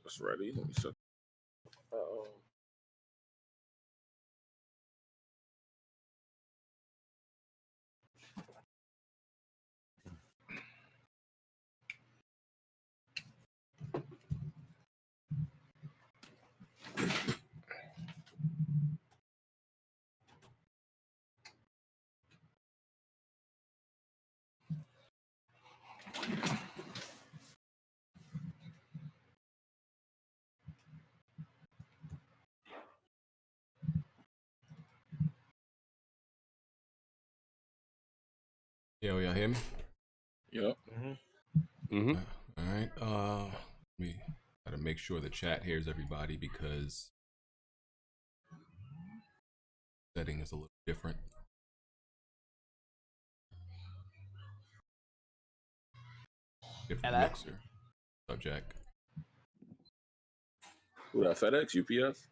It's ready. Let me check. Yo, y'all hear me? Yep. Mm-hmm. All right. We gotta make sure the chat hears everybody because setting is a little different. Different mixer. Subject. Who that? FedEx? UPS?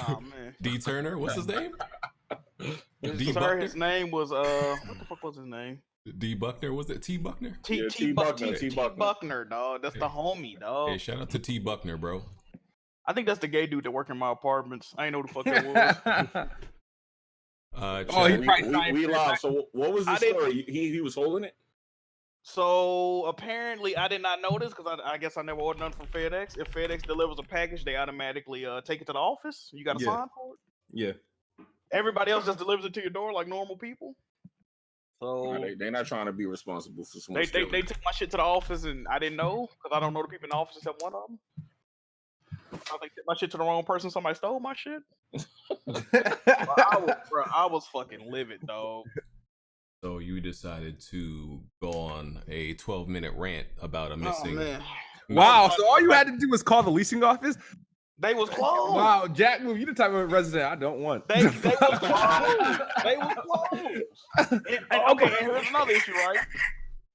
Oh man. D Turner. What's his name? D Sorry, Buckner? his name was what the fuck was his name? D Buckner. Was it T Buckner? T. Buckner. T Buckner, dog. That's the homie, dog. Hey, shout out to T Buckner, bro. I think that's the gay dude that work in my apartments. I ain't know who the fuck that was. We live. So what was the story? He was holding it. So apparently, I did not notice because I guess I never ordered none from FedEx. If FedEx delivers a package, they automatically take it to the office. You got to sign for it. Yeah. Everybody else just delivers it to your door like normal people. So They're not trying to be responsible for someone. They took my shit to the office and I didn't know because I don't know the people in the office except one of them. I think my shit to the wrong person. Somebody stole my shit. I was fucking livid, dog. So you decided to go on a 12-minute rant about a missing. Oh, man. Wow. So all you had to do was call the leasing office? They was closed. Wow, Jack, you the type of resident I don't want. They was closed. They was closed. Okay, and here's another issue, right?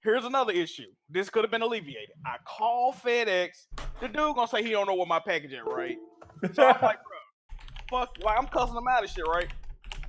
Here's another issue. This could have been alleviated. I call FedEx. The dude gonna say he don't know where my package is, right? So I'm like, bro, fuck, like I'm cussing them out of shit, right?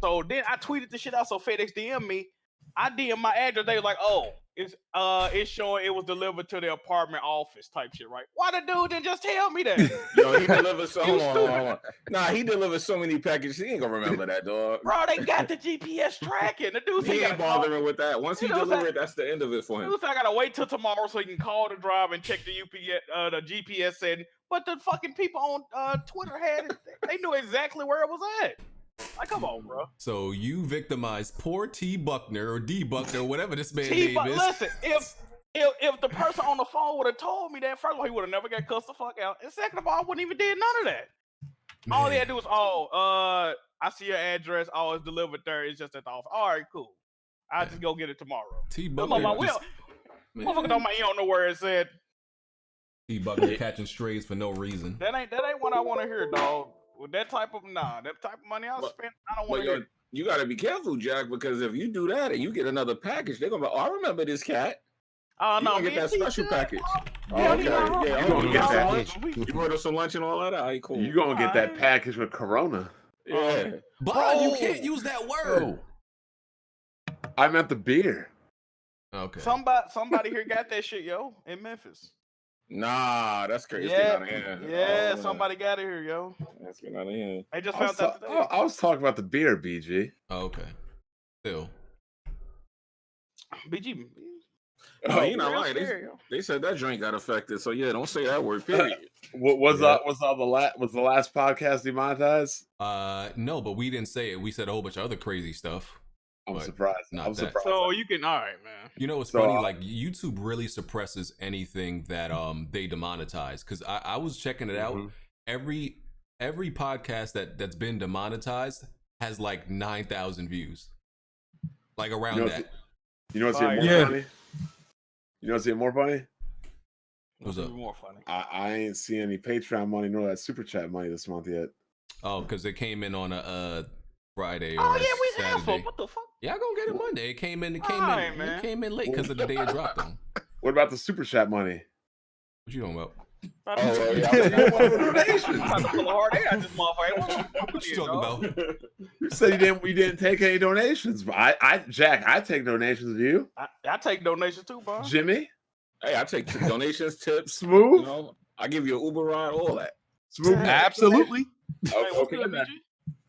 So then I tweeted the shit out, so FedEx DM me. I DM my address. They was like, oh, it's showing it was delivered to the apartment office type shit, right? Why the dude didn't just tell me that? Yo, he delivered so hold on. Nah, he delivered so many packages. He ain't gonna remember that, dog. Bro, they got the GPS tracking. The dude he ain't bothering with that. Once he delivered, that's the end of it for him. I gotta wait till tomorrow so he can call the driver and check the the GPS setting. But the fucking people on Twitter had it. They knew exactly where it was at. Like, come on, bro. So you victimized poor T Buckner or D Buckner, whatever this man's name is. Listen, if the person on the phone would have told me that, first of all, he would have never got cussed the fuck out. And second of all, I wouldn't even did none of that. Man. All he had to do was, I see your address. Oh, it's delivered there. It's just at the office. All right, cool. I'll just go get it tomorrow. T Buckner. Motherfucker don't know where it's at. T Buckner catching strays for no reason. That ain't what I want to hear, dog. With that type of money I'll spend, I don't want to hear. You got to be careful, Jack, because if you do that and you get another package, they're gonna be, I remember this cat. Oh no, get that special package. Okay, yeah, you gonna get that. You order some lunch and all that. All right, cool. You gonna get that package with Corona? Yeah, but you can't use that word. I meant the beer. Okay. Somebody here got that shit, yo, in Memphis. Nah, that's crazy. Yeah, somebody got it here, yo. That's getting out of hand. I just found that today. I was talking about the beer, BG. Oh, okay. Still. BG. Oh, you not lying. They said that drink got affected. So yeah, don't say that word. Period. Was the last podcast demonetized? No, but we didn't say it. We said a whole bunch of other crazy stuff. I'm surprised. Surprised. So you can, all right, man. You know what's funny? Like YouTube really suppresses anything that they demonetize. Because I was checking it out. Every podcast that's been demonetized has like 9,000 views. Like around that. You know what's even more funny? You know what's even more funny? What's up? More funny. I ain't seen any Patreon money nor that super chat money this month yet. Oh, because it came in on a Friday or we Saturday. What the fuck? Yeah, I gonna get it Monday. It came in late because of the day it dropped on. What about the super chat money? What you talking about? What you talking about? You said you didn't take any donations. Jack, I take donations of you. I take donations too, bro. Jimmy? Hey, I take donations, tips. Smooth? You know, I give you an Uber ride, all that. Smooth. Absolutely. Hey, what's Okay, good, man.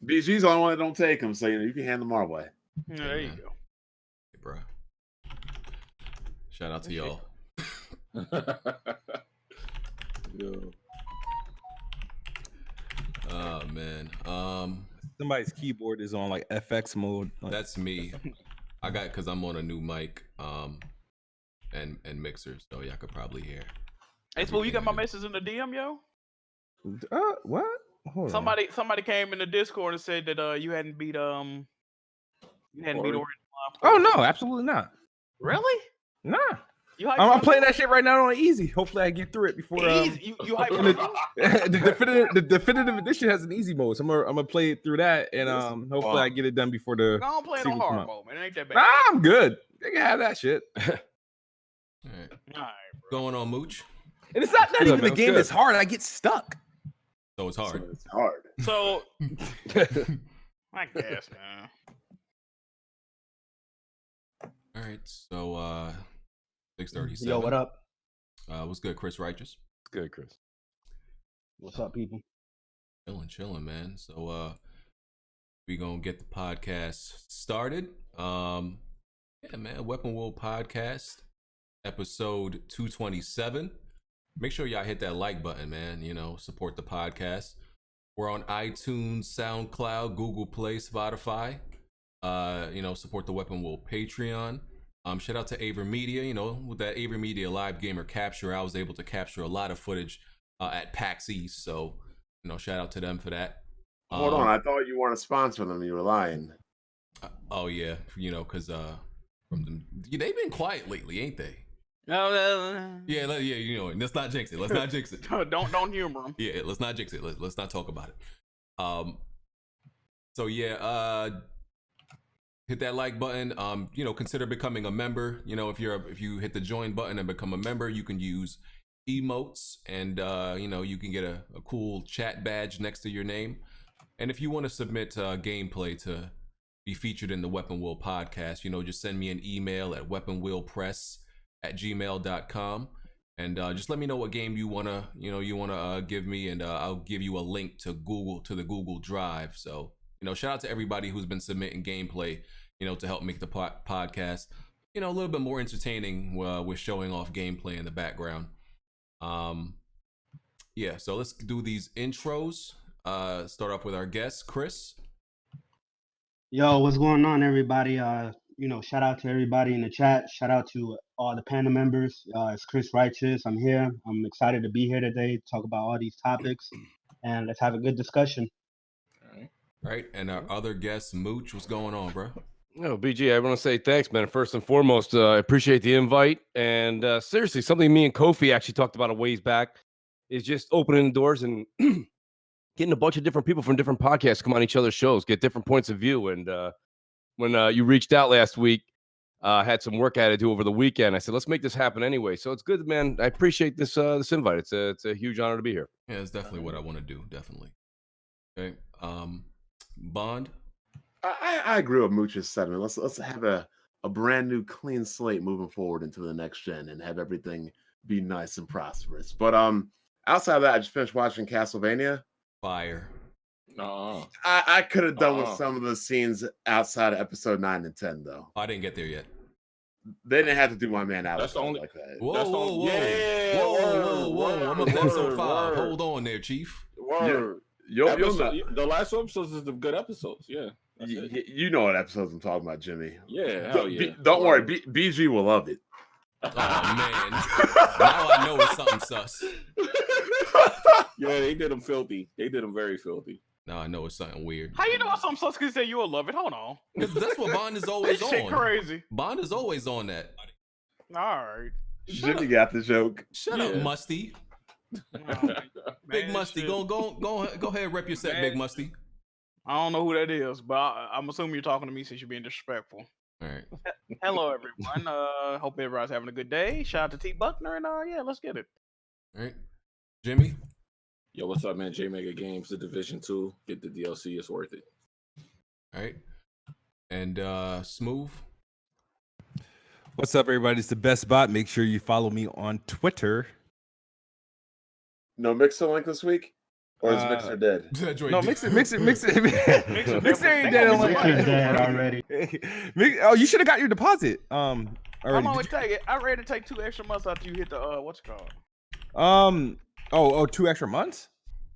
BG? BG's the only one that don't take them, so you can hand them our way. Yeah, there you man. go. Hey, bro. Shout out to y'all. Yo. Oh man. Somebody's keyboard is on like FX mode. Like, That's me. I got because I'm on a new mic, and mixer, so y'all could probably hear. Hey, Smooth, you got my everything. message in the DM, yo? what? Hold on. Somebody came in the Discord and said that you hadn't beat Orange. Oh no, absolutely not. Really? Nah. You hyped I'm for playing it? that shit right now on easy. Hopefully I get through it before Easy. You hyped for it? the definitive edition has an easy mode, so I'm gonna play it through that, and hopefully I get it done before the. Go on, play it on sequel come hard out. mode, man. It ain't that bad. Nah, I'm good. They can have that shit. All right. All right, bro. Going on, Mooch. And it's not What's even up, the man? game Good. that's hard. I get stuck. So it's hard. So it's hard. So I guess, man. All right. So 6:37. Yo, what up? What's good, Chris Righteous? It's good, Chris. What's up, people? Chilling, man. So we gonna get the podcast started. Yeah, man. Weapon Wheel Podcast, episode 227. Make sure y'all hit that like button, man. You know, support the podcast. We're on iTunes, SoundCloud, Google Play, Spotify. You know, support the Weapon Wheel Patreon. Shout out to Aver Media. You know, with that Aver Media Live Gamer capture, I was able to capture a lot of footage at PAX East. So, you know, shout out to them for that. Hold on, I thought you weren't a sponsor of them. You were lying. Oh yeah, you know, cause from them, they've been quiet lately, ain't they? No, Yeah, yeah, you know, let's not jinx it. Let's not jinx it. don't humor them. Yeah, let's not jinx it. Let's not talk about it. So yeah, hit that like button. You know, consider becoming a member. You know, if you hit the join button and become a member, you can use emotes, and you know, you can get a cool chat badge next to your name. And if you want to submit gameplay to be featured in the Weapon Wheel podcast, you know, just send me an email at weaponwheelpress@gmail.com, and just let me know what game you wanna give me, and I'll give you a link to the Google Drive. So, you know, shout out to everybody who's been submitting gameplay, you know, to help make the podcast, you know, a little bit more entertaining with showing off gameplay in the background. Yeah, so let's do these intros. Start off with our guest, Chris. Yo, what's going on, everybody? Shout out to everybody in the chat. Shout out to all the panel members. It's Chris Righteous. I'm here. I'm excited to be here today to talk about all these topics, and let's have a good discussion. All right, and our other guest, Mooch. What's going on, bro? No, BG, I want to say thanks, man. First and foremost, I appreciate the invite. And seriously, something me and Kofi actually talked about a ways back is just opening the doors and getting a bunch of different people from different podcasts to come on each other's shows, get different points of view. And when you reached out last week, I had some work I had to do over the weekend. I said, let's make this happen anyway. So it's good, man. I appreciate this invite. It's a huge honor to be here. Yeah, it's definitely what I want to do. Definitely. Okay. Bond. I agree with Mooch's sentiment. Let's have a brand new clean slate moving forward into the next gen and have everything be nice and prosperous. But outside of that, I just finished watching Castlevania. Fire. I could have done with some of the scenes outside of episode 9 and 10 though. I didn't get there yet. They didn't have to do my man out. That's the only. Like that. Whoa, That's the whoa, only- whoa, Yeah, whoa. word, I'm up to episode word, 5. word. Hold on there, Chief. Word. You'll know. The last 2 episodes is the good episodes. Yeah. That's it. You know what episodes I'm talking about, Jimmy. Yeah. Hell yeah. Don't worry. BG will love it. Oh man. Now I know it's something sus. Yeah, they did them filthy. They did them very filthy. Now I know it's something weird. How you know some sus could say you'll love it? Hold on. Because that's what Bond is always This shit on. crazy. Bond is always on that. All right. Jimmy got the joke. Shut up, Yeah. Musty. Man, Big Musty. shit. Go ahead and rep your set, Man. Big Musty. I don't know who that is, but I'm assuming you're talking to me since you're being disrespectful. All right. Hello, everyone. Hope everybody's having a good day. Shout out to T Buckner, and yeah, let's get it. All right. Jimmy. Yo, what's up, man? J Mega Games, The Division 2. Get the DLC. It's worth it. All right. And Smooth. What's up, everybody? It's the best bot. Make sure you follow me on Twitter. No Mixer link this week, or is Mixer dead? That joint No, did- Mixer ain't dead. Mixer Ain't dead. Mixer's dead already. Oh, you should have got your deposit. How Already. long it take? I read it take 2 extra months after you hit the what's it called? Oh, 2 extra months.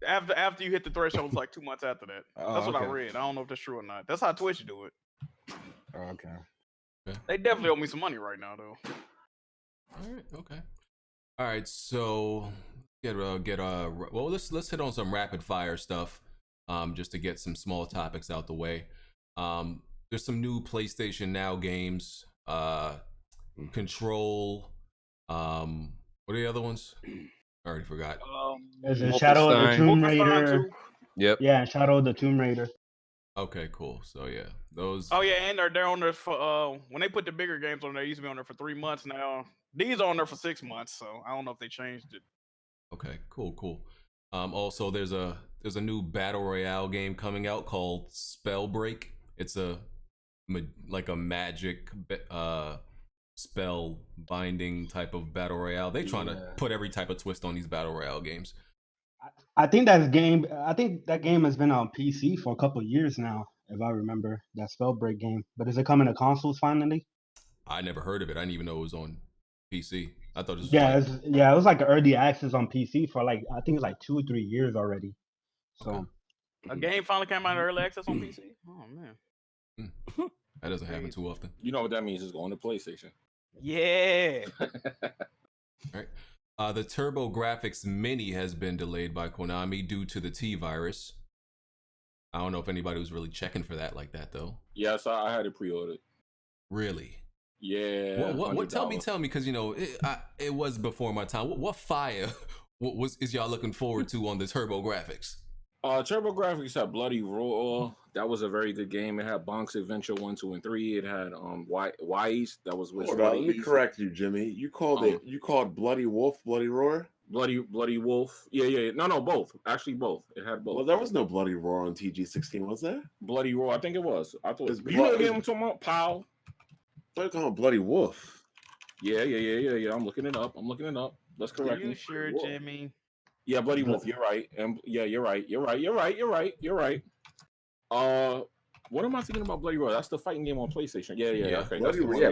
After you hit the threshold, it's like 2 months after that. Oh, That's what I okay. read. I don't know if that's true or not. That's how Twitch do it. Oh, okay. They definitely owe me some money right now, though. All right. Okay. All right. So well, let's hit on some rapid fire stuff, just to get some small topics out the way. There's some new PlayStation Now games. Control. What are the other ones? I already forgot. There's a Shadow of the Tomb Raider. Yep. Yeah, Shadow of the Tomb Raider. Okay, cool. So yeah, those. Oh yeah, and they're on there for when they put the bigger games on there. They used to be on there for 3 months now. These are on there for 6 months, so I don't know if they changed it. Okay, cool. Also, there's a new battle royale game coming out called Spellbreak. It's like a magic spell binding type of battle royale. They trying to put every type of twist on these battle royale games. I think that game has been on PC for a couple of years now, if I remember that Spellbreak game. But is it coming to consoles finally? I never heard of it. I didn't even know it was on PC. I thought it was it was like early access on PC for like I think it's like 2 or 3 years already. So Okay. A game finally came out in early access on PC. Oh man, that doesn't happen too often. You know what that means? It's going to PlayStation. yeah. All right. The TurboGrafx Mini has been delayed by Konami due to the T virus. I don't know if anybody was really checking for that like that though. Yes, I had it pre-ordered. Really? Yeah. What? Tell me, because you know it was before my time. What fire? Is y'all looking forward to on the TurboGrafx? TurboGrafx had Bloody Roar. That was a very good game. It had Bonk's Adventure 1, 2, and 3. It had Wisps. That was with. Hold on, let me correct you, Jimmy. You called Bloody Wolf Bloody Roar? Bloody Wolf. Yeah. No, both. Actually, both. It had both. Well, there was no Bloody Roar on TG16, was there? Bloody Roar. I think it was. I thought. It's You know the game I'm talking about? Pow. They're calling Bloody Wolf. Yeah. I'm looking it up. Let's correct Are you me. sure, Jimmy? Yeah, Bloody Wolf. You're right. And yeah, you're right. What am I thinking about Bloody Roar? That's the fighting game on PlayStation. Yeah. Okay. Bloody Roar.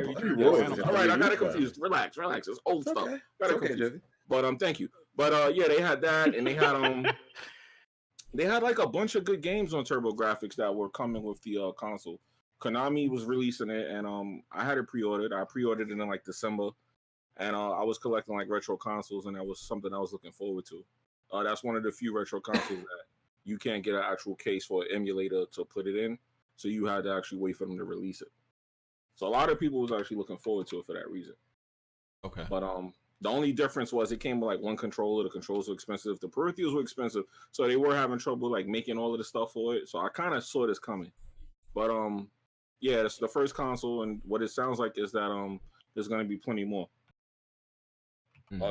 All right, I got it confused. Relax. It's old stuff. Got it confused. But thank you. But yeah, they had that, and they had they had like a bunch of good games on TurboGrafx that were coming with the console. Konami was releasing it, and I had it pre-ordered. I pre-ordered it in like December, and I was collecting like retro consoles, and that was something I was looking forward to. That's one of the few retro consoles that you can't get an actual case for an emulator to put it in, so you had to actually wait for them to release it. So a lot of people was actually looking forward to it for that reason. Okay. But the only difference was it came with like one controller. The controls were expensive. The peripherals were expensive, so they were having trouble like making all of the stuff for it. So I kind of saw this coming. But yeah, it's the first console, and what it sounds like is that there's going to be plenty more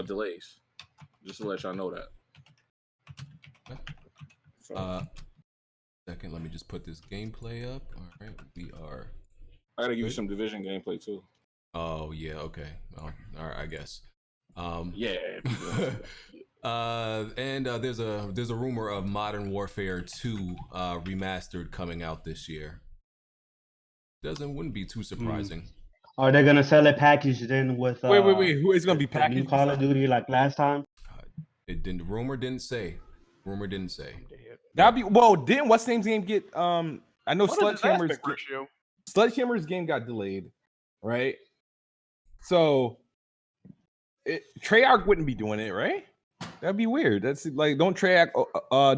delays. Just to let y'all know that. So, second, let me just put this gameplay up. All right, we are. I gotta give you some Division gameplay too. Oh yeah, okay. All right, I guess. Yeah. And there's a rumor of Modern Warfare 2 remastered coming out this year. Wouldn't be too surprising. Are they gonna sell it packaged in with? Wait. Who is gonna be packaged? New Call of Duty like last time? It didn't. Rumor didn't say. That'd be Didn't what's name's game get? I know Sledgehammer's game got delayed, right? So, Treyarch wouldn't be doing it, right? That'd be weird. That's like, don't Treyarch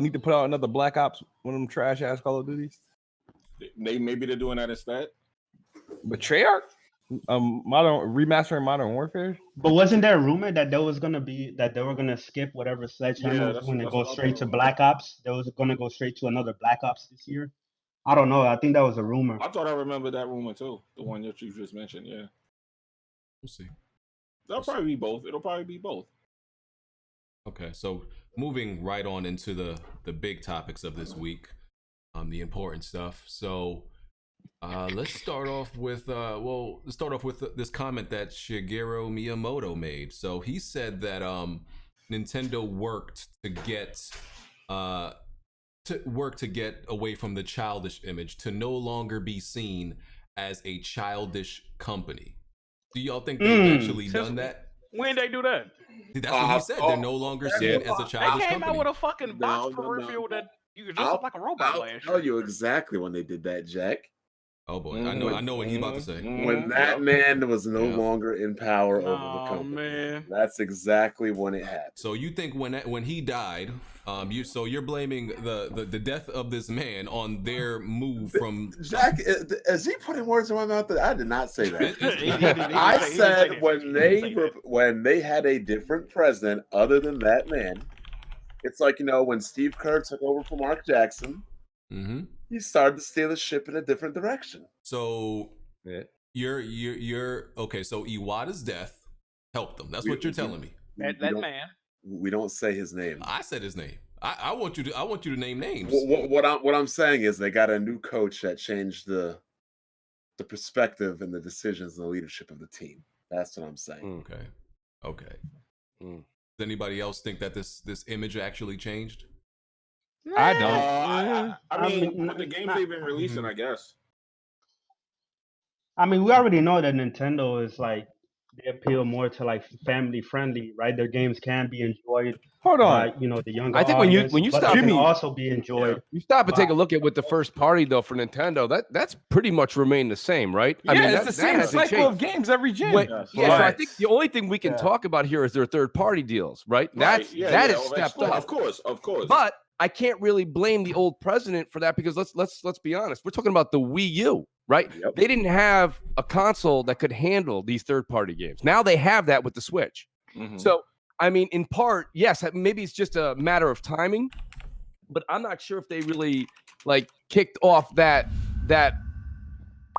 need to put out another Black Ops, one of them trash ass Call of Duties? Maybe they're doing that instead. But Treyarch, remastering Modern Warfare. But wasn't there a rumor that they were gonna skip whatever Sledgehammer was going to go straight to Black Ops? They was going to go straight to another Black Ops this year. I don't know. I think that was a rumor. I thought I remember that rumor too. The one that you just mentioned. Yeah. We'll see. That'll probably be both. It'll probably be both. Okay, so moving right on into the big topics of this week, the important stuff. So let's start off with this comment that Shigeru Miyamoto made. So he said that Nintendo worked to get away from the childish image, to no longer be seen as a childish company. Do y'all think they've actually done that? When they do that? That's what he said. They're no longer seen as a childish They came company. out with a fucking box peripheral that you could dress up like a robot last year. I'll tell you exactly when they did that, Jack. Oh boy, I know what he's about to say. When that man was no longer in power over the company. Man. That's exactly when it happened. So you think when he died, you're blaming the death of this man on their move from Jack? Is he putting words in my mouth? I did not say that. I said when they had a different president other than that man. It's like, when Steve Kerr took over from Mark Jackson. Mm-hmm. He started to steer the ship in a different direction. So you're okay. So Iwata's death helped them. That's what you're telling me. That man. We don't say his name. I said his name. I want you to name names. What I'm saying is they got a new coach that changed the perspective and the decisions and the leadership of the team. That's what I'm saying. Okay. Does anybody else think that this image actually changed? I don't. I mean, with the games they've been releasing, I guess. I mean, we already know that Nintendo is like, they appeal more to like family friendly, right? Their games can be enjoyed by, the younger I think audience, when you but stop, it can also be enjoyed. You stop and take a look at with the first party though for Nintendo. That's pretty much remained the same, right? Yeah, I mean, it's the same cycle of games every gen. So I think the only thing we can talk about here is their third party deals, right? That is stepped up, of course. But I can't really blame the old president for that because let's be honest. We're talking about the Wii U, right? Yep. They didn't have a console that could handle these third-party games. Now they have that with the Switch. Mm-hmm. So, I mean, in part, yes, maybe it's just a matter of timing, but I'm not sure if they really like kicked off that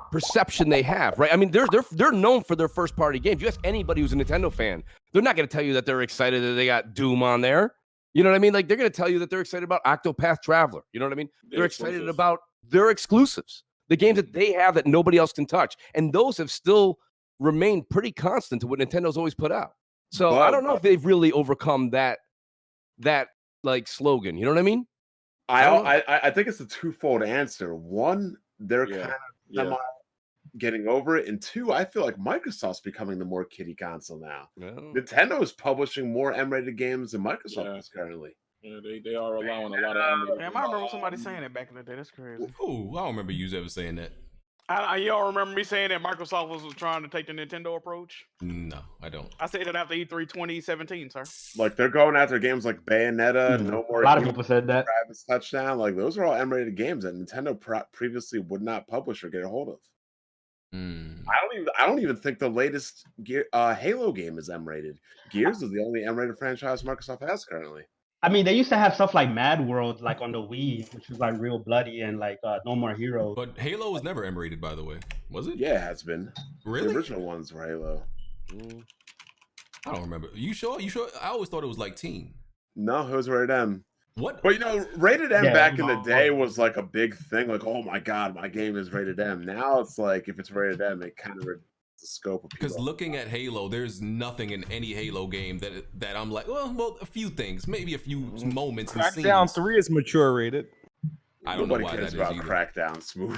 perception they have, right? I mean, they're known for their first-party games. You ask anybody who's a Nintendo fan, they're not going to tell you that they're excited that they got Doom on there. You know what I mean? Like, they're going to tell you that they're excited about Octopath Traveler. You know what I mean? They're excited about their exclusives, the games that they have that nobody else can touch. And those have still remained pretty constant to what Nintendo's always put out. So I don't know if they've really overcome that like slogan. You know what I mean? I think it's a twofold answer. One, they're kind of getting over it, and two, I feel like Microsoft's becoming the more kiddie console now. Nintendo is publishing more M-rated games than Microsoft is currently. Yeah, they are allowing a lot of M-rated. Damn, I remember somebody saying that back in the day. That's crazy. Ooh, I don't remember you ever saying that. You don't remember me saying that Microsoft was trying to take the Nintendo approach? No, I don't. I said that after E3 2017, sir. Like, they're going after games like Bayonetta, No More. A lot of people said that. Travis Touchdown, like those are all M-rated games that Nintendo previously would not publish or get a hold of. I don't even think the latest Halo game is M-rated. Gears is the only M-rated franchise Microsoft has currently. I mean, they used to have stuff like Mad World, like on the Wii, which was like real bloody, and like No More Heroes. But Halo was never M-rated, by the way, was it? Yeah, it has been. Really? The original ones were Halo. I don't remember. You sure? I always thought it was like teen. No, it was rated M. What? But rated M back in the day was like a big thing. Like, oh my god, my game is rated M. Now it's like if it's rated M, it kind of reduces the scope of people. Because looking at Halo, there's nothing in any Halo game that I'm like, well, a few things, maybe a few moments. Crackdown 3 is mature rated. I don't know why cares that about is either. Crackdown smooth.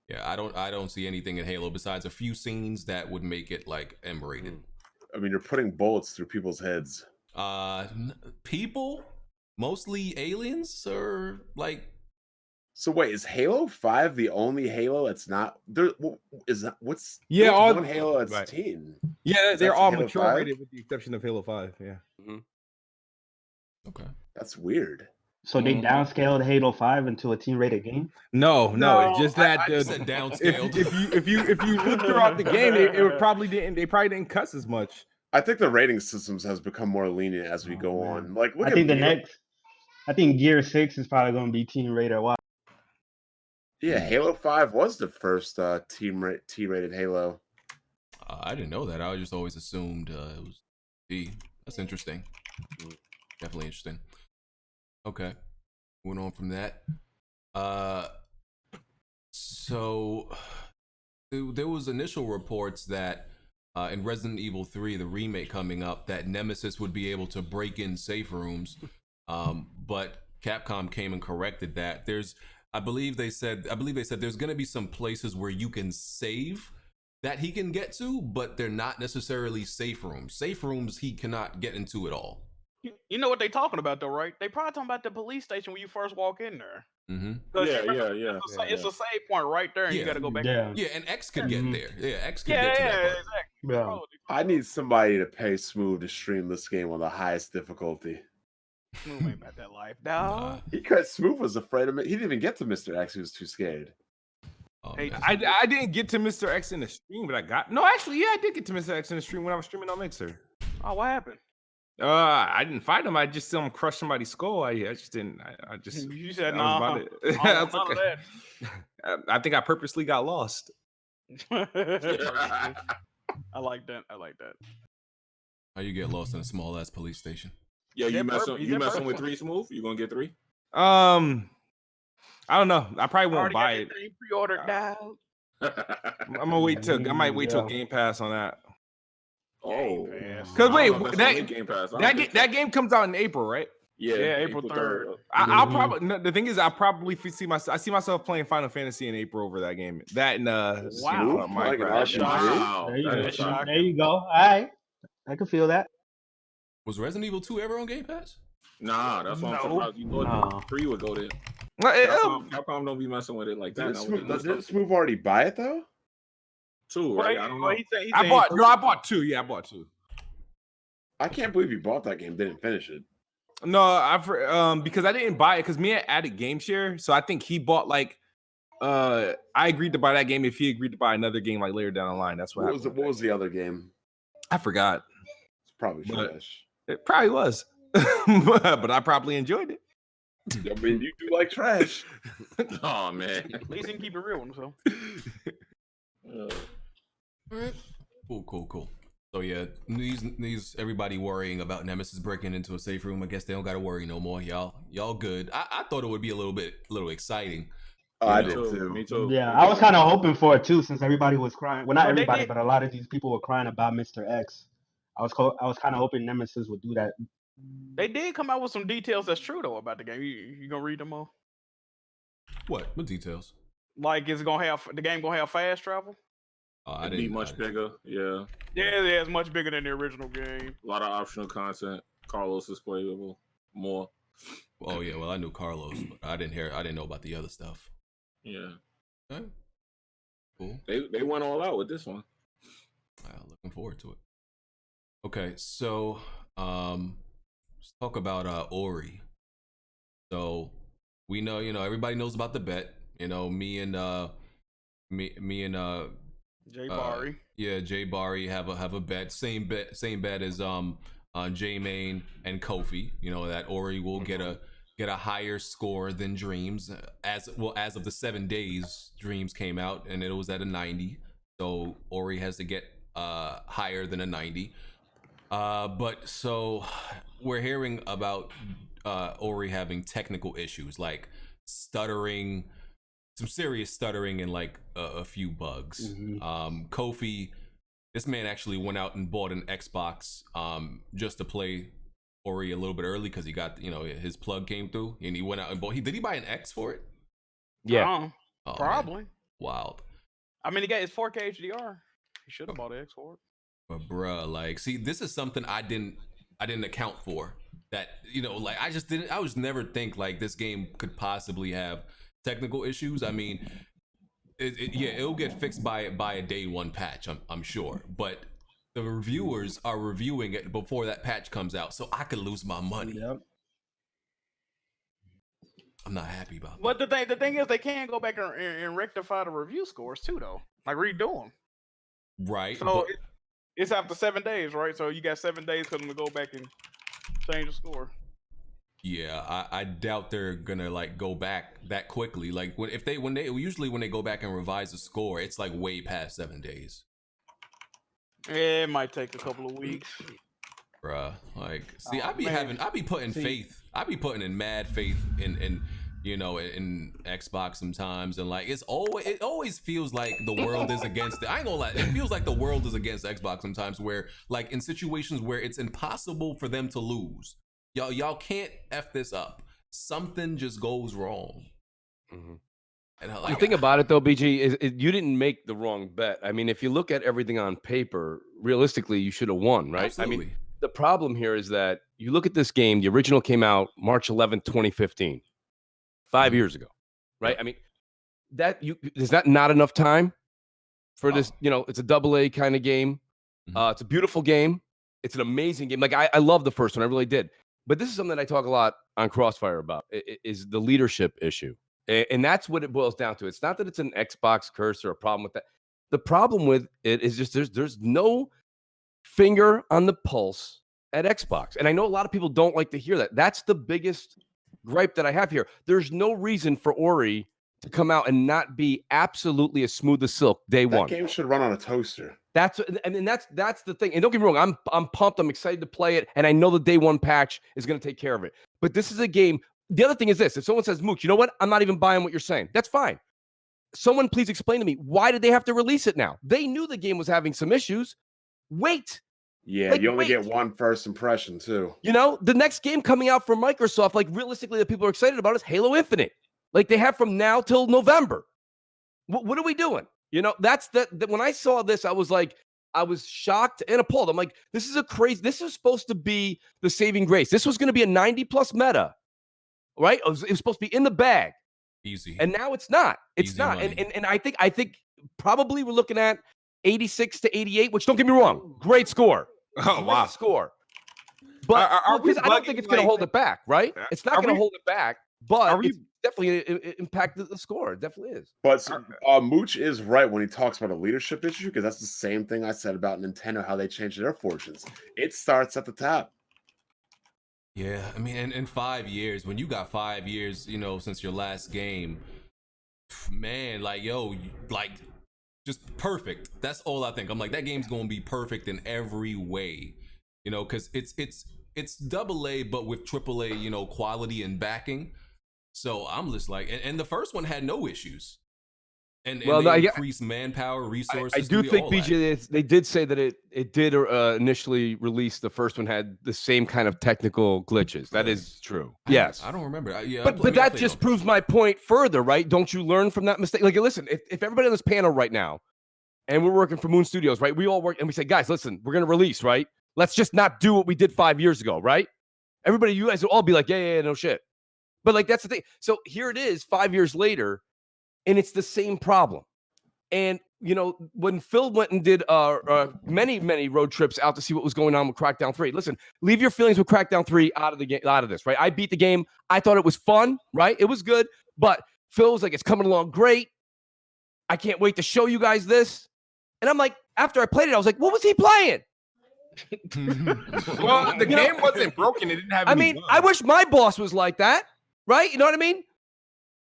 Yeah, I don't see anything in Halo besides a few scenes that would make it like M-rated. I mean, you're putting bullets through people's heads. People, mostly aliens, or like. So wait, is Halo 5 the only Halo that's not there? What's all one Halo that's teen? Yeah, they're all Halo mature 5? rated with the exception of Halo 5. Yeah. Okay, that's weird. So they downscaled Halo 5 into a teen-rated game? No, it's just that I said downscaled. If you look throughout the game, they probably didn't cuss as much. I think the rating systems has become more lenient as we go on. Like, I think Gear 6 is probably going to be teen-rated. Wow. Yeah, Halo 5 was the first T-rated Halo. I didn't know that. I just always assumed it was T. That's interesting. Definitely interesting. Okay, moving on from that. So there was initial reports that in Resident Evil 3, the remake coming up, that Nemesis would be able to break in safe rooms, but Capcom came and corrected that. I believe they said there's going to be some places where you can save that he can get to, but they're not necessarily safe rooms. Safe rooms he cannot get into at all. You know what they talking about though, right? They probably talking about the police station when you first walk in there. Mm-hmm. Yeah. It's a save point right there, and you got to go back. Yeah, and X could get there. Yeah, X could Yeah, get to that part. exactly. Yeah. I need somebody to pay Smooth to stream this game on the highest difficulty. Smooth ain't about that life, dog. Because Smooth was afraid of it. He didn't even get to Mr. X. He was too scared. I didn't get to Mr. X in the stream, but I did get to Mr. X in the stream when I was streaming on Mixer. Oh, what happened? I didn't fight him. I just saw him crush somebody's skull. I just didn't. I just. You said that no. was about it. I was like, I think I purposely got lost. I like that. How you get lost in a small ass police station? Yeah, you messing with 3 Smooth? You gonna get 3? I don't know. I probably won't buy it. Pre-ordered now. I'm gonna wait till. I might wait till Game Pass on that. Oh, because wait, that game comes out in April, right? Yeah, April 3rd. I'll probably. The thing is, I probably see myself playing Final Fantasy in April over that game. That and wow, there you go. All right, I can feel that. Was Resident Evil 2 ever on Game Pass? Nah, that's what I'm surprised. You thought 3 would go there. Capcom don't be messing with it like that. Did Smooth already buy it though? 2, right? I don't know. I bought 2. Yeah, I bought 2. I can't believe you bought that game, didn't finish it. No, because I didn't buy it because me and added game share, so I think he bought I agreed to buy that game if he agreed to buy another game like later down the line. That's what What was the other game? I forgot. It's probably trash. It probably was, but I probably enjoyed it. I mean, you do like trash. Oh man, at least he can keep it real with himself. Cool. So yeah, these everybody worrying about Nemesis breaking into a safe room. I guess they don't gotta worry no more. Y'all good. I thought it would be a little exciting. I did too. Me too. Yeah, I was kind of hoping for it too, since everybody was crying. Well, not everybody, but a lot of these people were crying about Mr. X. I was kind of hoping Nemesis would do that. They did come out with some details that's true though about the game. You gonna read them all? What details? Like, is it gonna have the game gonna have fast travel? I It'd be much bigger. Yeah, it's much bigger than the original game. A lot of optional content. Carlos is playable more. Oh yeah, well I knew Carlos, but I didn't know about the other stuff. Yeah. Okay. Cool. They went all out with this one. Looking forward to it. Okay, so let's talk about Ori. So we know, everybody knows about the bet. Me and Jay Barry. Jay Barry have a bet. Same bet as J-Main and Kofi. That Ori will get a higher score than Dreams. As of the 7 days, Dreams came out and it was at a 90. So Ori has to get higher than a 90. But so we're hearing about Ori having technical issues like stuttering, some serious stuttering, and like a few bugs. Kofi, this man actually went out and bought an Xbox just to play Ori a little bit early because he got his plug came through and he went out and bought. Did he buy an X for it? Yeah, probably. Man. Wild. I mean, he got his 4K HDR. He should have bought an X for it. But bruh, like, see, this is something I didn't account for. That like I was never think like this game could possibly have technical issues. I mean, it'll get fixed by a day one patch, I'm sure. But the reviewers are reviewing it before that patch comes out, so I could lose my money. Yep. I'm not happy about that. But the thing is, they can go back and rectify the review scores too, though. Like redo them. Right. So it's after 7 days, right? So you got 7 days for them to go back and change the score. Yeah, I doubt they're gonna like go back that quickly. Like when they usually go back and revise the score, it's like way past 7 days. It might take a couple of weeks. Bruh, like, see, I be putting in mad faith in you know, in Xbox sometimes, and like it always feels like the world is against it. I ain't gonna lie, it feels like the world is against Xbox sometimes, where like in situations where it's impossible for them to lose, y'all can't F this up. Something just goes wrong. Mm-hmm. And the thing about it though, BG, is you didn't make the wrong bet. I mean, if you look at everything on paper, realistically, you should have won, right? Absolutely. I mean, the problem here is that you look at this game. The original came out March 11th, 2015, 5 years ago, right? Yep. I mean, is that not enough time for this? You know, it's a AA kind of game. It's a beautiful game. It's an amazing game. Like I love the first one, I really did. But this is something that I talk a lot on Crossfire about. Is the leadership issue. And that's what it boils down to. It's not that it's an Xbox curse or a problem with that. The problem with it is just there's no finger on the pulse at Xbox. And I know a lot of people don't like to hear that. That's the biggest gripe that I have here. There's no reason for Ori to come out and not be absolutely as smooth as silk day one. That game should run on a toaster. That's the thing. And don't get me wrong, I'm pumped. I'm excited to play it, and I know the day one patch is going to take care of it. But this is a game. The other thing is this: if someone says, "Mooch, you know what? I'm not even buying what you're saying." That's fine. Someone please explain to me, why did they have to release it now? They knew the game was having some issues. Wait. Yeah, you only get one first impression too. You know, the next game coming out from Microsoft, like realistically, that people are excited about is Halo Infinite. Like they have from now till November. What are we doing? You know, that's that. When I saw this, I was shocked and appalled. I'm like, this is supposed to be the saving grace. This was going to be a 90+ meta, right? It was supposed to be in the bag. Easy. And now it's not. It's Easy not. money. And I think probably we're looking at 86 to 88, which don't get me wrong, great score. Oh, wow. Great score. But I don't think it's going to hold it back, right? It's not going to hold it back, but it's definitely impact the score. It definitely is. But Mooch is right when he talks about a leadership issue, because that's the same thing I said about Nintendo, how they changed their fortunes. It starts at the top. Yeah, I mean, in 5 years, when you got 5 years, you know, since your last game, man, like, like, just perfect. That's all I think. I'm like, that game's gonna be perfect in every way, you know, because it's AA, but with AAA, you know, quality and backing. So I'm just like, and the first one had no issues. And they increased manpower, resources. I do think, BJ, they did say that it did initially release. The first one had the same kind of technical glitches. That is true. Yes. I don't remember. But that just proves my point further, right? Don't you learn from that mistake? Like, listen, if everybody on this panel right now, and we're working for Moon Studios, right? We all work, and we say, guys, listen, we're going to release, right? Let's just not do what we did 5 years ago, right? Everybody, you guys will all be like, yeah, no shit. But, like, that's the thing. So here it is 5 years later, and it's the same problem. And, you know, when Phil went and did many road trips out to see what was going on with Crackdown 3, listen, leave your feelings with Crackdown 3 out of this, right? I beat the game. I thought it was fun, right? It was good. But Phil was like, it's coming along great. I can't wait to show you guys this. And I'm like, after I played it, I was like, what was he playing? Well, the game wasn't broken. It didn't have any bugs. I wish my boss was like that, right? You know what I mean?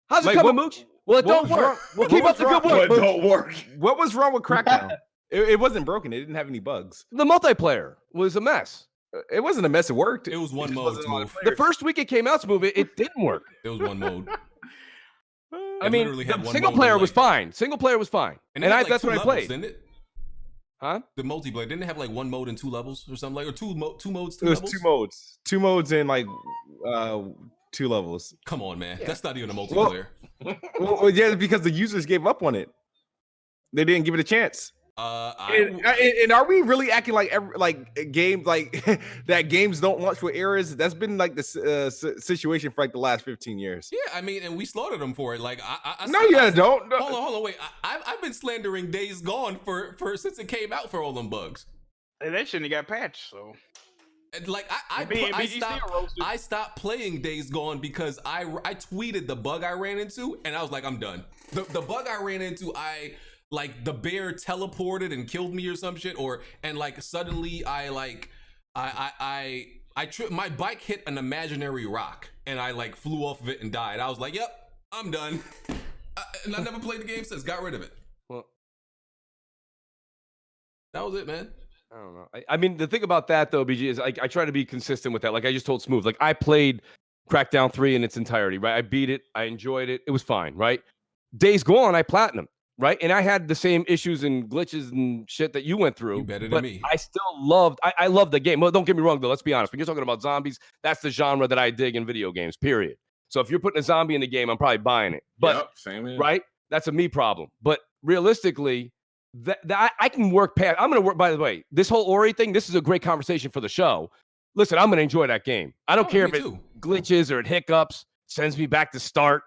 How's it coming, Mooch? Well, it don't work. We'll keep up the good work. It don't work. What was wrong with Crackdown? It wasn't broken. It didn't have any bugs. The multiplayer was a mess. It wasn't a mess. It worked. It was one mode. The first week it came out smooth, it didn't work. It was one mode. I mean, the single player was fine. Single player was fine. And that's what I played. Didn't it? Huh? The multiplayer didn't it have like one mode and 2 levels or something, like, or two modes. It was levels? Two modes and like 2 levels. Come on, man. Yeah. That's not even a multiplayer. Well, yeah, because the users gave up on it. They didn't give it a chance. And are we really acting like games like that? Games don't launch with errors. That's been like the situation for like the last 15 years. Yeah, I mean, and we slaughtered them for it. Like, don't. Hold on, wait. I've been slandering Days Gone for since it came out for all them bugs. And that shouldn't have got patched. So, like, I stopped playing Days Gone because I tweeted the bug I ran into, and I was like, I'm done. The bug I ran into, like, the bear teleported and killed me or some shit, and like suddenly I tripped, my bike hit an imaginary rock and I like flew off of it and died. I was like, yep, I'm done. And I never played the game since. Got rid of it. Well, that was it, man. I don't know. I mean, the thing about that though, BG, is I try to be consistent with that. Like I just told Smooth, like I played Crackdown 3 in its entirety, right? I beat it. I enjoyed it. It was fine, right? Days Gone, I platinum, right? And I had the same issues and glitches and shit that you went through. You better but than me. I still loved, I loved the game. Well, don't get me wrong, though. Let's be honest. When you're talking about zombies, that's the genre that I dig in video games, period. So if you're putting a zombie in the game, I'm probably buying it. But, same here. Right? That's a me problem. But realistically, I can work past. I'm going to work, by the way, this whole Ori thing, this is a great conversation for the show. Listen, I'm going to enjoy that game. I don't care if it glitches or it hiccups, sends me back to start.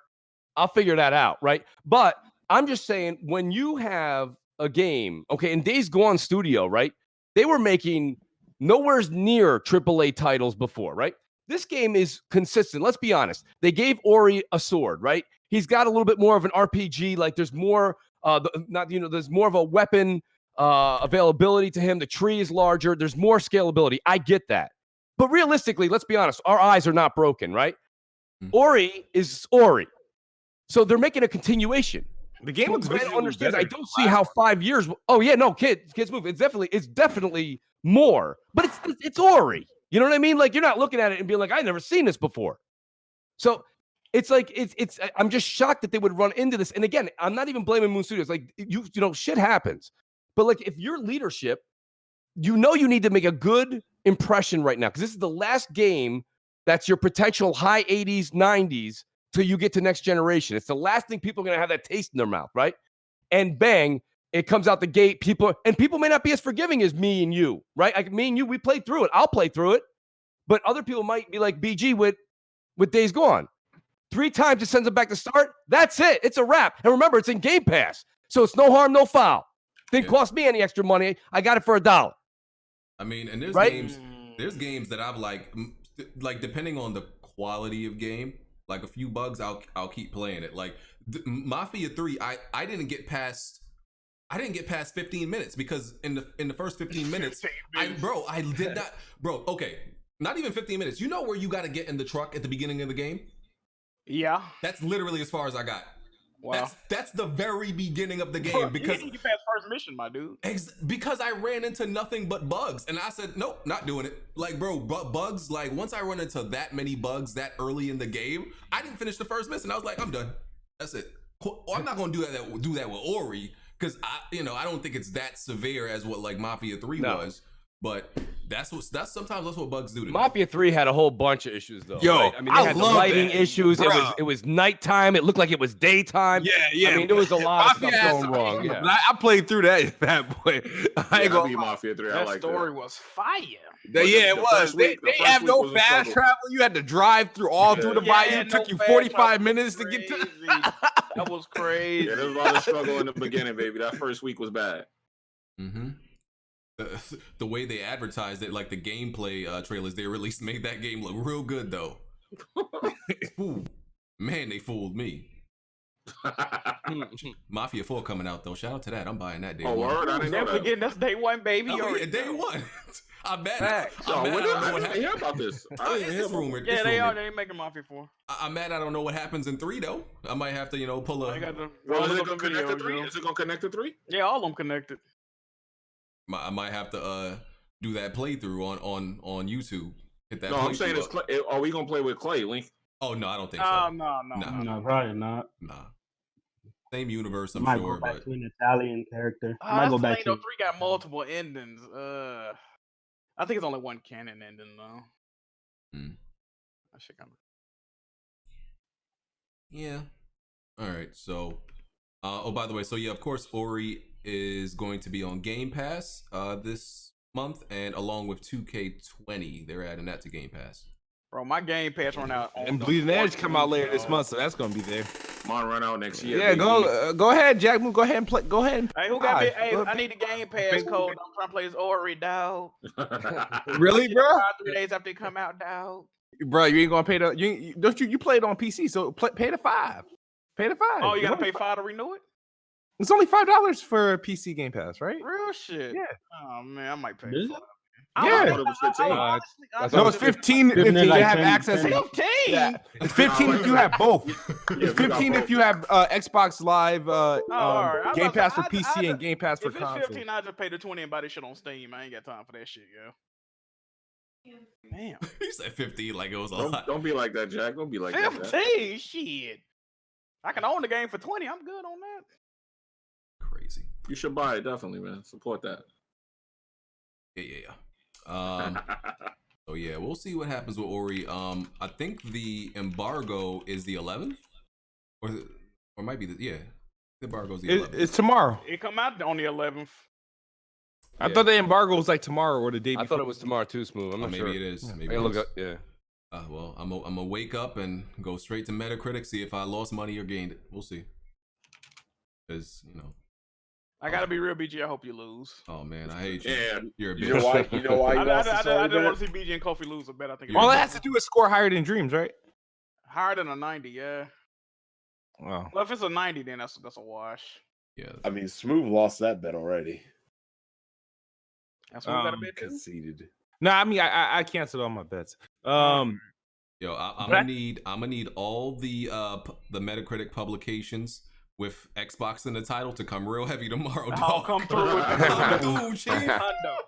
I'll figure that out, right? But I'm just saying, when you have a game, okay, in Days Gone Studio, right? They were making nowhere near AAA titles before, right? This game is consistent. Let's be honest. They gave Ori a sword, right? He's got a little bit more of an RPG. Like there's more, there's more of a weapon availability to him. The tree is larger. There's more scalability. I get that. But realistically, let's be honest, our eyes are not broken, right? Ori is Ori. So they're making a continuation. The game looks I understand. I don't see how 5 years. Oh yeah, no, kids move. It's definitely more. But it's Ori. You know what I mean? Like you're not looking at it and being like, I've never seen this before. So it's like it's. I'm just shocked that they would run into this. And again, I'm not even blaming Moon Studios. Like you know, shit happens. But like if your leadership, you need to make a good impression right now, because this is the last game that's your potential high 80s, 90s till you get to next generation. It's the last thing people are going to have that taste in their mouth, right? And bang, it comes out the gate. People may not be as forgiving as me and you, right? Like me and you, we played through it. I'll play through it. But other people might be like BG with Days Gone. 3 times it sends them back to start. That's it. It's a wrap. And remember, it's in Game Pass. So it's no harm, no foul. Didn't cost me any extra money. I got it for $1. I mean, and there's games that I've like depending on the quality of game, like a few bugs, I'll keep playing it. Like Mafia 3, I didn't get past 15 minutes because in the first 15 minutes, I did not, okay, not even 15 minutes. You know where you got to get in the truck at the beginning of the game? Yeah. That's literally as far as I got. Wow. That's the very beginning of the game, because you passed first mission, my dude. Because I ran into nothing but bugs, and I said, nope, not doing it. Like, bro, bugs. Like, once I run into that many bugs that early in the game, I didn't finish the first mission. I was like, I'm done. That's it. I'm not gonna do that with Ori, because I don't think it's that severe as what like Mafia 3 was. But that's sometimes what bugs do to me. Mafia 3 had a whole bunch of issues though. Yo, right? I mean, they had the lighting issues. Bruh. It was nighttime. It looked like it was daytime. Yeah. I mean, there was a lot of stuff going wrong. Yeah. I played through that bad boy. I ain't gonna Mafia 3. That I like story was fire. It was. They have no fast travel. You had to drive through the bayou. It took you 45 minutes to get to. That was crazy. Yeah, there was a lot of struggle in the beginning, baby. That first week was bad. Mm-hmm. The way they advertised it, like the gameplay trailers they released, made that game look real good, though. Ooh, man, they fooled me. Mafia 4 coming out, though. Shout out to that. I'm buying that day one. Word? I didn't know that. Forgetting that's day one, baby. Day one. I'm mad. I didn't hear about this. I didn't hear rumored. Yeah, they are. They're making Mafia 4. I'm mad I don't know what happens in 3, though. I might have to, pull a... Is it going to connect to 3? Is it going to connect to 3? Yeah, all of them connected. I might have to do that playthrough on YouTube. Hit that. No, I'm saying are we gonna play with Clay, Link? Oh no, I don't think so. No, probably not. Nah. Same universe, I'm sure. sure. Go back but to an Italian character. I might go back to 3 got multiple endings. I think it's only one canon ending though. That shit kind of. Yeah. All right. So, by the way, of course, Ori is going to be on Game Pass this month, and along with 2K20, they're adding that to Game Pass. Bro, my Game Pass run out. And Bleeding Edge come out later this month, so that's gonna be there. Mine run out next year. Yeah, go ahead, Jack. Go ahead and play. Go ahead. Hey, who got me? Hey, I need the Game Pass code. I'm trying to play this Ori, dog. Really, bro? 3 days after it come out, dog. Bro, you ain't gonna pay the. You played on PC, so pay the $5. Pay the $5. Oh, you gotta pay $5 to renew it. It's only $5 for PC Game Pass, right? Real shit. Yeah. Oh man, I might pay. Yeah. It was 15. No, it's 15 if you have access. 15. Yeah. It's 15 if you have both. It's 15 if you have Xbox Live, Game Pass for PC and Game Pass for console. If it's 15, I just pay the 20 and buy this shit on Steam. I ain't got time for that shit, yo. Damn. He said 15 like it was a Don't, lot. don't be like that, Jack. Don't be like that. 15? Shit. I can own the game for 20. I'm good on that. Crazy. You should buy it, definitely, man. Support that. Yeah. So yeah, we'll see what happens with Ori. I think the embargo is the 11th, or it might be the embargo's the 11th. It's tomorrow. It come out on the 11th. I thought the embargo was like tomorrow or the day before. I thought it was tomorrow too, Smooth. I'm not maybe sure. it is. Yeah. Maybe look up. Yeah. Well, I'm gonna wake up and go straight to Metacritic, see if I lost money or gained it. We'll see. Because I gotta be real, BG. I hope you lose. Oh man, I hate you. Yeah. You're a bitch. You know why? You know why you lost this I early didn't want bet? to see BG and Kofi lose a bet. I think All it has to do is score higher than Dreams, right? higher than a 90. Yeah. Wow. Well, if it's a 90, then that's a wash. Yeah. I mean, Smooth lost that bet already. That's what we got a bet too. Conceded. No, I mean I canceled all my bets. Yo, I'm gonna need all the Metacritic publications with Xbox in the title to come real heavy tomorrow. I'll Dog. come through with that. Dude, chief.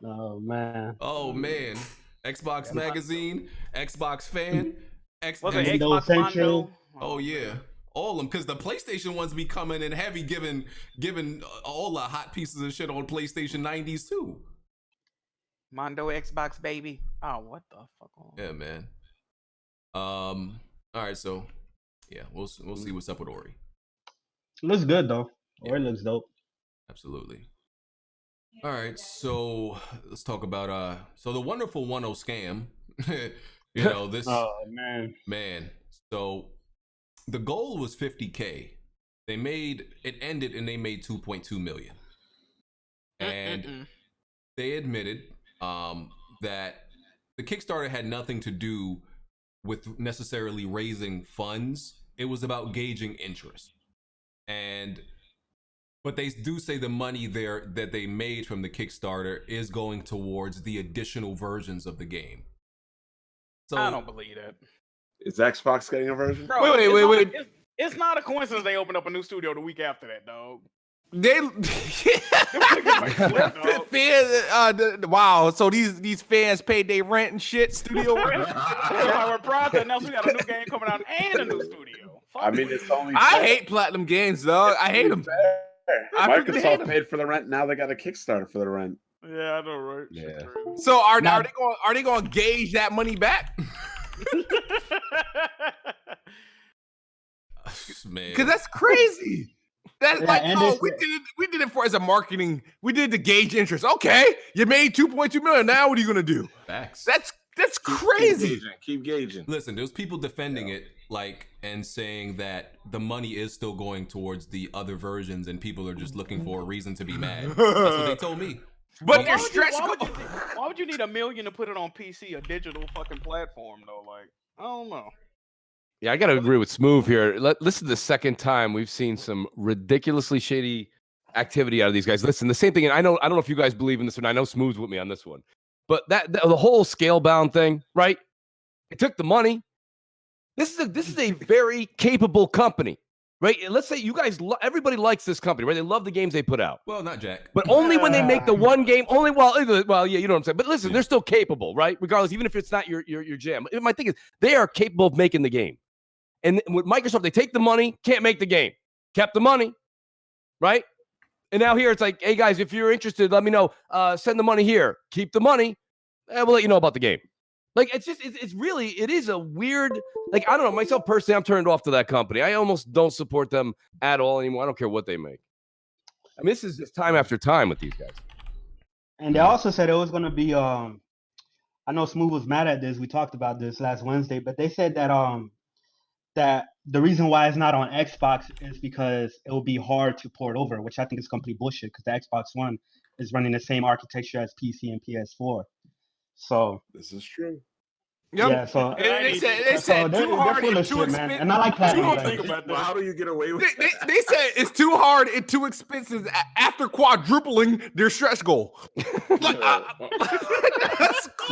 Oh man. Oh man, Xbox Magazine, Xbox Fan, Was it Windows Xbox Central. Mondo? Oh yeah, all of them, because the PlayStation ones be coming in heavy, giving all the hot pieces of shit on PlayStation 90s too. Mondo Xbox baby. Oh, what the fuck? Yeah, man. All right, so yeah, we'll see what's up with Ori. Looks good though. Yeah. Or it looks dope. Absolutely. All right, so let's talk about so the wonderful 10 scam. This Oh man. So the goal was 50K. It ended and they made 2.2 million. And they admitted that the Kickstarter had nothing to do with necessarily raising funds. It was about gauging interest. But they do say the money there that they made from the Kickstarter is going towards the additional versions of the game. So I don't believe that. Is Xbox getting a version? Bro, Wait. It's not a coincidence they opened up a new studio the week after that, dog. They wow. So these fans paid their rent and shit. Studio rent. We're proud to announce we got a new game coming out and a new studio. I mean, it's only. I hate Platinum Games, dog. I hate them. Microsoft paid for the rent. Now they got a Kickstarter for the rent. Yeah, I know, right? Yeah. So are they going to gauge that money back? Man, Because that's crazy. That's Yeah, we did it for as a marketing. We did to gauge interest. Okay, you made 2.2 million. Now what are you gonna do? facts. That's crazy. Keep gauging. Listen, there's people defending it and saying that the money is still going towards the other versions and people are just looking for a reason to be mad. That's what they told me. But Why they're stretched. why would you need $1 million to put it on PC, a digital fucking platform though? Like, I don't know. Yeah, I got to agree with Smooth here. This is the second time we've seen some ridiculously shady activity out of these guys. Listen, the same thing, and I don't know if you guys believe in this one. I know Smooth's with me on this one. But the whole scale-bound thing, right? They took the money. This is a very capable company, right? Let's say you guys, everybody likes this company, right? They love the games they put out. Well, not Jack. But only when they make the one game, yeah, you know what I'm saying. But listen, they're still capable, right? Regardless, even if it's not your jam. My thing is, they are capable of making the game. And with Microsoft, they take the money, can't make the game. Kept the money, right? And now here it's like, hey guys, if you're interested, let me know. Send the money here. Keep the money, and we'll let you know about the game. Like it's really a weird. Like I don't know. Myself personally, I'm turned off to that company. I almost don't support them at all anymore. I don't care what they make. I mean, this is just time after time with these guys. And they also said it was going to be. I know Smooth was mad at this. We talked about this last Wednesday, but they said that that the reason why it's not on Xbox is because it will be hard to port over, which I think is complete bullshit because the Xbox One is running the same architecture as PC and PS4. So this is true. Yep. Yeah, so they said too hard and too expensive. And I like Platinum. Well, how do you get away with They said it's too hard and too expensive after quadrupling their stretch goal.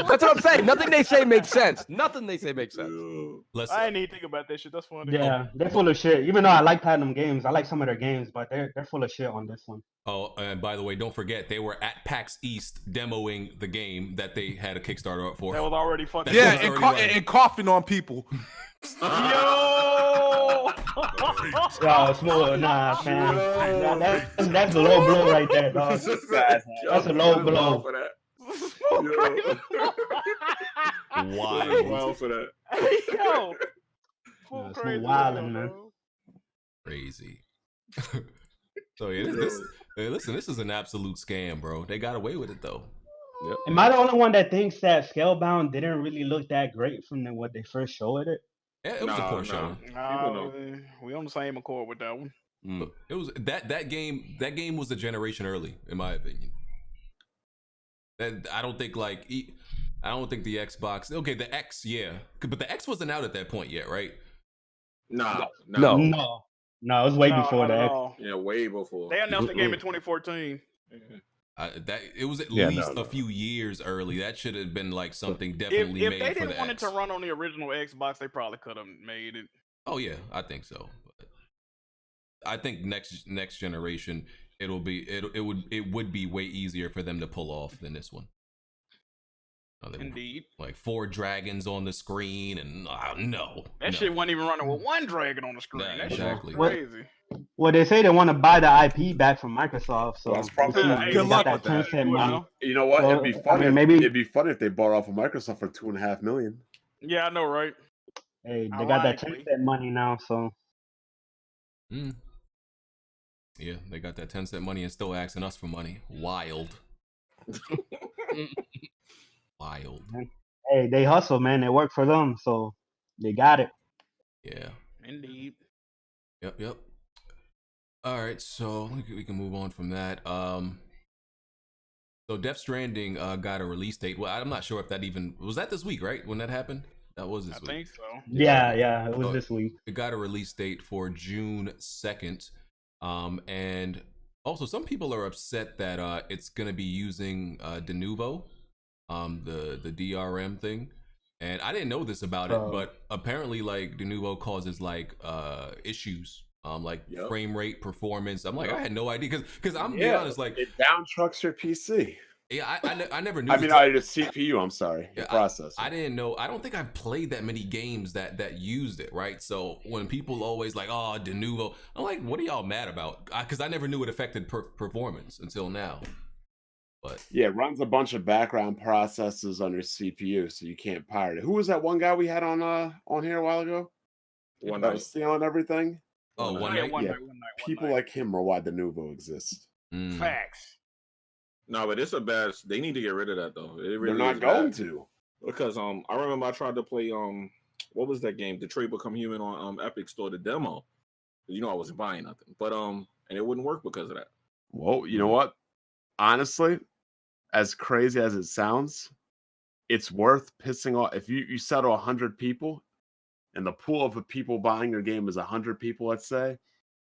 That's what I'm saying. Nothing they say makes sense. Nothing they say makes sense. I didn't even think about that shit. That's funny. Yeah, they're full of shit. Even though I like Platinum Games, I like some of their games, but they're full of shit on this one. Oh, and by the way, don't forget they were at PAX East demoing the game that they had a Kickstarter up for. That was already fucking. Yeah, and coughing on people. Yo! Yo, smooth, nah, man. That's a low blow right there, dog. That's a low blow. For that. Wild for that. Yo! It's no wildin', man. Crazy. So yeah, listen, this is an absolute scam, bro. They got away with it though. Yep. Am I the only one that thinks that Scalebound didn't really look that great from what they first showed it? Yeah, it was a poor show. We on the same accord with that one. It was that game. That game was a generation early, in my opinion. I don't think the Xbox. Okay, the X, yeah, but the X wasn't out at that point yet, right? No, it was way before that. Yeah, way before. They announced the game in 2014. That it was at least a few years early. That should have been like something definitely made for the X. If they didn't want it to run on the original Xbox, they probably could have made it. Oh yeah, I think so. But I think next generation it would be way easier for them to pull off than this one. Indeed. Like 4 dragons on the screen and that shit wasn't even running with 1 dragon on the screen. Nah, that exactly. shit was crazy. Well, they say they want to buy the IP back from Microsoft, so that's probably good luck with that. You know what? It'd be funny. It'd be funny if they bought off of Microsoft for $2.5 million. Yeah, I know, right? Hey, they got that Tencent money now, so. Yeah, they got that Tencent money and still asking us for money. Wild. Wild. Hey, they hustle, man. They work for them, so they got it. Yeah. Indeed. Yep. All right, so we can move on from that. So Death Stranding got a release date. Well, I'm not sure if that even was that this week, right? When that happened, that was this week. I think so. Yeah, it was this week. It got a release date for June 2nd, and also some people are upset that it's gonna be using Denuvo, the DRM thing. And I didn't know this about it, but apparently like Denuvo causes like issues. Frame rate, performance. I'm like, I had no idea because I'm being honest, like it downtrucks your PC. Yeah, I never knew. I mean, the CPU. I'm sorry, the processor. I didn't know. I don't think I've played that many games that used it, right? So when people always like, oh, Denuvo, I'm like, what are y'all mad about? Because I never knew it affected performance until now. But yeah, it runs a bunch of background processes on your CPU, so you can't pirate it. Who was that one guy we had on here a while ago? One that was stealing everything. Oh, one night. People like him are why Denuvo exists. Facts. No, but it's a bad. They need to get rid of that though. It really They're not going to. Because I remember I tried to play what was that game? Detroit Become Human on Epic Store, the demo. You know I wasn't buying nothing, but and it wouldn't work because of that. Well, you know what? Honestly, as crazy as it sounds, it's worth pissing off if you settle 100 people. And the pool of the people buying your game is 100 people, let's say,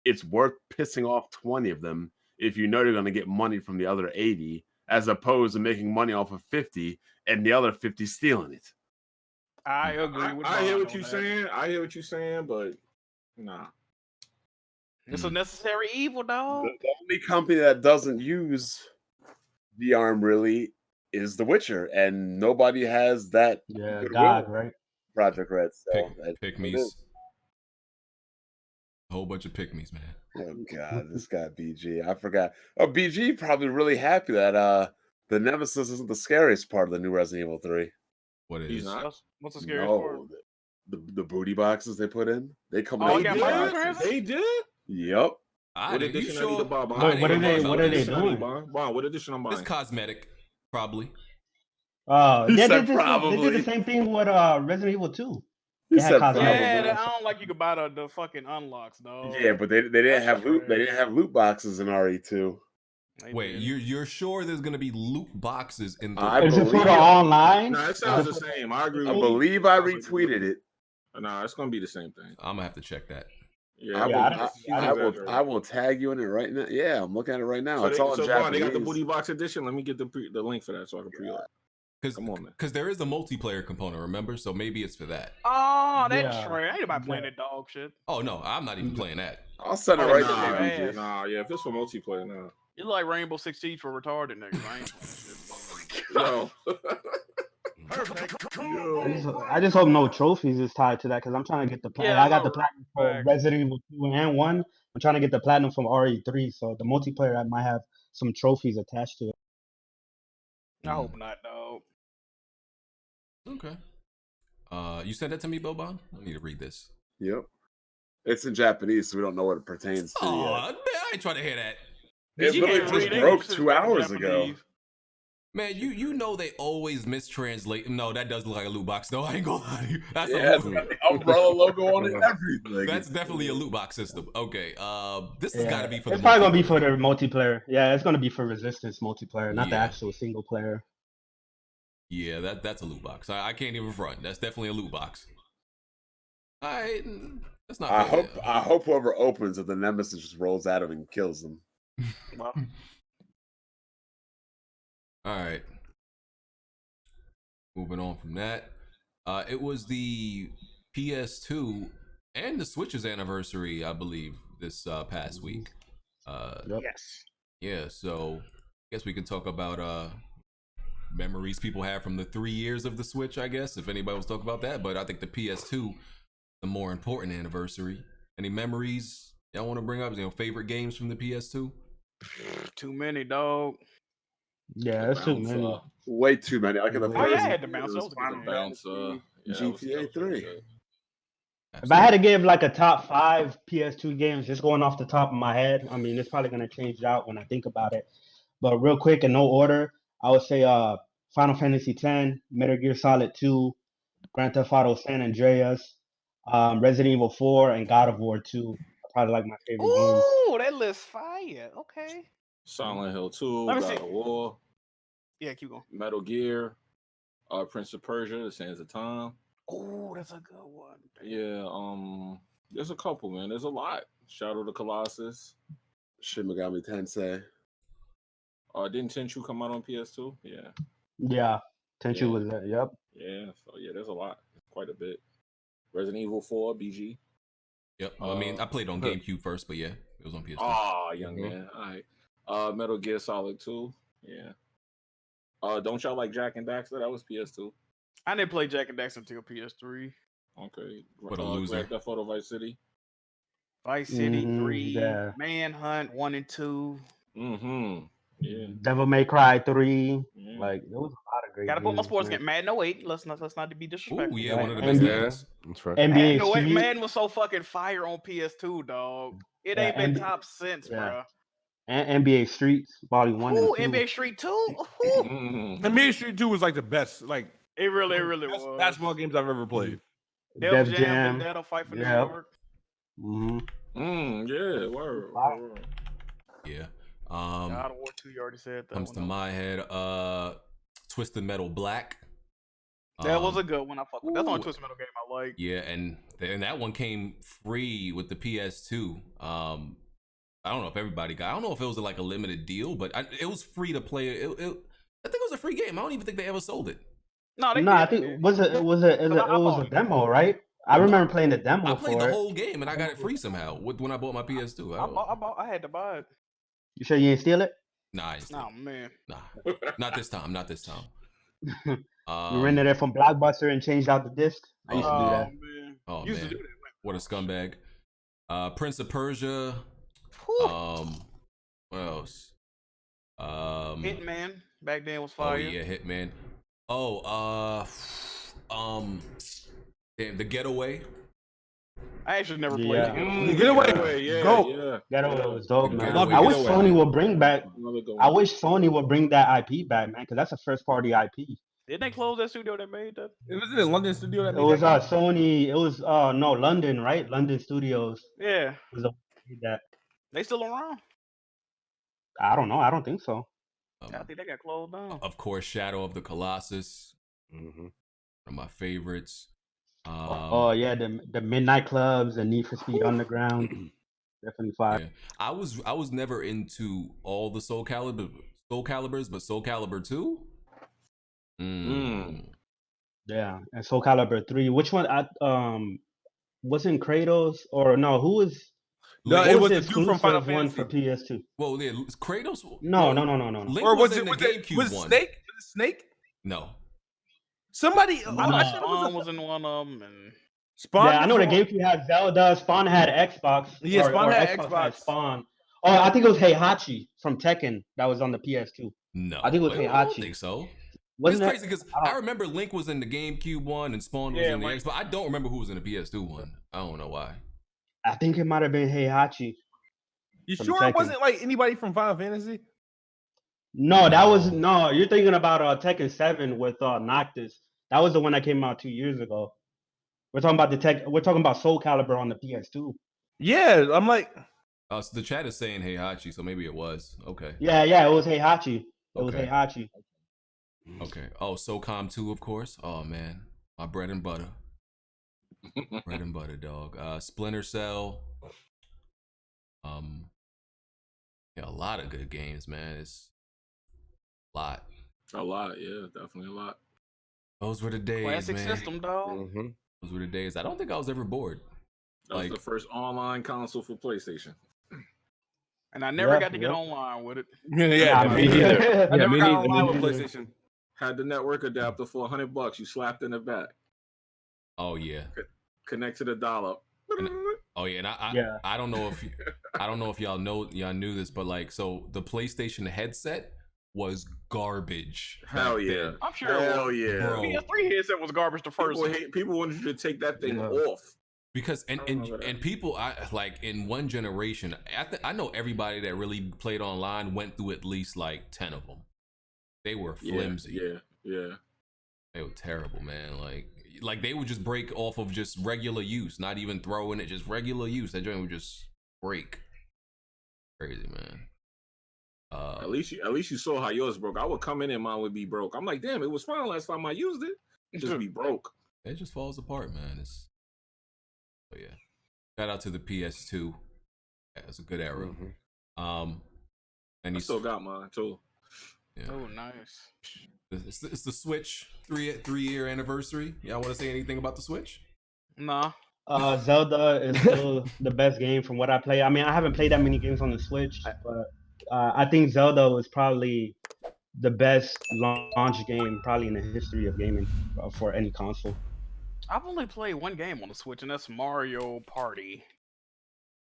it's worth pissing off 20 of them if you know you're going to get money from the other 80, as opposed to making money off of 50 and the other 50 stealing it. I agree with I hear what you're saying. I hear what you're saying, but nah. It's a necessary evil, dog. The only company that doesn't use VRM really is The Witcher, and nobody has that. Yeah, God, right? Project Red. So pick-me's. A whole bunch of pick-me's, man. Oh God, this guy BG. I forgot. Oh, BG probably really happy that the Nemesis isn't the scariest part of the new Resident Evil 3. What is? He's not. What's the scariest part? The booty boxes they put in. They come in. They did. Yep. What edition I need to buy? What are they doing? What edition I'm buying? It's cosmetic, probably. They did the same thing with Resident Evil 2. I don't like you could buy the fucking unlocks, though. Yeah, but they didn't have loot. They didn't have loot boxes in RE2. Wait, you're sure there's gonna be loot boxes in? Is it for the online? No, it sounds the same. I agree. I believe I retweeted it. No, it's gonna be the same thing. I'm gonna have to check that. Yeah, I will tag you in it right now. Yeah, I'm looking at it right now. It's all in Japanese. They got the booty box edition. Let me get the link for that so I can pre-order. Because there is a multiplayer component, remember? So maybe it's for that. Oh, that's true. Ain't nobody playing that dog shit. Oh no, I'm not even playing that. I'll send it right to you. Nah, yeah, if it's for multiplayer, nah. It's like Rainbow Six Siege for retarded niggas. Yo. I just hope no trophies is tied to that because I'm trying to get the platinum. I got the platinum for Resident Evil 2 and 1. I'm trying to get the platinum from RE3, so the multiplayer I might have some trophies attached to it. I hope not, dog. Okay. You said that to me, Boban? I need to read this. Yep. It's in Japanese, so we don't know what it pertains to. Oh, man, I ain't trying to hear that. It literally just broke 2 hours ago. Man, you know they always mistranslate. No, that does look like a loot box, though. I ain't gonna lie to you. That's got the umbrella logo on it and everything. That's definitely a loot box system. Okay, this has got to be for. It's probably gonna be for the multiplayer. Yeah, it's gonna be for Resistance multiplayer, not the actual single player. Yeah, that's a loot box. I can't even front. That's definitely a loot box. That's not. I hope whoever opens it, the Nemesis just rolls at him and kills them. Well. All right. Moving on from that, it was the PS2 and the Switch's anniversary, I believe, this past week. Yes. Yeah. So, I guess we can talk about memories people have from the 3 years of the Switch. I guess if anybody wants to talk about that, but I think the PS2, the more important anniversary. Any memories y'all want to bring up? Favorite games from the PS2? Too many, dog. Yeah, it's too many. Way too many. Like in the first, I had to bounce. GTA 3. If I had to give like a top 5 PS2 games, just going off the top of my head, I mean, it's probably gonna change out when I think about it. But real quick, in no order, I would say Final Fantasy X, Metal Gear Solid 2, Grand Theft Auto San Andreas, Resident Evil 4, and God of War 2. Are probably like my favorite games. Ooh, that list fire. Okay. Silent Hill 2, God of War. Yeah, keep going. Metal Gear, Prince of Persia, The Sands of Time. Oh, that's a good one. Yeah, there's a couple, man. There's a lot. Shadow of the Colossus. Shin Megami Tensei. Didn't Tenchu come out on PS2? Yeah. Yeah, Tenchu was there. Yep. Yeah, so yeah, there's a lot. Quite a bit. Resident Evil 4, BG. Yep. Well, I mean, I played on GameCube first, but yeah, it was on PS2. Oh, young man. All right. Metal Gear Solid 2. Yeah. Don't y'all like Jack and Daxter? That was PS2. I didn't play Jack and Daxter until PS3. Okay. What a loser. Grand Theft Auto Vice City. Vice City 3, Manhunt 1 and 2. Mm-hmm. Yeah. Devil May Cry 3. Yeah. Like there was a lot of great. Gotta put my sports game. Madden 08. Let's not be disrespectful. Ooh, yeah, one of the best games. That's right. NBA Madden was so fucking fire on PS2, dog. It ain't been top since, bro. And NBA Streets Volume 1 Ooh, and 2. NBA Street 2. NBA Street 2 was like the best. Like it really was. Basketball games I've ever played. Def Jam, That'll Fight for New York. Yeah, word. Yeah. God of War 2, you already said that. Comes to my head, Twisted Metal Black. That was a good one. I fuck with. That's the only Twisted Metal game I like. Yeah, and that one came free with the PS2. I don't know if everybody got. I don't know if it was like a limited deal, but it was free to play. I think it was a free game. I don't even think they ever sold it. No, I think it was a demo, right? I remember playing the demo. I played the whole game and I got it free somehow when I bought my PS2. I had to buy it. You sure you didn't steal it? Nah, I didn't steal it. Man. Nah, not this time. Not this time. You rented it from Blockbuster and changed out the disc. I used to do that. Man. Oh used man, to do that. What a scumbag. Prince of Persia. What else? Hitman back then was fire. Oh yeah, Hitman. Damn, The Getaway. I actually never played The Getaway. Yeah. Getaway was dope, man. I wish Sony would bring back. I wish Sony would bring that IP back, man, because that's a first party IP. Didn't they close that studio that made that? It was in a London studio that made it was Sony. It was no London, right? London Studios. Yeah. Was that. They still around? I don't know. I don't think so. I think they got closed down. Of course, Shadow of the Colossus. One of my favorites. Yeah, the midnight clubs, the Need for Speed Underground. Definitely fire. Yeah. I was never into all the Soul Calibers, but Soul Calibur 2. Yeah, and Soul Calibur 3. Which one? Wasn't Kratos or no? Who was? No, What it was was the the dude from Final exclusive one Fantasy. for PS2? Well, yeah, Kratos. No. Link Or was was in it the was GameCube was one. Snake? Was it Snake? No. Somebody. I I know thought it Spawn was was in one of them, and Spawn. Yeah, I know the was- GameCube had Zelda. Spawn had Xbox. Yeah, Spawn or had Xbox Xbox. had Spawn. Oh, I think it was Heihachi from Tekken that was on the PS2. No, I think it was I don't Heihachi. think so. Wasn't It's it? crazy because I remember Link was in the GameCube one and Spawn was Yeah, in the Link. Xbox. I don't remember who was in the PS2 one. I don't know why. I think it might have been Heihachi. You from sure Tekken. it wasn't like anybody from Final Fantasy? No, that was no. You're thinking about Tekken 7 with Noctis. That was the one that came out 2 years ago. We're talking about We're talking about Soul Calibur on the PS2. Yeah, I'm like. So the chat is saying Heihachi, so maybe it was. Okay. Yeah, it was Heihachi. It was Heihachi. Okay. Oh, SOCOM 2, of course. Oh man, my bread and butter. Bread and butter, dog. Splinter Cell. Yeah, a lot of good games, man. It's a lot. A lot, yeah, definitely a lot. Those were the days, classic man. system, dog. Those were the days. I don't think I was ever bored. That was the first online console for PlayStation. And I never got to get online with it. Yeah, me neither. I never me got neither. online with PlayStation. Had the network adapter for $100. You slapped in the back. Oh yeah. Connect to the dial-up. Oh yeah, and I don't know if y'all knew this, but like, so the PlayStation headset was garbage. Hell yeah. then. I'm sure. Hell yeah. Bro. PS3 headset was garbage the first one. People wanted you to take that thing off. Because and people, I like in one generation, I know everybody that really played online went through at least like 10 of them. They were flimsy. Yeah. They were terrible, man. Like they would just break off of just regular use, not even throwing it, just regular use. That joint would just break. Crazy, man. At least you saw how yours broke. I would come in and mine would be broke. I'm like, damn, it was fine last time I used it. It just be broke. It just falls apart, man. But yeah. Shout out to the PS2. Yeah, it's a good era. And I still got mine too. Yeah. Oh, nice. It's the Switch 3-year anniversary. Y'all want to say anything about the Switch? Nah. Zelda is still the best game from what I play. I mean, I haven't played that many games on the Switch, but I think Zelda was probably the best launch game probably in the history of gaming for any console. I've only played one game on the Switch, and that's Mario Party.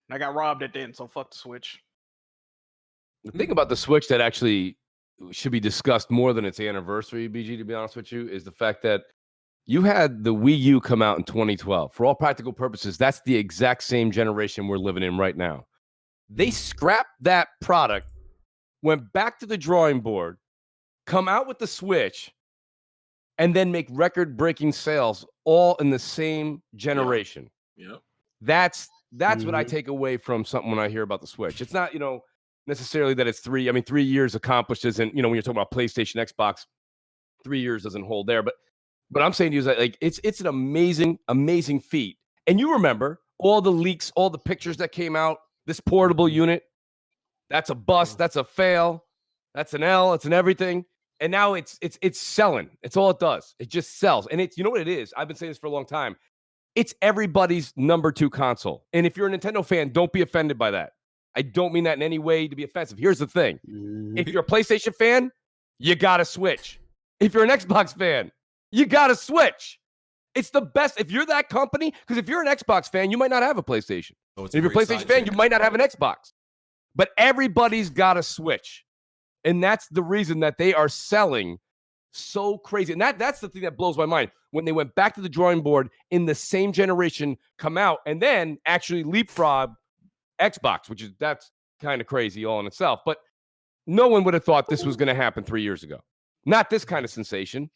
And I got robbed at the end, so fuck the Switch. The thing about the Switch that actually should be discussed more than its anniversary, BG, to be honest with you, is the fact that you had the Wii U come out in 2012. For all practical purposes, that's the exact same generation we're living in right now. They scrapped that product, went back to the drawing board, come out with the Switch, and then make record-breaking sales all in the same generation. Yep. That's what I take away from something when I hear about the Switch. It's not, necessarily that it's 3 years accomplished isn't, when you're talking about PlayStation, Xbox, 3 years doesn't hold there. But I'm saying to you is that, like, it's an amazing feat. And you remember all the leaks, all the pictures that came out, this portable unit, that's a bust, that's a fail, that's an L, it's an everything. And now it's selling. It's all it does. It just sells. And it's, you know what it is? I've been saying this for a long time. It's everybody's number 2 console. And if you're a Nintendo fan, don't be offended by that. I don't mean that in any way to be offensive. Here's the thing. If you're a PlayStation fan, you got to Switch. If you're an Xbox fan, you got to Switch. It's the best. If you're that company, because if you're an Xbox fan, you might not have a PlayStation. If you're a PlayStation fan, you might not have an Xbox. But everybody's got a Switch. And that's the reason that they are selling so crazy. And that's the thing that blows my mind. When they went back to the drawing board in the same generation, come out, and then actually leapfrog Xbox, that's kind of crazy all in itself. But no one would have thought this was going to happen 3 years ago. Not this kind of sensation.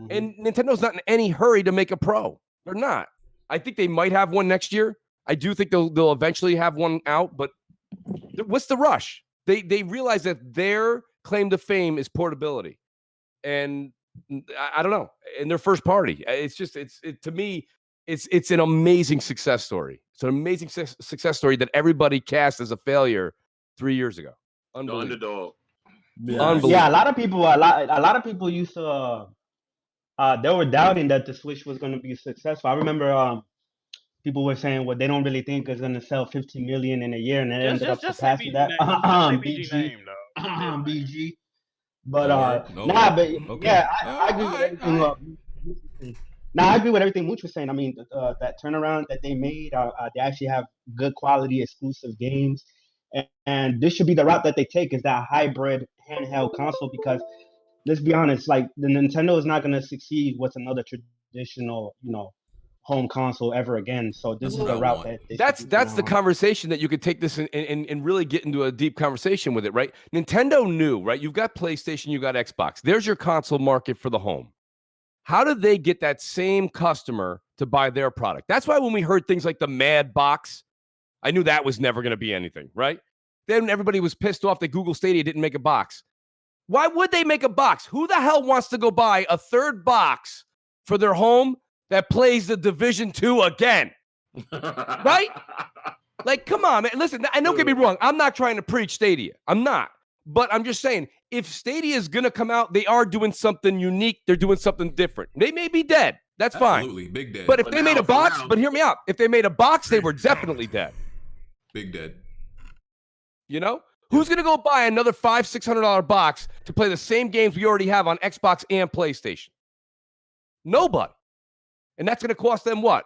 And Nintendo's not in any hurry to make a Pro. They're not. I think they might have one next year. I do think they'll eventually have one out. But what's the rush? They realize that their claim to fame is portability, and I don't know. In their first party, it's just to me, it's an amazing success story. It's an amazing success story that everybody cast as a failure 3 years ago. The underdog. Yeah, a lot of people used to. They were doubting that the Switch was going to be successful. I remember people were saying what they don't really think is going to sell 15 million in a year, and it ended up Just surpassing that. BG name, though. BG. But No nah, but okay. yeah, I agree with everything. Now I agree with everything Mooch was saying. I mean, that turnaround that they made, they actually have good quality exclusive games, and this should be the route that they take, is that hybrid handheld console. Because let's be honest, like the Nintendo is not going to succeed with another traditional, home console ever again. So this is the route that that's the conversation that you could take this and really get into a deep conversation with it, right? Nintendo knew, right? You've got PlayStation, you've got Xbox. There's your console market for the home. How do they get that same customer to buy their product? That's why when we heard things like the Mad Box, I knew that was never going to be anything, right? Then everybody was pissed off that Google Stadia didn't make a box. Why would they make a box? Who the hell wants to go buy a third box for their home that plays the Division 2 again? Right? Like, come on, man. Listen, and don't get me wrong. I'm not trying to preach Stadia. I'm not. But I'm just saying, if Stadia is going to come out, they are doing something unique. They're doing something different. They may be dead. That's Absolutely. fine. Big dead. But if they made a box, but hear me out. If they made a box, they were definitely dead. Big dead. You know? Who's going to go buy another $500-$600 box to play the same games we already have on Xbox and PlayStation? Nobody. And that's going to cost them what?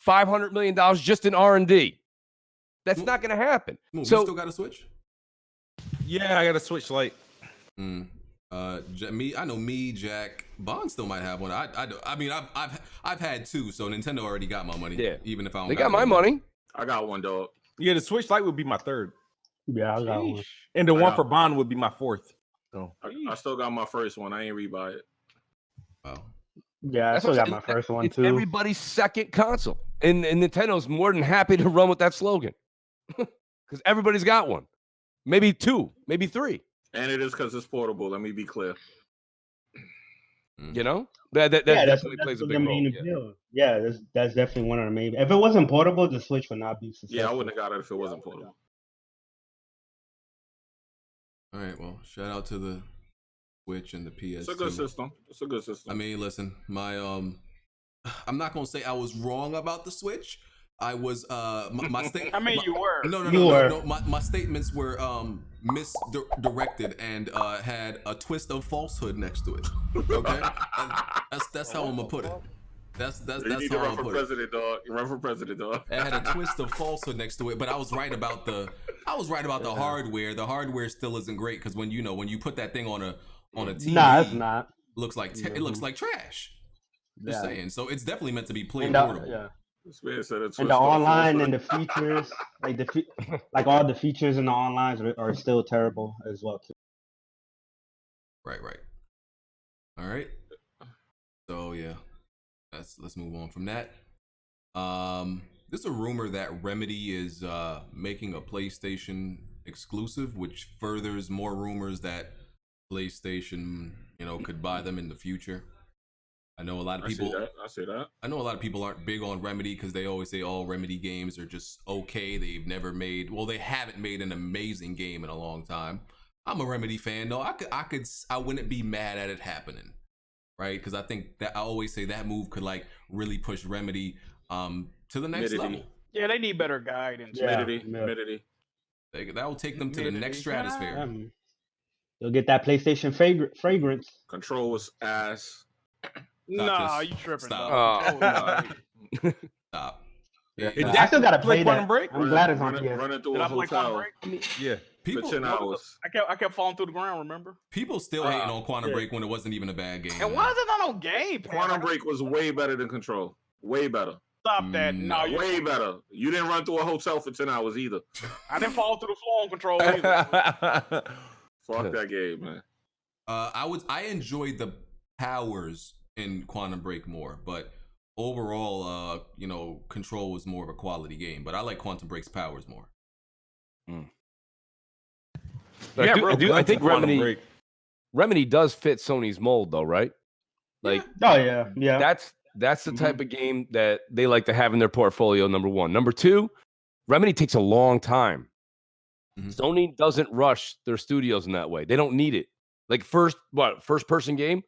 $500 million just in R&D. That's not going to happen. So, you still got a Switch? Yeah, I got a Switch Lite. I know me, Jack, Bond still might have one. I mean, I've had two, so Nintendo already got my money. Yeah, even if I don't. They got my money. I got one, dog. Yeah, the Switch Lite would be my third. Yeah, I got one. And the one for Bond would be my fourth. So I still got my first one. I ain't rebuy it. Oh. Yeah, I still got my first one too. Everybody's second console, and Nintendo's more than happy to run with that slogan because everybody's got one, maybe two, maybe three. And it is because it's portable. Let me be clear. You know, that definitely plays a big role. Yeah, that's definitely one of the main. If it wasn't portable, the Switch would not be successful. Yeah, I wouldn't have got it if it wasn't portable. All right, well, shout out to the Switch and the PS2. It's a good system. It's a good system. I mean, listen, my I'm not gonna say I was wrong about the Switch. I was my statement. I mean, you were. No. My statements were misdirected and had a twist of falsehood next to it. Okay, that's how I'm gonna put it. That's how I'm gonna put it. You run for president, dog. It had a twist of falsehood next to it, but I was right about the hardware. The hardware still isn't great because when you put that thing on a TV, it's not. Looks like it looks like trash. Just saying. So it's definitely meant to be played portable. portable. Yeah. And the online and the features, like all the features in the online are still terrible as well too. Right. All right. So yeah, let's move on from that. There's a rumor that Remedy is making a PlayStation exclusive, which furthers more rumors that PlayStation, could buy them in the future. I know a lot of people. I say that. I know a lot of people aren't big on Remedy because they always say all Remedy games are just okay. They haven't made an amazing game in a long time. I'm a Remedy fan though. I wouldn't be mad at it happening, right? Because I think that I always say that move could really push Remedy to the next level. Yeah, they need better guidance. Midity. That will take them to the next stratosphere. You'll get that PlayStation fragrance. Control was ass. Nah, you tripping? Stop. Stop. Yeah, I still gotta play Quantum Break. I'm glad it's on PS. Running through a hotel. Yeah. For 10 hours. I kept falling through the ground. Remember? People still hating on Quantum Break when it wasn't even a bad game. And why is it not on Game Pass? Quantum Break was way better than Control. Way better. Stop that! No, way better. You didn't run through a hotel for 10 hours either. I didn't fall through the floor on Control either. Fuck that game, man. I enjoyed the powers in Quantum Break more, but overall, Control was more of a quality game. But I like Quantum Break's powers more. I think Remedy does fit Sony's mold, though, right? Like, yeah. That's the type of game that they like to have in their portfolio. Number one. Number two, Remedy takes a long time. Sony doesn't rush their studios in that way. They don't need it. Like first person game,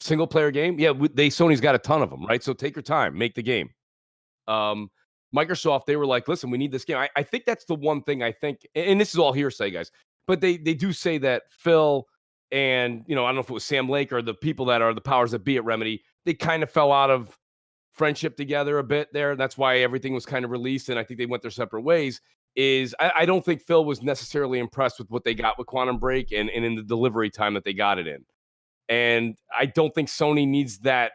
single player game. Yeah, Sony's got a ton of them, right? So take your time, make the game. Microsoft, they were like, listen, we need this game. I think that's the one thing I think, and this is all hearsay, guys, but they do say that Phil and, I don't know if it was Sam Lake or the people that are the powers that be at Remedy, they kind of fell out of friendship together a bit there. That's why everything was kind of released, and I think they went their separate ways. I don't think Phil was necessarily impressed with what they got with Quantum Break and in the delivery time that they got it in. And I don't think Sony needs that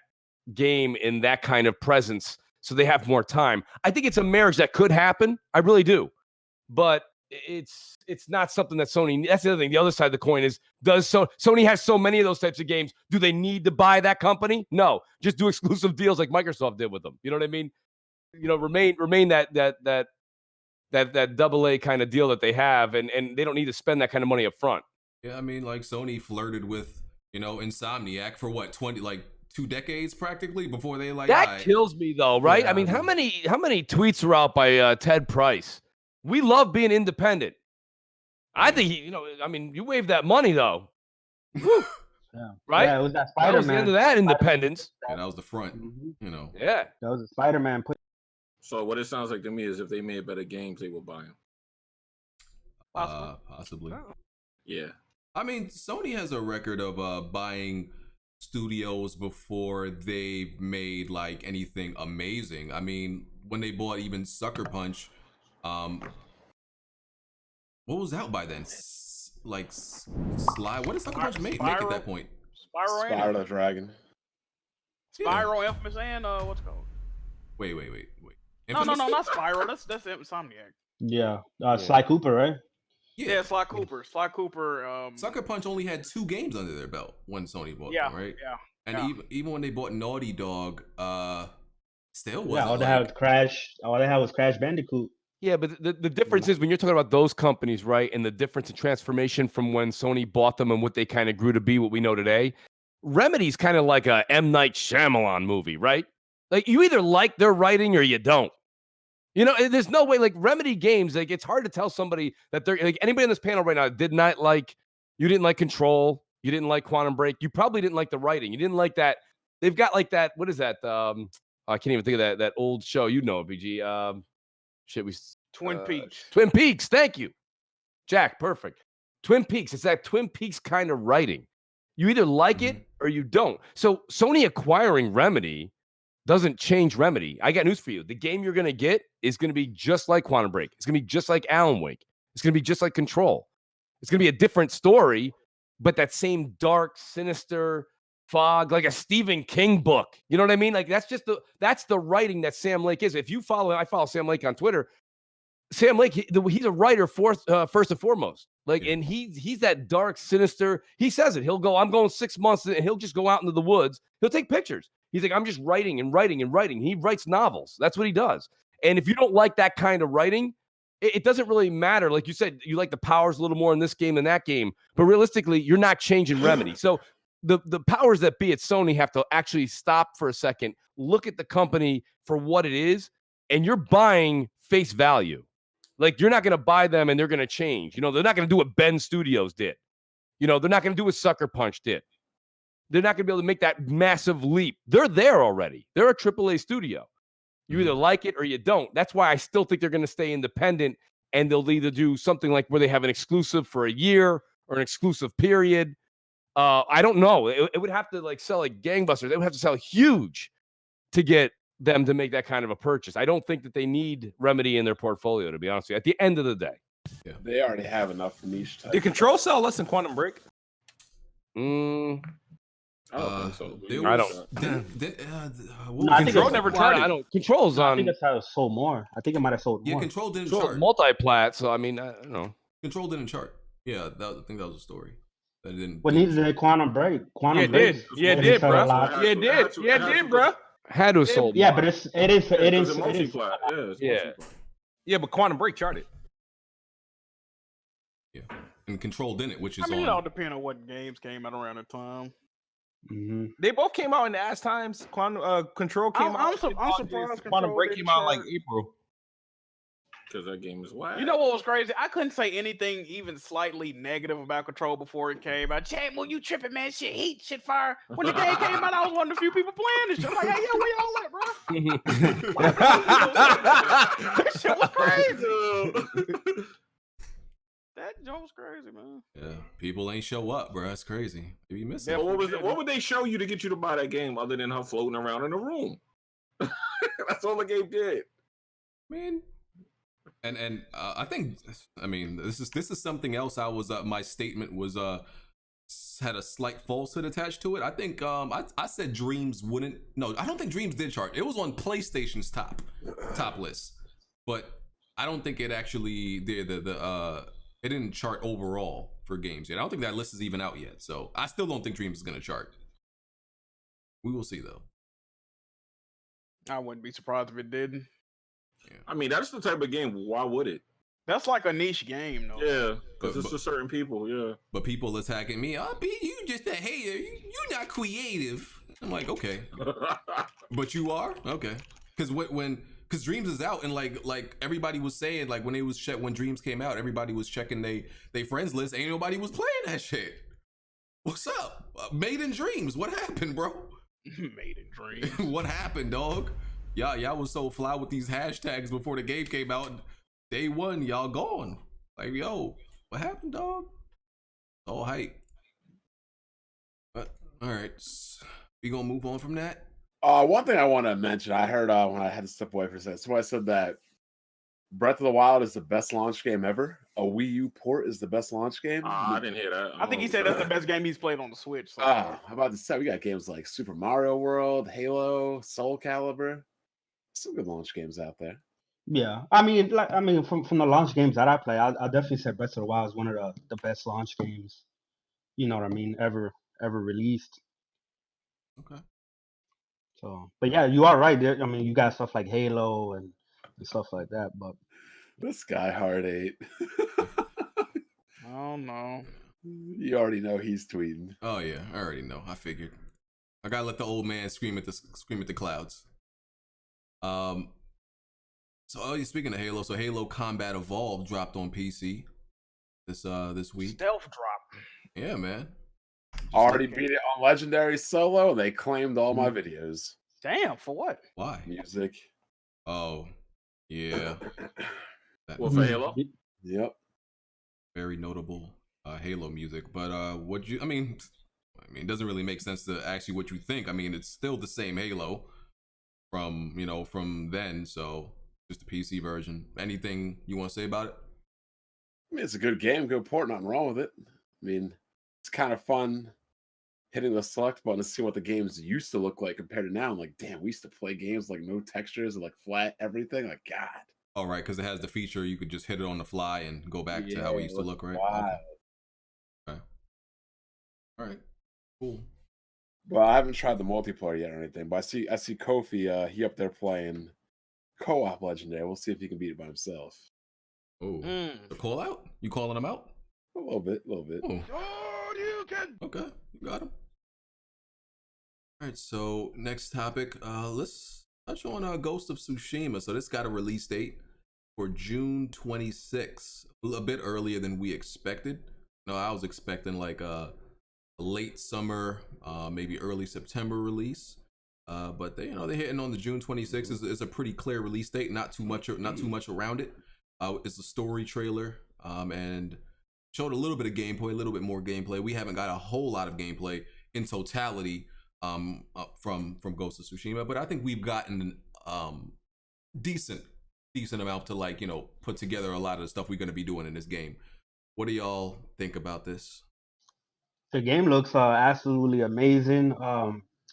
game in that kind of presence, so they have more time. I think it's a marriage that could happen. I really do. But it's not something that Sony, that's the other thing. The other side of the coin is, Sony has so many of those types of games. Do they need to buy that company? No. Just do exclusive deals like Microsoft did with them. You know what I mean? Remain that AA kind of deal that they have, and they don't need to spend that kind of money up front. Yeah, I mean, like Sony flirted with, Insomniac for what, 2 decades practically before they that kills me though, right? Yeah, I mean, how many tweets are out by Ted Price? We love being independent. I think you wave that money though. Yeah. Right? Yeah, it was that Spider-Man. That was the end of that independence. Yeah, that was the front. Yeah. That was a Spider-Man. So what it sounds like to me is if they made better games, they would buy them. Possibly. Yeah. I mean, Sony has a record of buying studios before they've made like anything amazing. I mean, when they bought even Sucker Punch, what was out by then? What did Sucker Punch make at that point? Spyro the Dragon. Spyro, Infamous, and what's it called? Wait. No, not Spyro. That's Insomniac. Yeah, Sly Cooper, right? Yeah, Sly Cooper. Sucker Punch only had 2 games under their belt when Sony bought them, right? Yeah. And even when they bought Naughty Dog, still wasn't. Yeah, all they had was Crash. All they had was Crash Bandicoot. Yeah, but the difference is when you're talking about those companies, right, and the difference in transformation from when Sony bought them and what they kind of grew to be what we know today, Remedy's kind of like a M. Night Shyamalan movie, right? Like, you either like their writing or you don't. There's no way, like, Remedy games, like, it's hard to tell somebody that they're, like, anybody on this panel right now you didn't like Control, you didn't like Quantum Break, you probably didn't like the writing, you didn't like that. They've got, like, that, what is that? I can't even think of that old show, BG. Twin Peaks. Twin Peaks, thank you. Jack, perfect. Twin Peaks, it's that Twin Peaks kind of writing. You either like it or you don't. So Sony acquiring Remedy doesn't change Remedy. I got news for you. The game you're going to get is going to be just like Quantum Break. It's going to be just like Alan Wake. It's going to be just like Control. It's going to be a different story, but that same dark, sinister fog, like a Stephen King book. You know what I mean? Like, that's the writing that Sam Lake is. If you I follow Sam Lake on Twitter. Sam Lake, he's a writer first and foremost. Like, and he's that dark, sinister. He says it. He'll go, I'm going 6 months, and he'll just go out into the woods. He'll take pictures. He's like, I'm just writing and writing and writing. He writes novels. That's what he does. And if you don't like that kind of writing, it doesn't really matter. Like you said, you like the powers a little more in this game than that game. But realistically, you're not changing Remedy. So the powers that be at Sony have to actually stop for a second, look at the company for what it is, and you're buying face value. Like, you're not going to buy them and they're going to change. They're not going to do what Ben Studios did. They're not going to do what Sucker Punch did. They're not going to be able to make that massive leap. They're there already. They're a AAA studio. You either like it or you don't. That's why I still think they're going to stay independent, and they'll either do something like where they have an exclusive for a year or an exclusive period. I don't know. It would have to sell like gangbusters. They would have to sell huge to get them to make that kind of a purchase. I don't think that they need Remedy in their portfolio, to be honest with you, at the end of the day. Yeah. They already have enough niche type. Did Control sell less than Quantum Break? I don't think so. I don't. Control never charted. I don't. Control's on. I think that's how it sold more. I think it might have sold more. Yeah, Control didn't chart. Multi-plat, so I mean, I don't know. Control didn't chart. Yeah, I think that was a story. That didn't. Well, neither did Quantum Break. Quantum Break. Yeah, it did, bro. Yeah, it did, bro. Had to have sold. Yeah, but it is. Yeah, but Quantum Break charted. Yeah, and Control didn't, which is it all depends on what games came out around the time. Mm-hmm. They both came out in the ass times. Control came out. I'm surprised Quantum Break came out like April. Because that game is wild. You know what was crazy? I couldn't say anything even slightly negative about Control before it came out. Chat, well, you tripping, man? Shit, heat, shit, fire. When the game came out, I was one of the few people playing this shit. I'm like, hey, yo, where y'all at, bro? That shit was crazy. That joke was crazy, man. Yeah, people ain't show up, bro. That's crazy. If you miss it, What would they show you to get you to buy that game other than her floating around in the room? That's all the game did. Man. And I think, I mean, this is something else. I was my statement was had a slight falsehood attached to it. I think I said Dreams wouldn't. No, I don't think Dreams did chart. It was on PlayStation's top list, but I don't think it actually it didn't chart overall for games yet. I don't think that list is even out yet. So I still don't think Dreams is gonna chart. We will see though. I wouldn't be surprised if it didn't. Yeah. I mean, that's the type of game. Why would it? That's like a niche game, though. Yeah, because it's for certain people. Yeah. But people attacking me. Oh, B, you just a hater. You're not creative. I'm like, okay. But you are? Okay. Because because Dreams is out and like everybody was saying, like when Dreams came out, everybody was checking they friends list. Ain't nobody was playing that shit. What's up? Made in Dreams. What happened, bro? Made in Dreams. What happened, dog? Y'all was so fly with these hashtags before the game came out. Day one, y'all gone. Like, yo, what happened, dog? All hype. But all right, we gonna move on from that. One thing I want to mention, I heard when I had to step away for a second, somebody said that Breath of the Wild is the best launch game ever. A Wii U port is the best launch game. I didn't hear that. I think he said that's the best game he's played on the Switch. So how about to say we got games like Super Mario World, Halo, Soul Calibur. Some good launch games out there. Yeah, from the launch games that I play, I definitely say Breath of the Wild is one of the best launch games. You know what I mean? Ever released. Okay. So, but yeah, you are right. There, I mean, you got stuff like Halo and stuff like that. But this guy Hard 8. Oh no. You already know he's tweeting. Oh yeah, I already know. I figured. I gotta let the old man scream at the clouds. So speaking of Halo, so Halo Combat Evolved dropped on PC this week. Stealth drop. Yeah, man. Already beat it on Legendary Solo. They claimed all my videos. Damn, for what? Why? Music. Oh, yeah. Well, for Halo? Yep. Very notable Halo music. But I mean, it doesn't really make sense to actually what you think. I mean, it's still the same Halo from then, so just the PC version. Anything you want to say about it? I mean, it's a good game, good port, nothing wrong with it. I mean, it's kind of fun hitting the select button to see what the games used to look like compared to now. I'm like, damn, we used to play games like no textures and like flat everything. Like, God. Oh, right, because it has the feature you could just hit it on the fly and go back to how it used to look, right? Okay. All right. Cool. Well, I haven't tried the multiplayer yet or anything, but I see Kofi, he up there playing co-op Legendary. We'll see if he can beat it by himself. Oh, the call out? You calling him out? A little bit. Oh, you can. Okay, you got him. All right, so next topic. Let's touch on Ghost of Tsushima. So this got a release date for June 26th, a bit earlier than we expected. No, I was expecting like a late summer, maybe early September release. But they're hitting on the June 26th. Is a pretty clear release date. Not too much around it. It's a story trailer, and showed a little bit of gameplay, a little bit more gameplay. We haven't got a whole lot of gameplay in totality from Ghost of Tsushima, but I think we've gotten decent amount to put together a lot of the stuff we're going to be doing in this game. What do y'all think about this? The game looks absolutely amazing.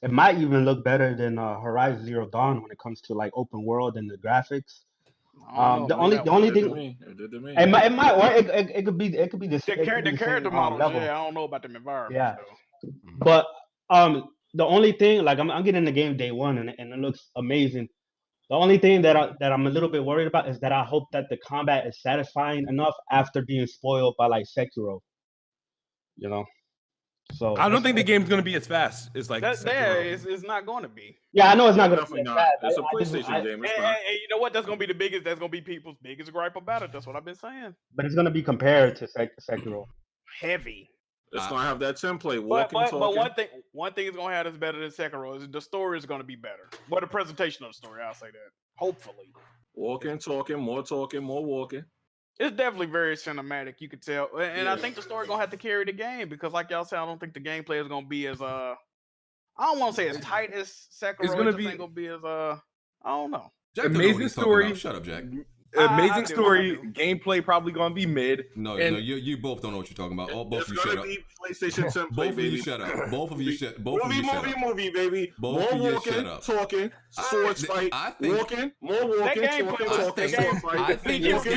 It might even look better than Horizon Zero Dawn when it comes to like open world and the graphics. The only thing it might work. It could be the character models. Level. Yeah, I don't know about them environments. Yeah, but the only thing, like I'm getting the game day one and it looks amazing. The only thing that I'm a little bit worried about is that I hope that the combat is satisfying enough after being spoiled by like Sekiro. You know. So I don't think the game's gonna be as fast as like it's not going to be. Yeah, I know it's not going to Definitely be not. fast. It's a PlayStation game. It's not. And you know what? That's going to be that's going to be people's biggest gripe about it. That's what I've been saying. But it's going to be compared to Sekiro. Heavy. It's gonna have that template. But Talking. one thing it's going to have that's better than Sekiro is the story is going to be better. What the presentation of the story, I'll say that. Hopefully. Walking, more walking. It's definitely very cinematic. You could tell, and I think the story gonna have to carry the game because, like y'all said, I don't think the gameplay is gonna be as I don't want to say as tight as Sekiro. It's gonna be as I don't know. Jack amazing story. Shut up, Jack. Amazing story. Gameplay probably gonna be mid. No, you both don't know what you're talking about. Both of you shut up. PlayStation template, both of baby. you shut up. Both of you shut. Both of you shut up. Movie, baby. Both more of you walking, shut up. talking, swords fight, walking, more walking, talking, sword fight. I think you know the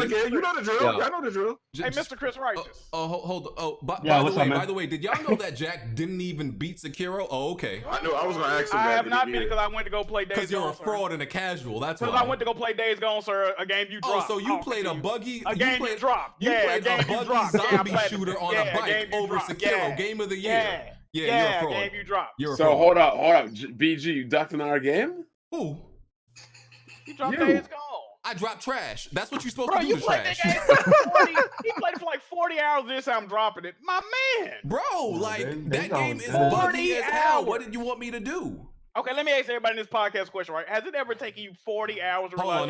game. You know the drill. I know the drill. Hey, Mr. Chris Righteous. Hold on. By the way, did y'all know that Jack didn't even beat Sekiro? Oh, okay. I knew. I was gonna ask him. I have not beat it because I went to go play Days Gone. Because you're a fraud and a casual. That's why. Because I went to go play Days Gone, sir. A game you dropped. Oh, so you played a buggy? A game you dropped. You played a buggy zombie Yeah, shooter on a bike over Sekiro, game of the year. Yeah, you're a fraud. Game you dropped. You're a so fraud. hold up, BG, you ducked in our game? Who? You dropped Days Gone. I dropped trash. That's what you're supposed Bro, to do. you To played trash. that game for 40. He played it for like 40 hours. This I'm dropping it. My man. Bro, like that game is 40 buggy as hell. hours. What did you want me to do? Okay, let me ask everybody in this podcast question, right? Has it ever taken you 40 hours to realize?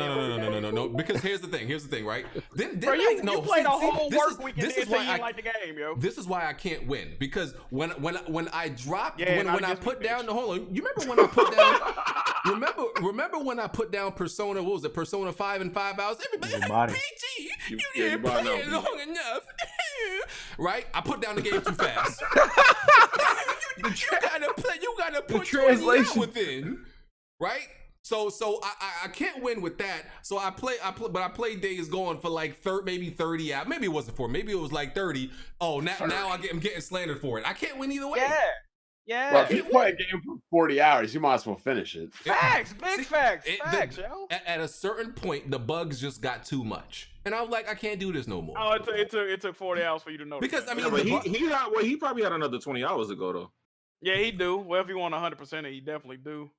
No. Because here's the thing, right? Bro, you played a whole work week and then say you didn't like the game, yo. This is why I can't win. Because when I dropped, when I put down the hold on, you remember when I put down remember when I put down Persona, what was it, Persona 5 in 5 hours? Everybody, PG, you didn't play it long enough. Right? I put down the game too fast. You gotta put translation within, right? So I can't win with that. So I played Days Gone for like maybe 30 hours. Maybe it wasn't 4. Maybe it was like 30. Oh, now I'm getting slandered for it. I can't win either way. Yeah. Well, if you play a game for 40 hours, you might as well finish it. Facts, facts, yo. At a certain point, the bugs just got too much, and I was like, I can't do this no more. Oh, it took 40 hours for you to know. Because I mean, he probably had another 20 hours ago though. Yeah, he do. Well, if you want 100%, he definitely do.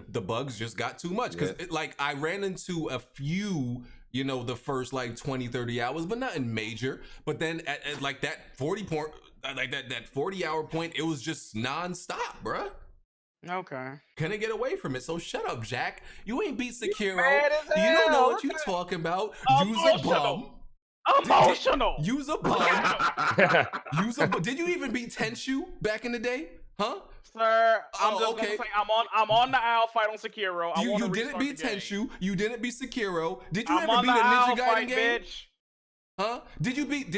The bugs just got too much because I ran into a few, the first like 20, 30 hours, but nothing major. But then at like that 40 point, like that 40 hour point, it was just nonstop, bruh. Okay. Couldn't get away from it. So shut up, Jack. You ain't beat Sekiro. You don't know what you're talking about. Use a bum. Emotional. Use a bum. Did you even beat Tenshu back in the day? Huh? Sir, I'm just gonna say I'm on the owl fight on Sekiro. You didn't beat Tenshu. You didn't beat Sekiro. Did you ever beat a Ninja Gaiden game? Bitch. Huh? Did you beat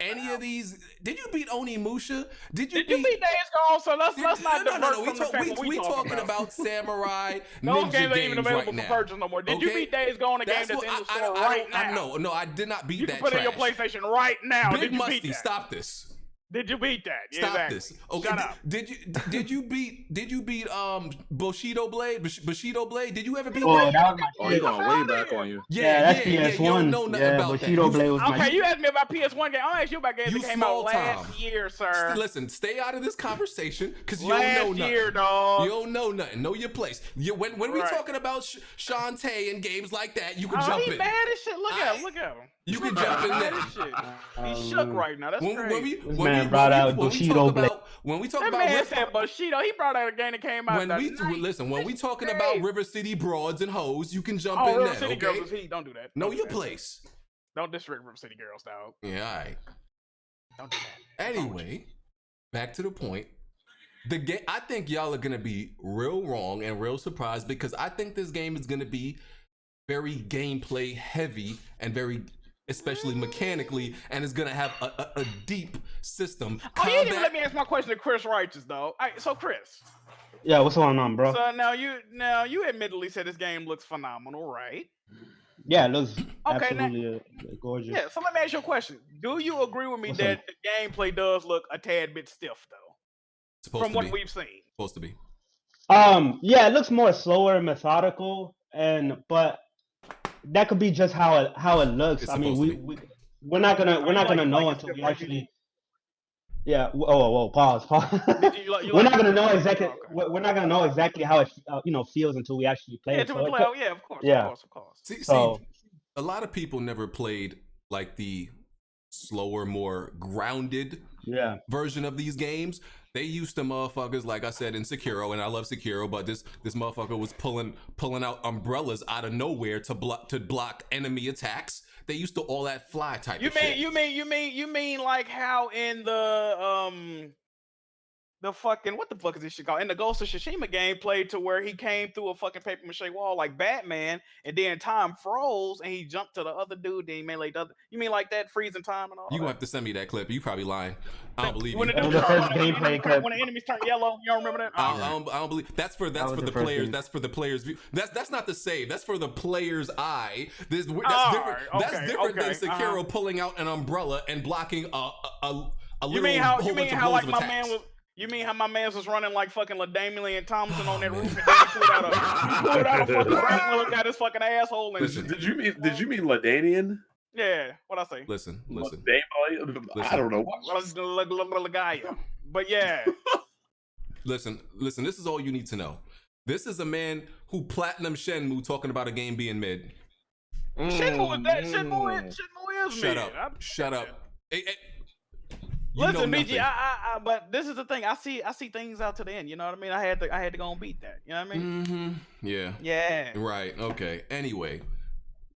any of these? Did you beat Onimusha? Did you beat Days Gone? So let's not divert from the fact we talking about samurai those ninja games ain't even available right for now. purchase no more. Did you beat Days Gone, a game that's in the store right now? No, I did not beat you that. You can put it in your PlayStation right now. Big Did you Musty, beat that? stop this. Did you beat that? Stop this. Okay. Shut up. Did you beat Bushido Blade? Bushido Blade? Did you ever beat that? That? He going way back on you. Yeah, that's PS1. You don't know nothing about Bushido Blade was okay, you asked me about PS1 game. I'll ask you about games that came out last year, sir. Listen, stay out of this conversation because you last don't know nothing. Year, dog. You don't know nothing. Know your place. When we talking about Shantae and games like that, you can jump in. He mad as shit. Look at him. You can jump in there. He's shook right now. That's crazy. This man brought out Bushido Blade. When we talk that about man said Bushido, he brought out a game that came out. When we talking about River City broads and hoes, you can jump in River there. City Girls is heat. Don't do that. Know your place. Don't disrespect River City Girls, dog. Yeah, all right. Don't do that. Anyway, back to the point. The game. I think y'all are gonna be real wrong and real surprised because I think this game is gonna be very gameplay heavy and very, especially mechanically, and it's gonna have a deep system. Oh, you didn't even let me ask my question to Chris Righteous, though. All right, so Chris. Yeah, what's going on, bro? So now you admittedly said this game looks phenomenal, right? Yeah, it looks absolutely gorgeous. Yeah, so let me ask you a question. Do you agree with me that the gameplay does look a tad bit stiff, though? From what we've seen. Supposed to be. Yeah, it looks more slower and methodical, but that could be just how it looks. I mean, we're not gonna know until we actually. Yeah. Whoa. Pause. We're not gonna know exactly. We're not gonna know exactly how it feels until we actually play. Yeah, it. Until we play. Oh yeah, of course. See, So a lot of people never played like the slower, more grounded version of these games. They used to motherfuckers, like I said, in Sekiro, and I love Sekiro, but this motherfucker was pulling out umbrellas out of nowhere to block enemy attacks. They used to all that fly type of shit. You mean like how in the fucking, what the fuck is this shit called? In the Ghost of Tsushima gameplay, to where he came through a fucking paper mache wall like Batman, and then time froze and he jumped to the other dude, then he melee the other. You mean like that freezing time and all? You gonna have to send me that clip. You probably lying. I don't believe you. When the enemies turn yellow, you don't remember that? I don't believe. That's for the players. That's for the players' view. That's not the save. That's for the player's eye. That's different. That's different than Sekiro pulling out an umbrella and blocking a You mean how like my man was? You mean how my man was running like fucking LaDainian and Thompson on that roof, and then he pulled out a fucking grappling hook out his fucking asshole? And Listen, did you mean LaDainian? Yeah, what I say? Listen. I don't know. But yeah. Listen. This is all you need to know. This is a man who platinum Shenmue talking about a game being mid. Shenmue is that. Shenmue is Shut mid. up. Shut up. Hey, listen, BG, but this is the thing. I see things out to the end. You know what I mean? I had to go and beat that. You know what I mean? Mm-hmm. Yeah. Yeah. Right. Okay. Anyway,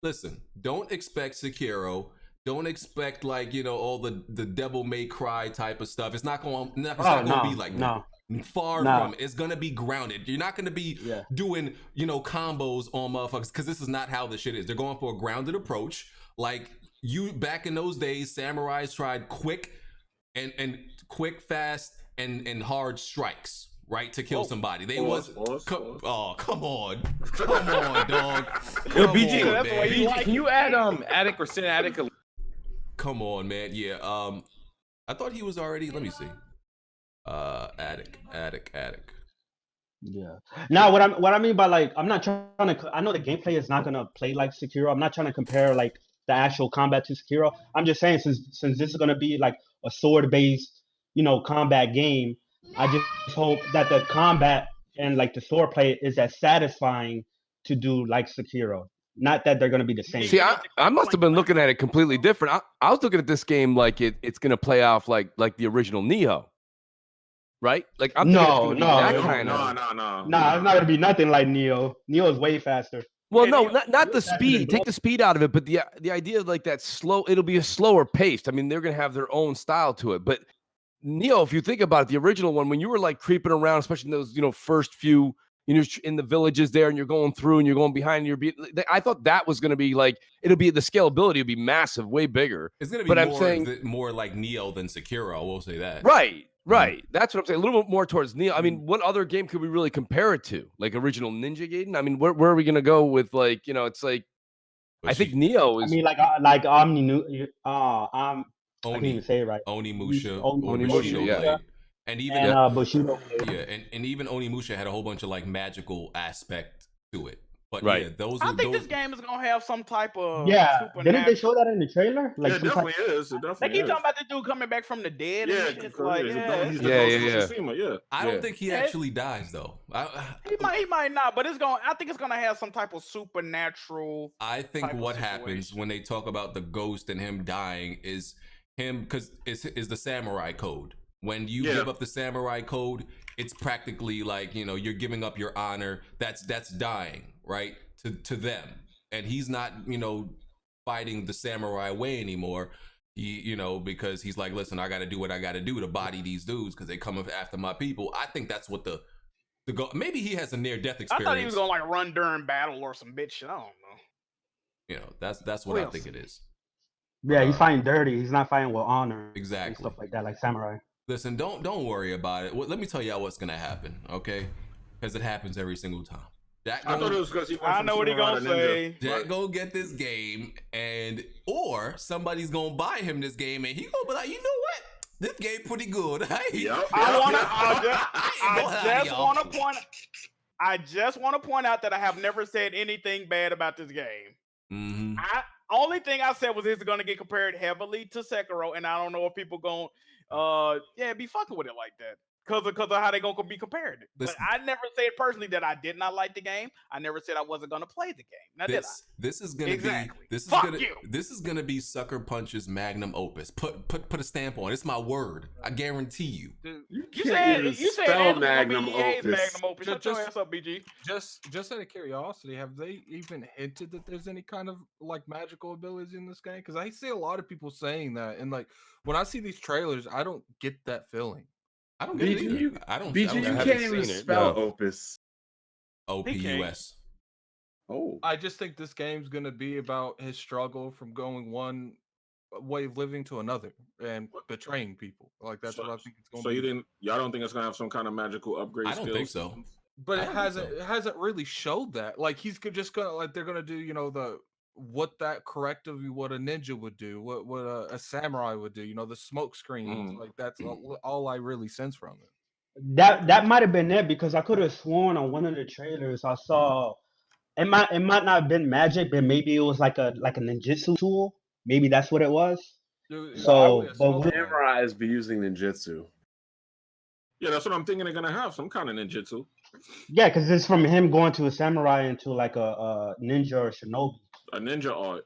listen. Don't expect Sekiro. Don't expect all the Devil May Cry type of stuff. It's not going to be like that. Far from it. It's gonna be grounded. You're not gonna be doing combos on motherfuckers, because this is not how this shit is. They're going for a grounded approach. Like you back in those days, samurais tried quick and quick, fast, and hard strikes, right, to kill somebody. They come on, dog. Yo, BG, that's why you like. Can you add Attic or Sin Attic? Come on, man. Yeah. I thought he was already. Let me see. Attic. Yeah. Now, what I mean by, like, I'm not trying to. I know the gameplay is not gonna play like Sekiro. I'm not trying to compare like the actual combat to Sekiro. I'm just saying, since this is gonna be like a sword-based, combat game, I just hope that the combat and like the sword play is as satisfying to do like Sekiro. Not that they're gonna be the same. See, I must have been looking at it completely different. I was looking at this game like it's gonna play off like the original Neo. Right? Like I'm no, it's not gonna be nothing like Neo. Neo's way faster. Well, no, not the speed. Take the speed out of it, but the idea of like that slow. It'll be a slower paced. I mean, they're gonna have their own style to it. But Neo, if you think about it, the original one, when you were like creeping around, especially in those first few, in the villages there, and you're going through and you're going behind, and I thought that was gonna be like it'll be the scalability will be massive, way bigger. It's gonna be more like Neo than Sekiro. I will say that. Right. That's what I'm saying. A little bit more towards Neo. I mean, what other game could we really compare it to? Like original Ninja Gaiden? I mean, where are we going to go with it's like, I think Neo is. I mean, like Omni, I can't even say it right. Onimusha, yeah. And even Bushido. Yeah, and even Onimusha had a whole bunch of like magical aspect to it. But right. I think this game is gonna have some type of Didn't they show that in the trailer? Like, it definitely is. They keep talking about the dude coming back from the dead. Yeah, and shit. Like, I don't think he actually dies though. He might not, but I think it's gonna have some type of supernatural. I think what happens when they talk about the ghost and him dying is him, because it's the samurai code. When you give up the samurai code, it's practically like you're giving up your honor. That's dying, right, to them. And he's not fighting the samurai way anymore. He because he's like, listen, I got to do what I got to do to body these dudes because they come after my people. I think that's what the maybe he has a near death experience. I thought he was gonna like run during battle or some bitch shit. I don't know. That's what I think it is. Yeah, he's fighting dirty. He's not fighting with honor. Exactly. And stuff like that, like samurai. Listen, don't worry about it. Let me tell y'all what's gonna happen, okay? Because it happens every single time. I thought it was because I know what he gonna say. Jack go get this game, or somebody's gonna buy him this game, and he gonna be like, you know what? This game pretty good. I just want to point out that I have never said anything bad about this game. Mm-hmm. Only thing I said was it's going to get compared heavily to Sekiro, and I don't know if people going be fucking with it like that. Because of how they gonna be compared. But I never said personally that I did not like the game. I never said I wasn't gonna play the game. Now did I? This is gonna exactly. be this is gonna be Sucker Punch's magnum opus. Put a stamp on it. It's my word. I guarantee you. You said magnum opus. Shut your ass up, BG. Just out of curiosity, have they even hinted that there's any kind of like magical abilities in this game? Because I see a lot of people saying that, and like when I see these trailers, I don't get that feeling. I don't get it either. I don't. BG, you can't even spell opus. OPUS. Oh. I just think this game's gonna be about his struggle from going one way of living to another and betraying people. Like that's what I think it's gonna be. So y'all don't think it's gonna have some kind of magical upgrade? I don't think so. But it hasn't really showed that. Like he's just gonna like they're gonna do what that corrective, what a ninja would do, what a samurai would do, the smoke screens. Like that's all I really sense from it. That might have been it, because I could have sworn on one of the trailers I saw it might not have been magic, but maybe it was like a ninjutsu tool. Maybe that's what it was. So but samurais be using ninjutsu. Yeah, that's what I'm thinking. They're gonna have some kind of ninjutsu. Yeah, because it's from him going to a samurai into like a ninja or shinobi. A ninja art.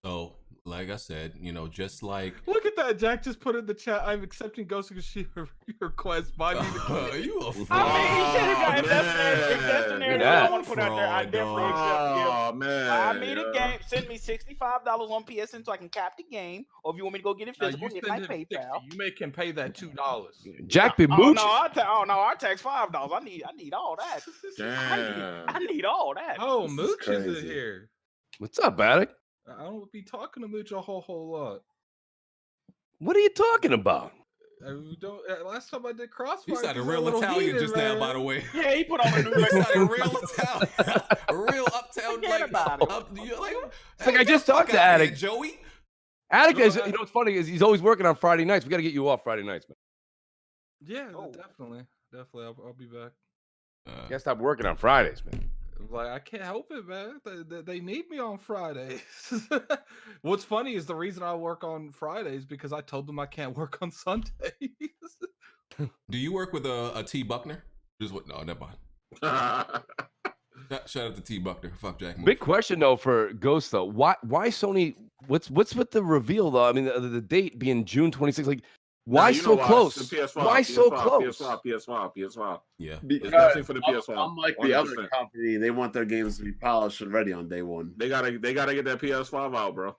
So, like I said, just like look at that, Jack just put in the chat. I'm accepting Ghost of Tsushima request. Buy me the you a fraud. I mean, he should have got if that's the narrative I want to put out there. I definitely accept you. Oh man, buy me the game. Send me $65 on PSN so I can cap the game. Or if you want me to go get it physical, hit my PayPal. You make him pay that $2. Jack be mooch. I tax $5. I need all that. Damn. I need all that. Oh, Mooch is in here. What's up, Attic? I don't be talking to Mooch a whole lot. What are you talking about? Last time I did Crossfire, he sounded real Italian just now, by the way. Yeah, he put on a new he sounded real Italian, a real uptown It's like I just talked to Attic. Joey. Attic is, what's funny is he's always working on Friday nights. We got to get you off Friday nights, man. Yeah, definitely. I'll be back. You gotta stop working on Fridays, man. Like I can't help it, man. They need me on Fridays. What's funny is the reason I work on Fridays because I told them I can't work on Sundays. Do you work with a T Buckner? No, never mind. Shout out to T Buckner. Fuck Jack. Big question though for Ghost though. Why Sony? What's with the reveal though? I mean, the date being June 26th. Like, why so close? Why so close? PS5. Yeah, it's definitely for the PS5. Unlike the other company, they want their games to be polished and ready on day one. They gotta get that PS5 out, bro.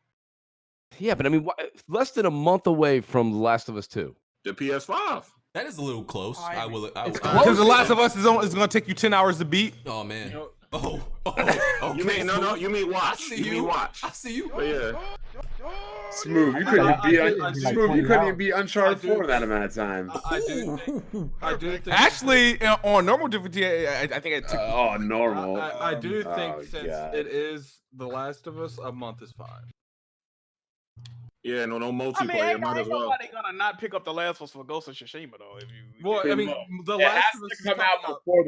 Yeah, but I mean, less than a month away from The Last of Us 2. The PS5. That is a little close. Because The Last of Us is going to take you 10 hours to beat. Oh man. Okay. You mean watch. You mean watch. I see you. But yeah. Smooth. You couldn't even be Uncharted 4 in that amount of time. I do think. Actually, on normal difficulty, I think it took. Normal. I do think since it is The Last of Us, a month is fine. Yeah, no multiplayer. Ain't nobody gonna not pick up The Last of Us for Ghost of Tsushima though. The Last of Us come out before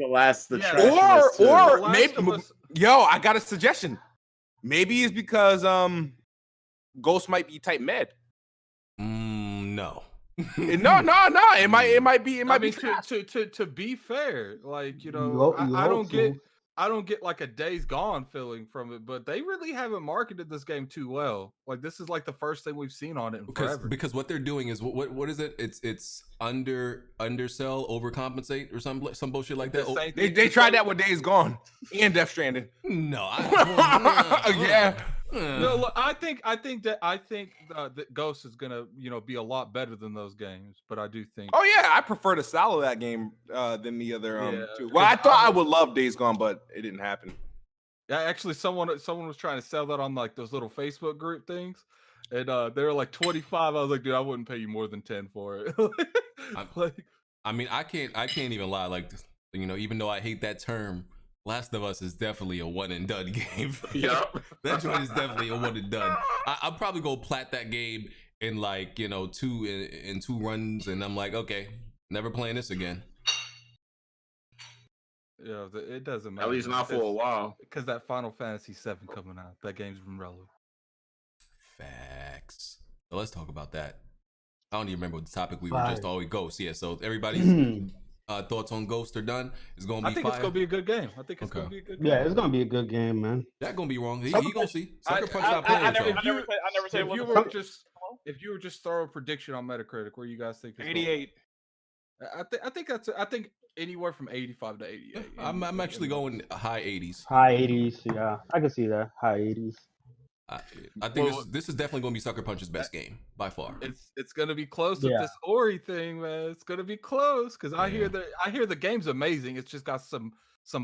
or maybe. Yo, I got a suggestion. Maybe it's because Ghost might be type med. No. No. It might be. To be fair, like I don't get like a Days Gone feeling from it, but they really haven't marketed this game too well. Like this is like the first thing we've seen on it in forever. Because what they're doing is what is it? It's undersell, overcompensate, or some bullshit like that. They tried that with Days Gone and Death Stranding. No, yeah. No, look, I think that Ghost is gonna be a lot better than those games, but I do think. Oh yeah, I prefer the style of that game than the other two. Well, I thought I would love Days Gone, but it didn't happen. Yeah, actually, someone was trying to sell that on like those little Facebook group things, and they were like 25. I was like, dude, I wouldn't pay you more than 10 for it. I mean, I can't even lie. Like, even though I hate that term. Last of Us is definitely a one and done game. Yep. That joint is definitely a one and done. I'll probably go plat that game in like, two runs, and I'm like, okay, never playing this again. Yeah, it doesn't matter. At least not for a while. Because that Final Fantasy VII coming out, that game's been relevant. Facts. So let's talk about that. I don't even remember what the topic we were Fire. just always Ghost. Yeah, so everybody's thoughts on Ghost are done. It's gonna be I think fire. it's gonna be a good game. I think it's Okay. gonna be a good game. Yeah, it's gonna be a good game, man. That gonna be wrong. He gonna see. Sucker Punch I not playing I with never y'all. said If what you the were fuck. if you were just throw a prediction on Metacritic, where you guys think it's going? 88. I think anywhere from 85 to 88. I'm actually going high 80s. High 80s, yeah, I can see that. High 80s. I think this is definitely going to be Sucker Punch's best game by far. It's going to be close with this Ori thing, man. It's going to be close because I hear the game's amazing. It's just got some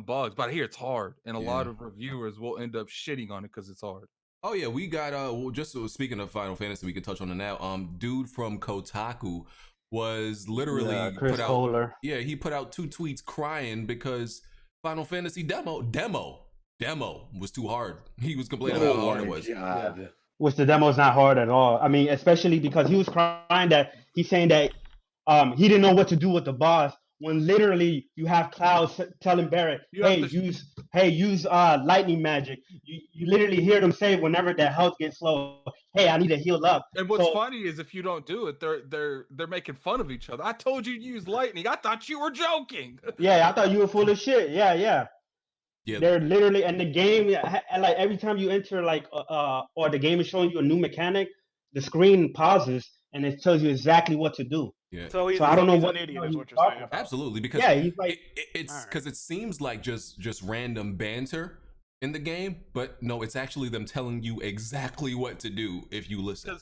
bugs, but I hear it's hard, and a lot of reviewers will end up shitting on it because it's hard. Oh yeah, we got just speaking of Final Fantasy, we can touch on it now. Dude from Kotaku was literally Chris Kohler. Yeah, he put out 2 tweets crying because Final Fantasy demo was too hard. He was complaining about how hard it was. God. Which the demo is not hard at all. I mean, especially because he was crying that he's saying that he didn't know what to do with the boss when literally you have Cloud telling Barrett, use lightning magic. You literally hear them say whenever their health gets low, hey, I need to heal up. And what's funny is if you don't do it, they're making fun of each other. I told you to use lightning. I thought you were joking. Yeah, I thought you were full of shit. Yeah. They're literally, and the game, like every time you enter, like, or the game is showing you a new mechanic, the screen pauses and it tells you exactly what to do. Yeah. So I don't know what an idiot is what you're saying. Absolutely, because he's like, it's because it seems like just random banter in the game, but no, it's actually them telling you exactly what to do if you listen.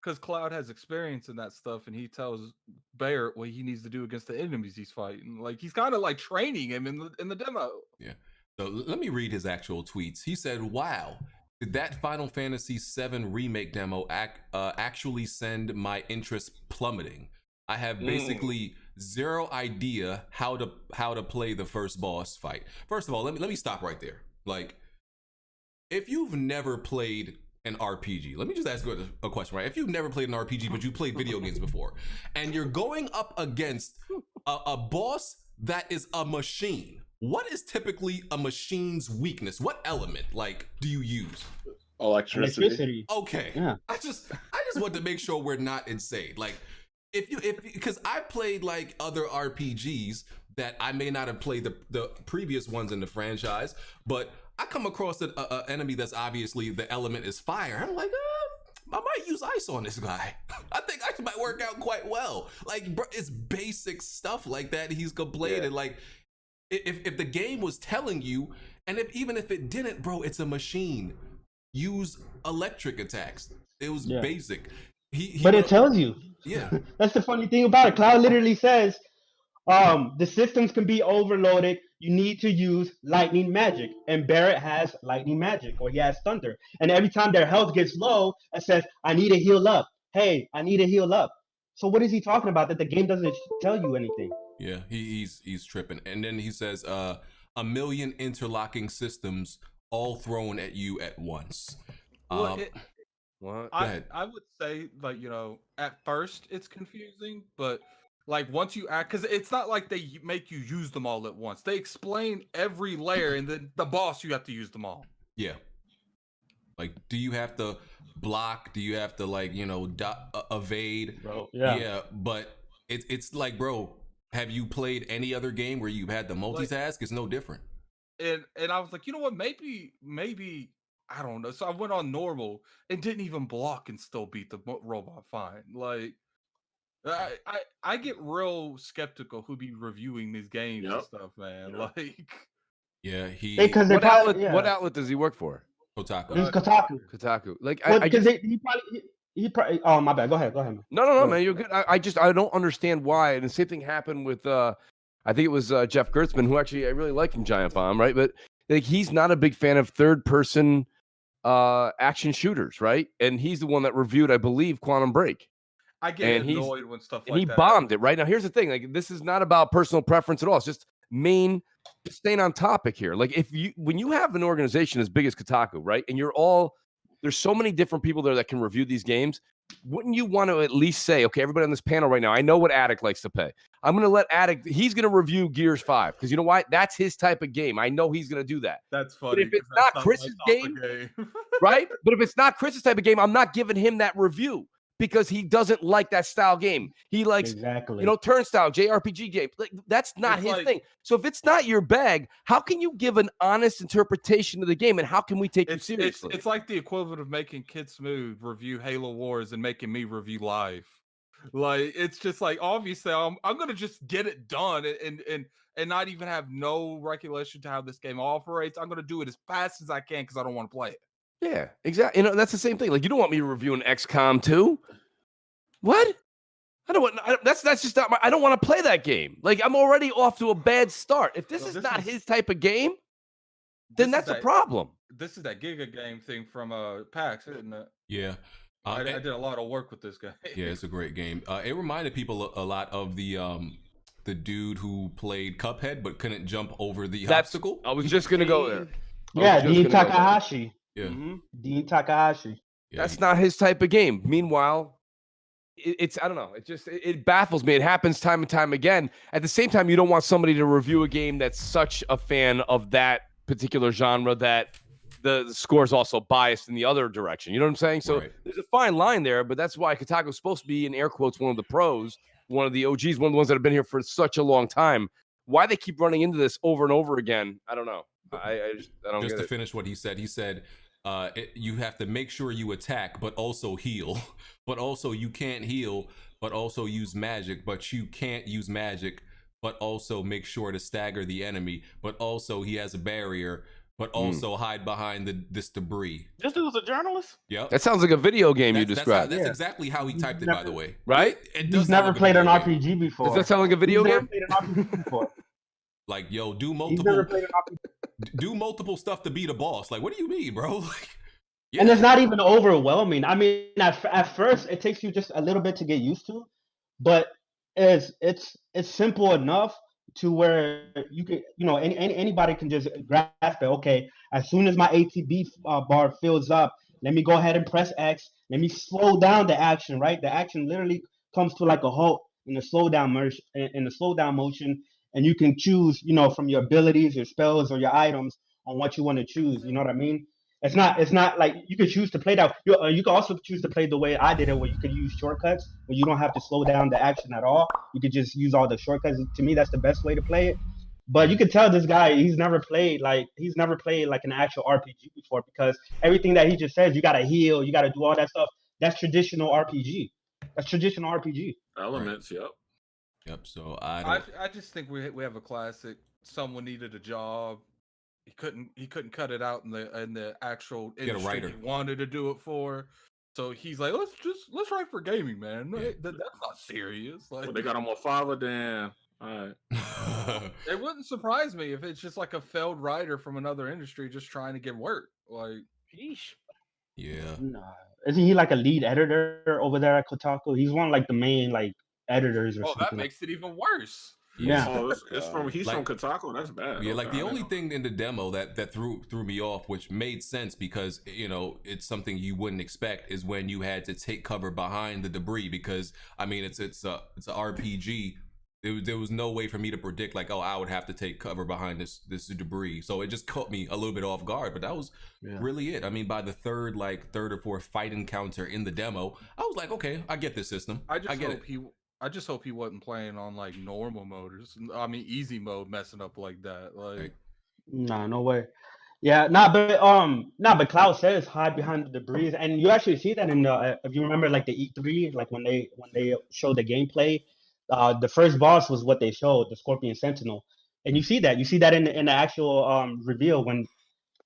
Because Cloud has experience in that stuff, and he tells Barrett what he needs to do against the enemies he's fighting. Like he's kind of like training him in the demo. Yeah. So let me read his actual tweets. He said, "Wow, did that Final Fantasy VII Remake demo actually send my interest plummeting? I have basically zero idea how to play the first boss fight." First of all, let me stop right there. Like, if you've never played an RPG, let me just ask you a question, right? If you've never played an RPG, but you played video games before, and you're going up against a boss that is a machine, what is typically a machine's weakness? What element, like, do you use? Electricity. Okay. Yeah. I just want to make sure we're not insane. Like, because I played like other RPGs that I may not have played the previous ones in the franchise, but I come across an enemy that's obviously the element is fire. I'm like, I might use ice on this guy. I think ice might work out quite well. Like, bro, it's basic stuff like that. He's complaining like, if the game was telling you, and even if it didn't, bro, it's a machine. Use electric attacks. It was basic. But it tells you. Yeah. That's the funny thing about it. Cloud literally says, the systems can be overloaded. You need to use lightning magic. And Barrett has lightning magic, or he has thunder. And every time their health gets low, it says, I need to heal up. Hey, I need to heal up. So what is he talking about that the game doesn't tell you anything? Yeah, he's tripping. And then he says, a million interlocking systems all thrown at you at once. What? I would say, like, at first it's confusing, but like once you act, because it's not like they make you use them all at once. They explain every layer, and then the boss you have to use them all. Yeah. Like, do you have to block? Do you have to, like, evade? Bro, yeah. But it's like, bro, have you played any other game where you've had the multitask? It's no different. And I was like, you know what? Maybe I don't know. So I went on normal and didn't even block and still beat the robot fine. Like, I get real skeptical who be reviewing these games and stuff, man. Yep. Like, yeah, what outlet does he work for? Kotaku. It's Kotaku. Kotaku. Like, because he probably. Oh, my bad. Go ahead, man. No, man, you're good. I don't understand why. And the same thing happened with I think it was Jeff Gertzman, who actually I really like from Giant Bomb, right? But like, he's not a big fan of third-person action shooters, right? And he's the one that reviewed, I believe, Quantum Break. I get annoyed when stuff like that. He bombed it, right? Now, here's the thing. Like, this is not about personal preference at all. It's just staying on topic here. Like, when you have an organization as big as Kotaku, right? And you're all There's so many different people there that can review these games. Wouldn't you want to at least say, okay, everybody on this panel right now, I know what Addict likes to pay. I'm going to let Addict, he's going to review Gears 5 because you know what? That's his type of game. I know he's going to do that. That's funny. But if it's not Chris's game, right? But if it's not Chris's type of game, I'm not giving him that review because he doesn't like that style game. He likes, turnstile, JRPG games. Like, that's not his thing. So if it's not your bag, how can you give an honest interpretation of the game, and how can we take you seriously? It's like the equivalent of making Kid Smooth review Halo Wars and making me review Live. Like, it's just like, obviously, I'm going to just get it done and not even have no recollection to how this game operates. I'm going to do it as fast as I can because I don't want to play it. Yeah, exactly. That's the same thing. Like, you don't want me to review an XCOM 2. What? I don't want. That's just not my. I don't want to play that game. Like, I'm already off to a bad start. If this is not his type of game, then that's a problem. This is that Giga game thing from PAX, isn't it? Yeah. I did a lot of work with this guy. Yeah, it's a great game. It reminded people a lot of the dude who played Cuphead but couldn't jump over the obstacle. I was just gonna go there. Yeah, Dean Takahashi. Yeah. Dean Takahashi. Yeah. That's not his type of game. Meanwhile, it's I don't know. It baffles me. It happens time and time again. At the same time, you don't want somebody to review a game that's such a fan of that particular genre that the score is also biased in the other direction. You know what I'm saying? So there's a fine line there, but that's why Kotaku's supposed to be, in air quotes, one of the pros, one of the OGs, one of the ones that have been here for such a long time. Why they keep running into this over and over again, I don't know. I don't just get to finish what he said you have to make sure you attack but also heal, but also you can't heal but also use magic, but you can't use magic but also make sure to stagger the enemy, but also he has a barrier, but also hide behind this debris. This dude was a journalist? Yep. That sounds like a video game you described. That's exactly how he typed it, by the way. Right? He's never played an RPG before. Does that sound like a video game? He's never played an RPG before. Like, yo, do He's never played an RPG. do multiple stuff to beat a boss. Like, what do you mean, bro? Like, yeah. And it's not even overwhelming. I mean, at first it takes you just a little bit to get used to, but it's simple enough to where you can, anybody can just grasp it. Okay, as soon as my ATB bar fills up, let me go ahead and press X. Let me slow down the action. Right, the action literally comes to like a halt in the slowdown motion. And you can choose, from your abilities, your spells, or your items on what you want to choose. You know what I mean? It's not like you could choose to play that. You can also choose to play the way I did it, where you could use shortcuts, where you don't have to slow down the action at all. You could just use all the shortcuts. To me, that's the best way to play it. But you can tell this guy, he's never played like an actual RPG before, because everything that he just says, you gotta heal, you gotta do all that stuff. That's traditional RPG. Elements, yep. Yep. So I just think we have a classic. Someone needed a job. He couldn't cut it out in the actual industry he wanted to do it for. So he's like, let's write for gaming, man. That's not serious. Like, they got him on Fiverr, then. All right. It wouldn't surprise me if it's just like a failed writer from another industry just trying to get work. Like, sheesh. Yeah. Nah. Isn't he like a lead editor over there at Kotaku? He's one of like the main editors or something. That makes it even worse. Yeah. Oh, he's from Kotaku. That's bad. Yeah, like the only thing in the demo that threw me off, which made sense because it's something you wouldn't expect, is when you had to take cover behind the debris, because I mean it's a RPG. There was no way for me to predict like, oh, I would have to take cover behind this debris. So it just caught me a little bit off guard, but that was really it. I mean, by the third or fourth fight encounter in the demo, I was like, okay, I get this system. I just hope he wasn't playing on like normal mode. Easy mode, messing up like that. Like, nah, no way. Yeah, but Cloud says hide behind the debris, and you actually see that in the if you remember like the E3, like when they showed the gameplay, the first boss was what they showed, the Scorpion Sentinel, and you see that in the actual reveal when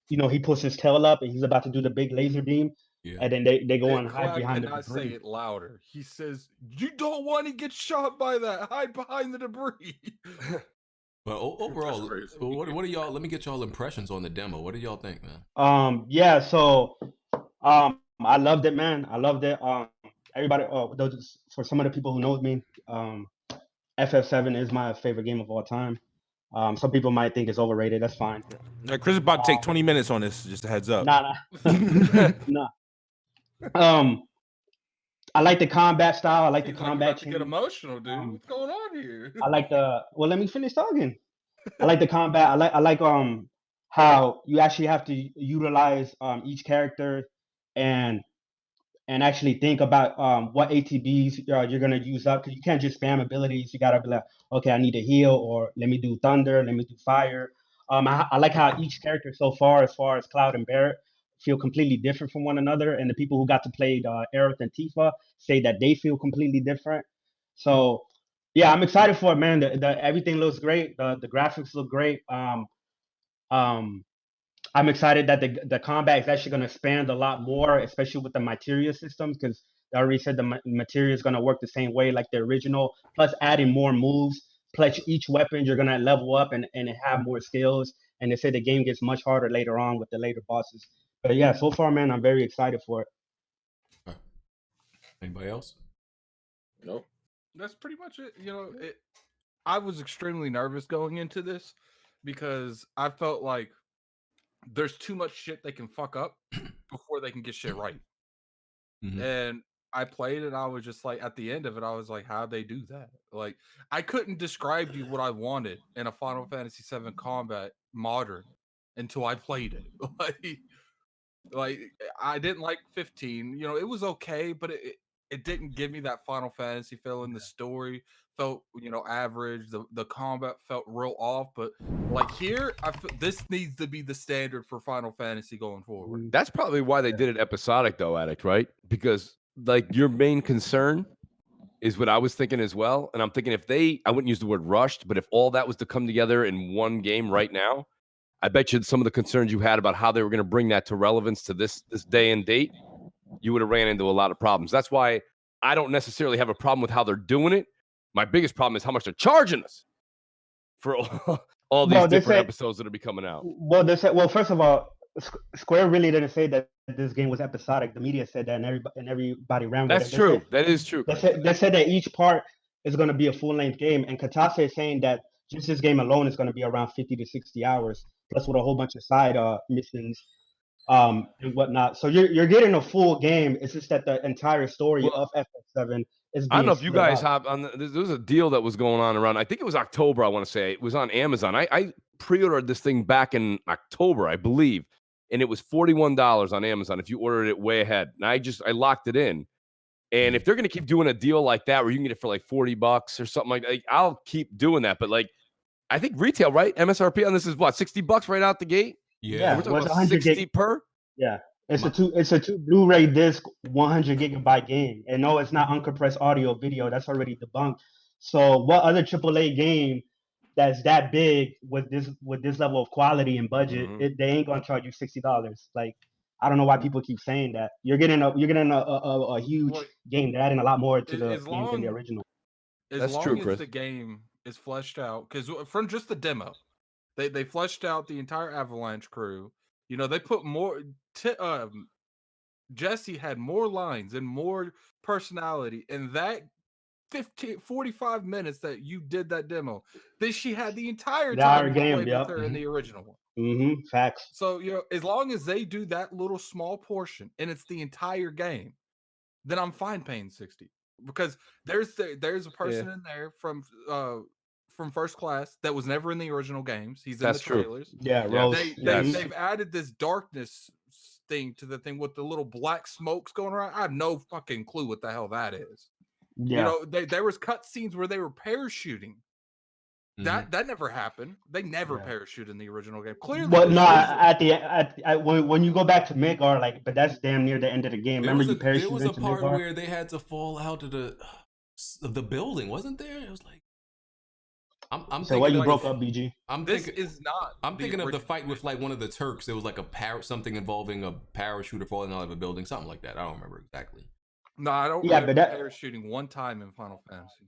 he pulls his tail up and he's about to do the big laser beam. Yeah. And then they go and hide behind the debris. Say it louder. He says, "You don't want to get shot by that. Hide behind the debris." But overall, what are y'all? Let me get y'all impressions on the demo. What do y'all think, man? So I loved it, man. I loved it. Everybody, for some of the people who know me, FF7 is my favorite game of all time. Some people might think it's overrated. That's fine. Chris is about to take 20 minutes on this. Just a heads up. Nah. I like the combat style. I like the Seems like you're combat about to get change. emotional, dude. What's going on here? I like the. Well, let me finish talking. I like the combat. I like how you actually have to utilize each character and actually think about what ATBs you're gonna use up, because you can't just spam abilities. You gotta be like, okay, I need to heal, or let me do thunder, let me do fire. I like how each character so far as Cloud and Barrett, feel completely different from one another, and the people who got to play Aerith and Tifa say that they feel completely different. So yeah, I'm excited for it, man. The everything looks great. The graphics look great. Um, I'm excited that the combat is actually going to expand a lot more, especially with the materia systems, because they already said the materia is going to work the same way like the original, plus adding more moves. Plus each weapon you're going to level up and have more skills. And they say the game gets much harder later on with the later bosses. But yeah, so far, man, I'm very excited for it. Anybody else? Nope. That's pretty much it. You know, I was extremely nervous going into this because I felt like there's too much shit they can fuck up before they can get shit right. Mm-hmm. And I played and I was just like, at the end of it, I was like, how'd they do that? Like, I couldn't describe to you what I wanted in a Final Fantasy VII Combat Modern until I played it. Like I didn't like 15. You know, it was okay, but it didn't give me that Final Fantasy feeling. The story felt, you know, average. The combat felt real off. But like here, this needs to be the standard for Final Fantasy going forward. That's probably why they did it episodic, though, Addict, right? Because like your main concern is what I was thinking as well. And I'm thinking I wouldn't use the word rushed, but if all that was to come together in one game right now, I bet you some of the concerns you had about how they were going to bring that to relevance to this day and date, you would have ran into a lot of problems. That's why I don't necessarily have a problem with how they're doing it. My biggest problem is how much they're charging us for all these different episodes that are be coming out. Well, first of all, Square really didn't say that this game was episodic. The media said that, and everybody ran with it. That's true. That is true. They said that each part is going to be a full-length game, and Katase is saying that just this game alone is going to be around 50 to 60 hours, plus with a whole bunch of side missions and whatnot. So you're getting a full game. It's just that the entire story of FF7 is being I don't know if you guys out. have on. There was a deal that was going on around. I think it was October. I want to say it was on Amazon. I pre-ordered this thing back in October, I believe, and it was $41 on Amazon if you ordered it way ahead. And I locked it in. And if they're going to keep doing a deal like that where you can get it for like $40 or something like that, I'll keep doing that. But like, I think retail, right? MSRP on this is what, $60 right out the gate? Yeah, we're talking about 60 per. Yeah, it's a two Blu-ray disc 100 gigabyte game, and no, it's not uncompressed audio video. That's already debunked. So, what other AAA game that's that big with this level of quality and budget, they ain't gonna charge you $60? Like, I don't know why people keep saying that. You're getting a huge game. They're adding a lot more to the game than the original. As long as the game is fleshed out, because from just the demo, they fleshed out the entire Avalanche crew. You know, they put more. Jesse had more lines and more personality in that 45 minutes that you did that demo. She had the entire time game with her in the original one. Facts. So, you know, as long as they do that little small portion and it's the entire game, then I'm fine paying 60, because there's a person in there from First Class that was never in the original games. He's in the trailers. True. Yeah, Rose. They've added this darkness thing to the thing with the little black smokes going around. I have no fucking clue what the hell that is. Yeah. You know, there was cut scenes where they were parachuting. That never happened. They never parachute in the original game. Clearly, but no. When you go back to Midgar, but that's damn near the end of the game. Remember, you parachute into Midgar? There was a part where they had to fall out of the building, wasn't there? It was like I'm so why you broke up, BG? I'm thinking of the fight with like one of the Turks. There was like something involving a parachuter falling out of a building, something like that. I don't remember exactly. No, I don't remember parachuting one time in Final Fantasy.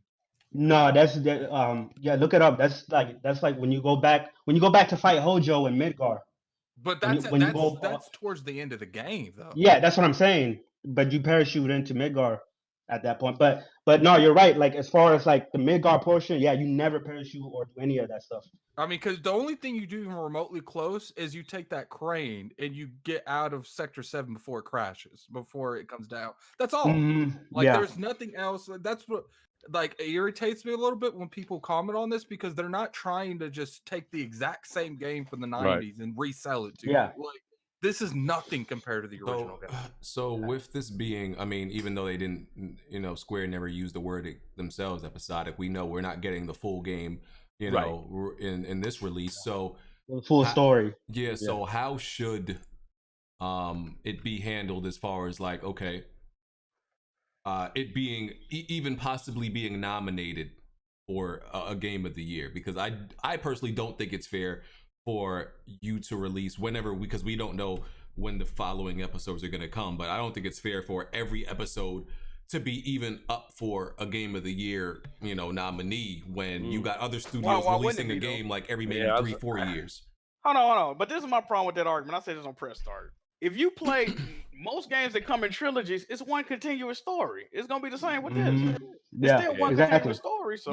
No, that's look it up. That's like when you go back to fight Hojo in Midgar. But that's towards the end of the game, though. Yeah, that's what I'm saying. But you parachute into Midgar at that point. But no, you're right. Like as far as like the Midgard portion, yeah, you never parachute or do any of that stuff. I mean, because the only thing you do even remotely close is you take that crane and you get out of Sector 7 before it crashes, before it comes down. That's all. There's nothing else. That's what like irritates me a little bit when people comment on this, because they're not trying to just take the exact same game from the 90s and resell it to you. Like, this is nothing compared to the original game. So with this being, I mean, even though they didn't, Square never used the word themselves, episodic, we know we're not getting the full game, in this release. So the full story. Yeah. So how should it be handled as far as like, okay, it being even possibly being nominated for a game of the year? Because I personally don't think it's fair for you to release whenever, because we don't know when the following episodes are going to come, but I don't think it's fair for every episode to be even up for a game of the year, nominee, when you got other studios releasing a game like every maybe 3-4 years. Hold on. But this is my problem with that argument. I said this on Press Start. If you play most games that come in trilogies, it's one continuous story. It's gonna be the same with this. It's still one continuous story. So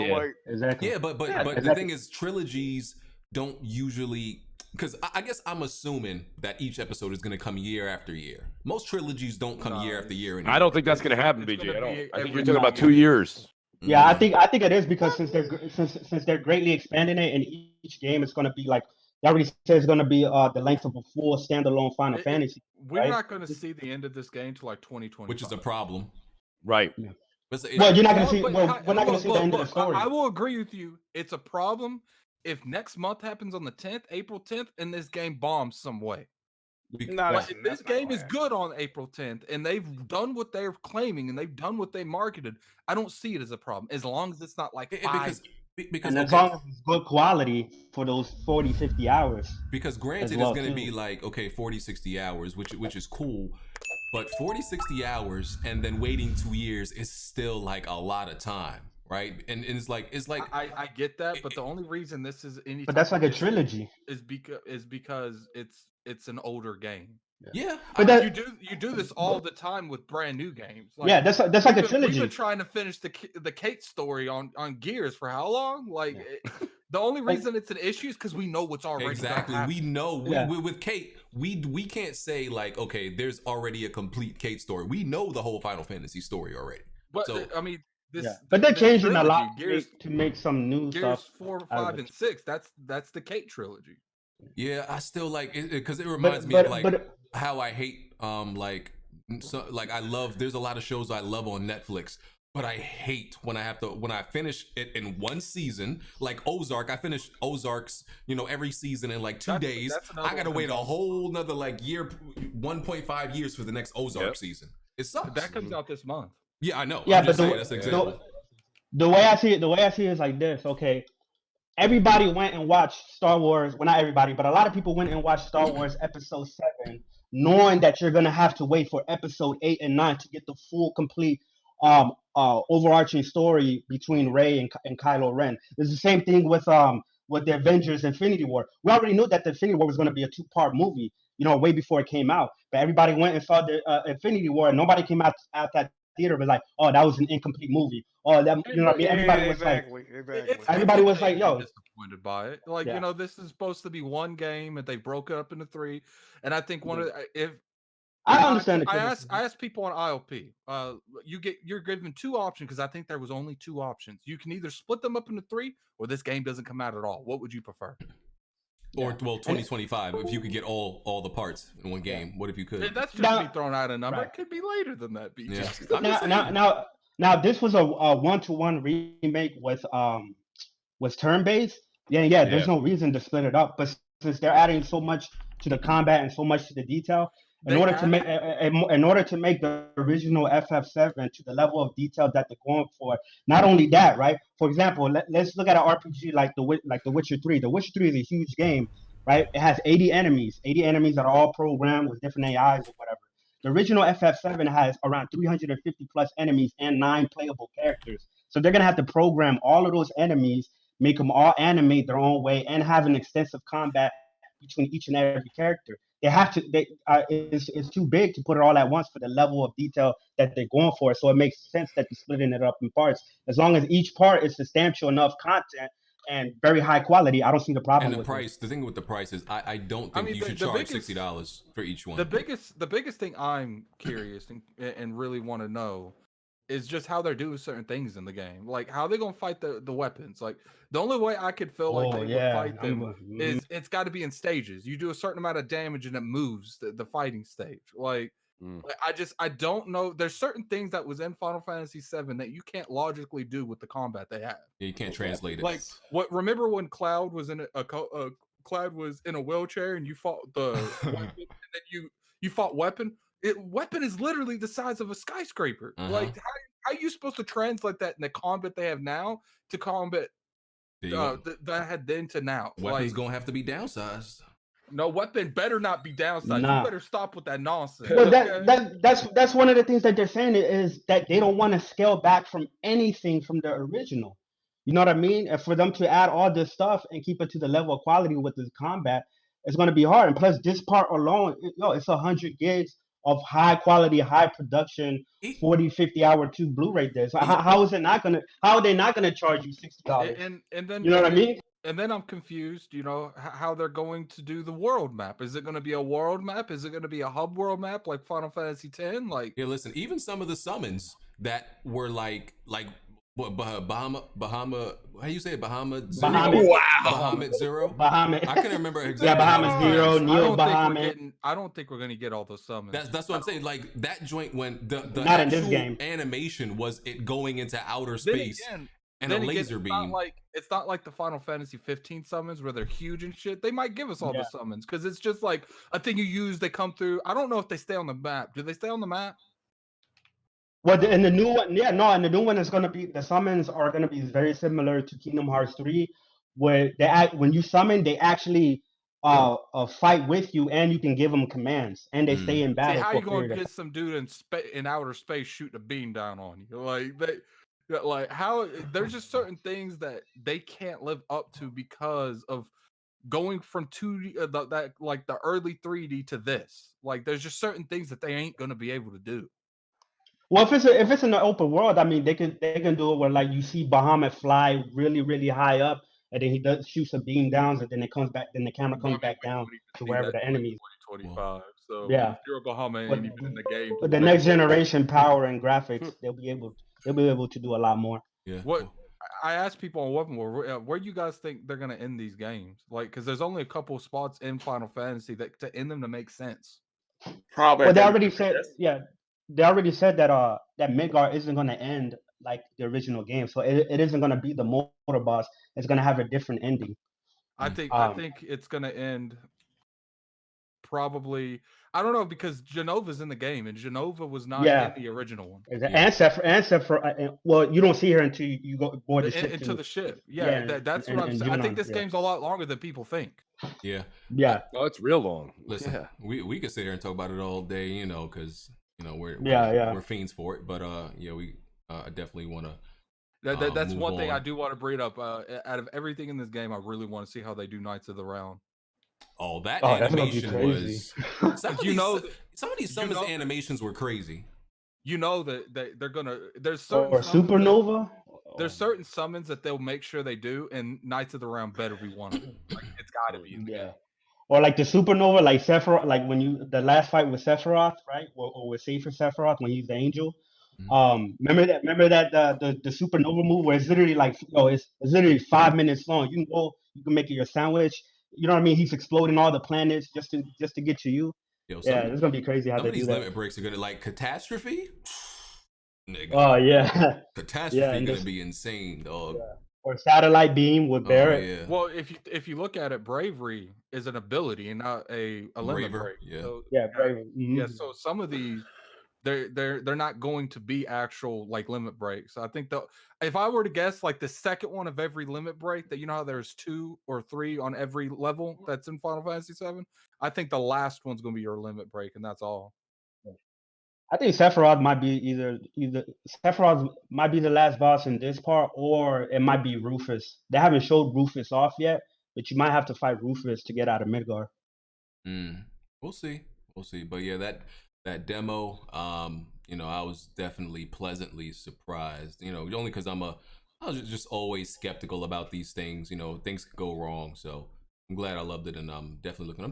but the thing is, trilogies don't usually, because I guess I'm assuming that each episode is going to come year after year. Most trilogies don't come year after year anymore. I don't think that's going to happen, BJ. I don't. I think you're talking about 2 years. Yeah, I think it is, because since they're greatly expanding it, and each game is going to be like, they already said it's going to be the length of a full standalone Final Fantasy. We're not going to see the end of this game till like 2020, which is a problem, right? Yeah. Well, you're not going to see. Well, we're not going to see the end of the story. I will agree with you. It's a problem if next month happens on the 10th, April 10th, and this game bombs some way. If this game is good on April 10th and they've done what they're claiming and they've done what they marketed, I don't see it as a problem, as long as it's not like because as long as it's good quality for those 40-50 hours. Because granted, it's going to be like, okay, 40-60 hours, which is cool, but 40-60 hours and then waiting 2 years is still like a lot of time. Right, and it's like I get that, but the only reason this is any, but that's like a trilogy, is because it's an older game. Yeah, but you do this all the time with brand new games. Like, that's like a trilogy. We've been trying to finish the Kate story on Gears for how long? Like the only reason it's an issue is because we know what's already exactly. We know with Kate, we can't say like, okay, there's already a complete Kate story. We know the whole Final Fantasy story already. But I mean. But they're changing a lot to make some new Gears stuff. 4, 5, and 6. That's the Kate trilogy. Yeah, I still like it because it reminds me of like how I hate I love. There's a lot of shows I love on Netflix, but I hate when I finish it in one season. Like Ozark, I finished Ozark's every season in like 2 days. I gotta wait a whole nother like year, 1.5 years for the next Ozark season. It sucks. That comes out this month. Yeah, I know. Yeah, but that's exactly. The way I see it is like this. Okay, everybody went and watched Star Wars. Well, not everybody, but a lot of people went and watched Star Wars Episode 7, knowing that you're gonna have to wait for Episode 8 and 9 to get the full, complete, overarching story between Rey and Kylo Ren. It's the same thing with the Avengers Infinity War. We already knew that the Infinity War was going to be a 2-part movie, way before it came out. But everybody went and saw the Infinity War, and nobody came out that theater was like, oh, that was an incomplete movie. Oh, that what I mean? Everybody was like, everybody was like, yo, disappointed by it. Like this is supposed to be one game, and they broke it up into 3. And I think I understand. I asked people on IOP. You're given 2 options, because I think there was only 2 options. You can either split them up into 3, or this game doesn't come out at all. What would you prefer? Or 2025, if you could get all the parts in one game. What if you could? That's just me throwing out a number. Right. It could be later than that. Yeah. Now this was a 1-to-1 remake with turn-based. Yeah. There's no reason to split it up. But since they're adding so much to the combat and so much to the detail, in order to make the original FF7 to the level of detail that they're going for, not only that, right? For example, let's look at an RPG like The Witcher 3. The Witcher 3 is a huge game, right? It has 80 enemies that are all programmed with different AIs or whatever. The original FF7 has around 350 plus enemies and 9 playable characters. So they're gonna have to program all of those enemies, make them all animate their own way, and have an extensive combat between each and every character. they have to. It's too big to put it all at once for the level of detail that they're going for. So it makes sense that they're splitting it up in parts. As long as each part is substantial enough content and very high quality, I don't see the problem. And the price, the thing with the price is, I don't think you should charge $60 for each one. The biggest thing I'm curious and really want to know is just how they're doing certain things in the game. Like how they're gonna fight the weapons. Like the only way I could feel like they would fight them is it's got to be in stages. You do a certain amount of damage and it moves the fighting stage. Like I don't know. There's certain things that was in Final Fantasy VII that you can't logically do with the combat they have. Yeah, you can't translate it. Like what? Remember when Cloud was in Cloud was in a wheelchair and you fought the weapon, and then you fought Weapon. Weapon is literally the size of a skyscraper. Like how are you supposed to translate that in the combat they have now to combat that had then to now? Weapon's gonna have to be downsized. No, Weapon better not be downsized. Nah. You better stop with that nonsense. Well, that's one of the things that they're saying is that they don't want to scale back from anything from the original. You know what I mean? And for them to add all this stuff and keep it to the level of quality with this combat, it's going to be hard. And plus, this part alone, it's 100 gigs of high quality, high production, 40, 50 hour 2 Blu-ray discs. So how is it not gonna? How are they not gonna charge you $60? And then you know what I mean? And then I'm confused, how they're going to do the world map. Is it going to be a world map? Is it going to be a hub world map like Final Fantasy X? Like, yeah, listen, even some of the summons that were like what Bahama, how do you say it? Bahamut Zero? Bahamut Zero? Bahamut. I couldn't remember exactly. Yeah, Bahamut Zero, Neo Bahamut. I don't think we're going to get all those summons. That's what I'm saying. Like that joint when the not in this game. Animation was it going into outer space. And then a laser beam. It's not like the Final Fantasy 15 summons where they're huge and shit. They might give us all the summons because it's just like a thing you use. They come through. I don't know if they stay on the map. Do they stay on the map? Well, in the new one, in the new one, it's gonna be the summons are gonna be very similar to Kingdom Hearts 3, where when you summon, they actually fight with you, and you can give them commands, and they stay in battle. See, how you gonna get some dude in outer space shooting a beam down on you? Like how there's just certain things that they can't live up to because of going from 2D like the early 3D to this. Like there's just certain things that they ain't gonna be able to do. Well, if it's in the open world, I mean they can do it where like you see Bahamut fly really, really high up, and then he shoots a beam down, and then it comes back, then the camera comes back down to wherever the enemy is. 2025. So yeah, Bahamut ain't even in the game. But the next generation power and graphics, they'll be able to do a lot more. Yeah. What I asked people on Weapon War, where you guys think they're gonna end these games? Like, because there's only a couple spots in Final Fantasy that to end them to make sense. Probably. Well, they already said, they already said that that Midgar isn't gonna end like the original game, so it isn't gonna be the motor boss. It's gonna have a different ending. I think it's gonna end. Probably, I don't know, because Genova's in the game, and Genova was not in the original one. And Sephiroth, well, you don't see her until you go board the ship. Into the ship. Yeah, that's what I'm saying. I think this game's a lot longer than people think. Yeah. Yeah. Oh, it's real long. Listen, we could sit here and talk about it all day, because we're fiends for it. But we definitely want to. That's one thing I do want to bring up. Out of everything in this game, I really want to see how they do Knights of the Round. Oh, that animation was. Some of these summons animations were crazy. You know that they're gonna. There's certain Supernova. There's certain summons that they'll make sure they do, and Knights of the Round better be one of them. Like, it's got to be. Or like the Supernova, like Sephiroth, like when the last fight with Sephiroth, right? Or with Safer Sephiroth when he's the angel. Remember that the Supernova move where it's literally like it's literally 5 minutes long. You can make it your sandwich. You know what I mean? He's exploding all the planets just to get to you. It's gonna be crazy how they do that. Limit breaks are gonna like Catastrophe. Nigga. Oh yeah, Catastrophe gonna be insane, dog. Yeah. Or Satellite Beam with Barrett. Yeah. Well, if you look at it, Bravery is an ability and not a limit break. Yeah. So, Bravery. Mm-hmm. Yeah. So some of these. They're not going to be actual like limit breaks. So I think if I were to guess, like the second one of every limit break, that how there's 2 or 3 on every level that's in Final Fantasy VII, I think the last one's gonna be your limit break, and that's all. I think Sephiroth might be either Sephiroth might be the last boss in this part, or it might be Rufus. They haven't showed Rufus off yet, but you might have to fight Rufus to get out of Midgar. We'll see. But yeah, that demo, I was definitely pleasantly surprised. Only because I was just always skeptical about these things. Things could go wrong. So I'm glad I loved it, and I'm definitely looking. I'm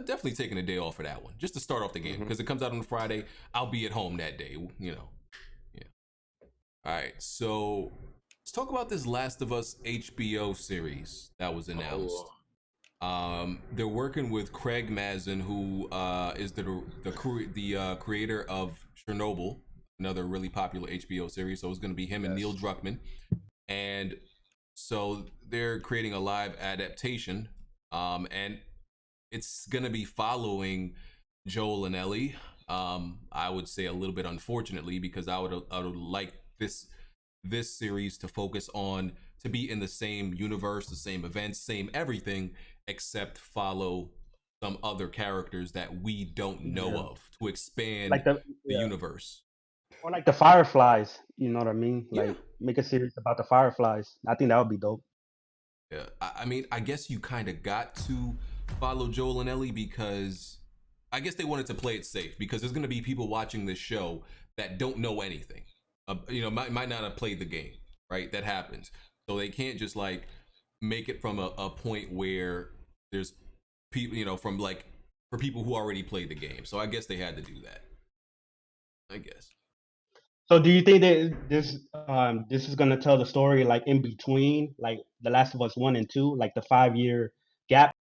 definitely taking a day off for that one, just to start off the game, because it comes out on Friday. I'll be at home that day. Yeah. All right, so let's talk about this Last of Us HBO series that was announced. They're working with Craig Mazin, who is the creator of Chernobyl, another really popular HBO series. So it's going to be him and Neil Druckmann, and so they're creating a live adaptation, and it's going to be following Joel and Ellie. I would say a little bit unfortunately, because I would like this series to focus on to be in the same universe, the same events, same everything, except follow some other characters that we don't know of to expand like the universe. Or like the Fireflies, you know what I mean? Like make a series about the Fireflies. I think that would be dope. Yeah, I mean, I guess you kind of got to follow Joel and Ellie because I guess they wanted to play it safe, because there's going to be people watching this show that don't know anything. Might not have played the game, right? That happens. So they can't just like make it from a point where there's people, from like for people who already played the game. So I guess they had to do that. I guess. So do you think that this is gonna tell the story like in between, like The Last of Us 1 and 2, like the 5-year gap?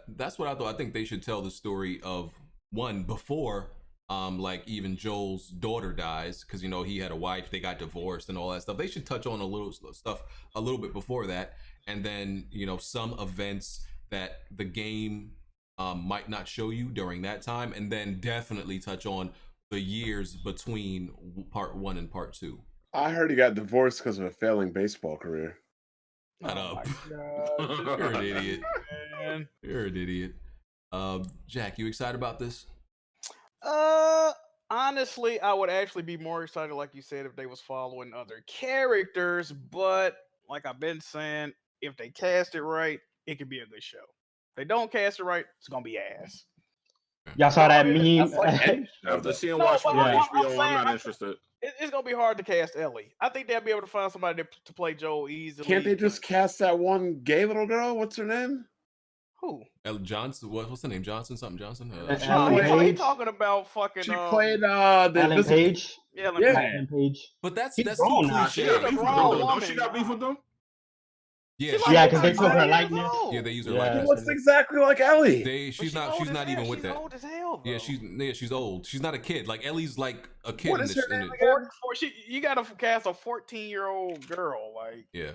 That's what I thought. I think they should tell the story of one before like even Joel's daughter dies, because he had a wife, they got divorced and all that stuff. They should touch on a little stuff a little bit before that, and then some events that the game might not show you during that time, and then definitely touch on the years between part 1 and part 2. I heard he got divorced because of a failing baseball career. Shut up. You're an idiot. Man. You're an idiot. Jack, you excited about this? Honestly, I would actually be more excited, like you said, if they was following other characters. But like I've been saying, if they cast it right, it could be a good show. If they don't cast it right, it's gonna be ass. Y'all saw that meme? After seeing Watch on HBO, I'm not interested. It's gonna be hard to cast Ellie. I think they'll be able to find somebody to play Joel easily. Can't they just cast that one gay little girl? What's her name? Who? Ellen Johnson. What's the name? Johnson? Something Johnson? He talking about fucking. She played Ellen Page. Yeah, Ellen Page. But that's too cliche. Don't she got beef with them? Yeah, because they took her likeness. Yeah, they use her likeness. She looks exactly like Ellie. She's not even with that. Old as hell, yeah, she's old. She's not a kid. Like Ellie's like a kid. What is her name? You gotta cast a 14-year-old girl, like. Yeah.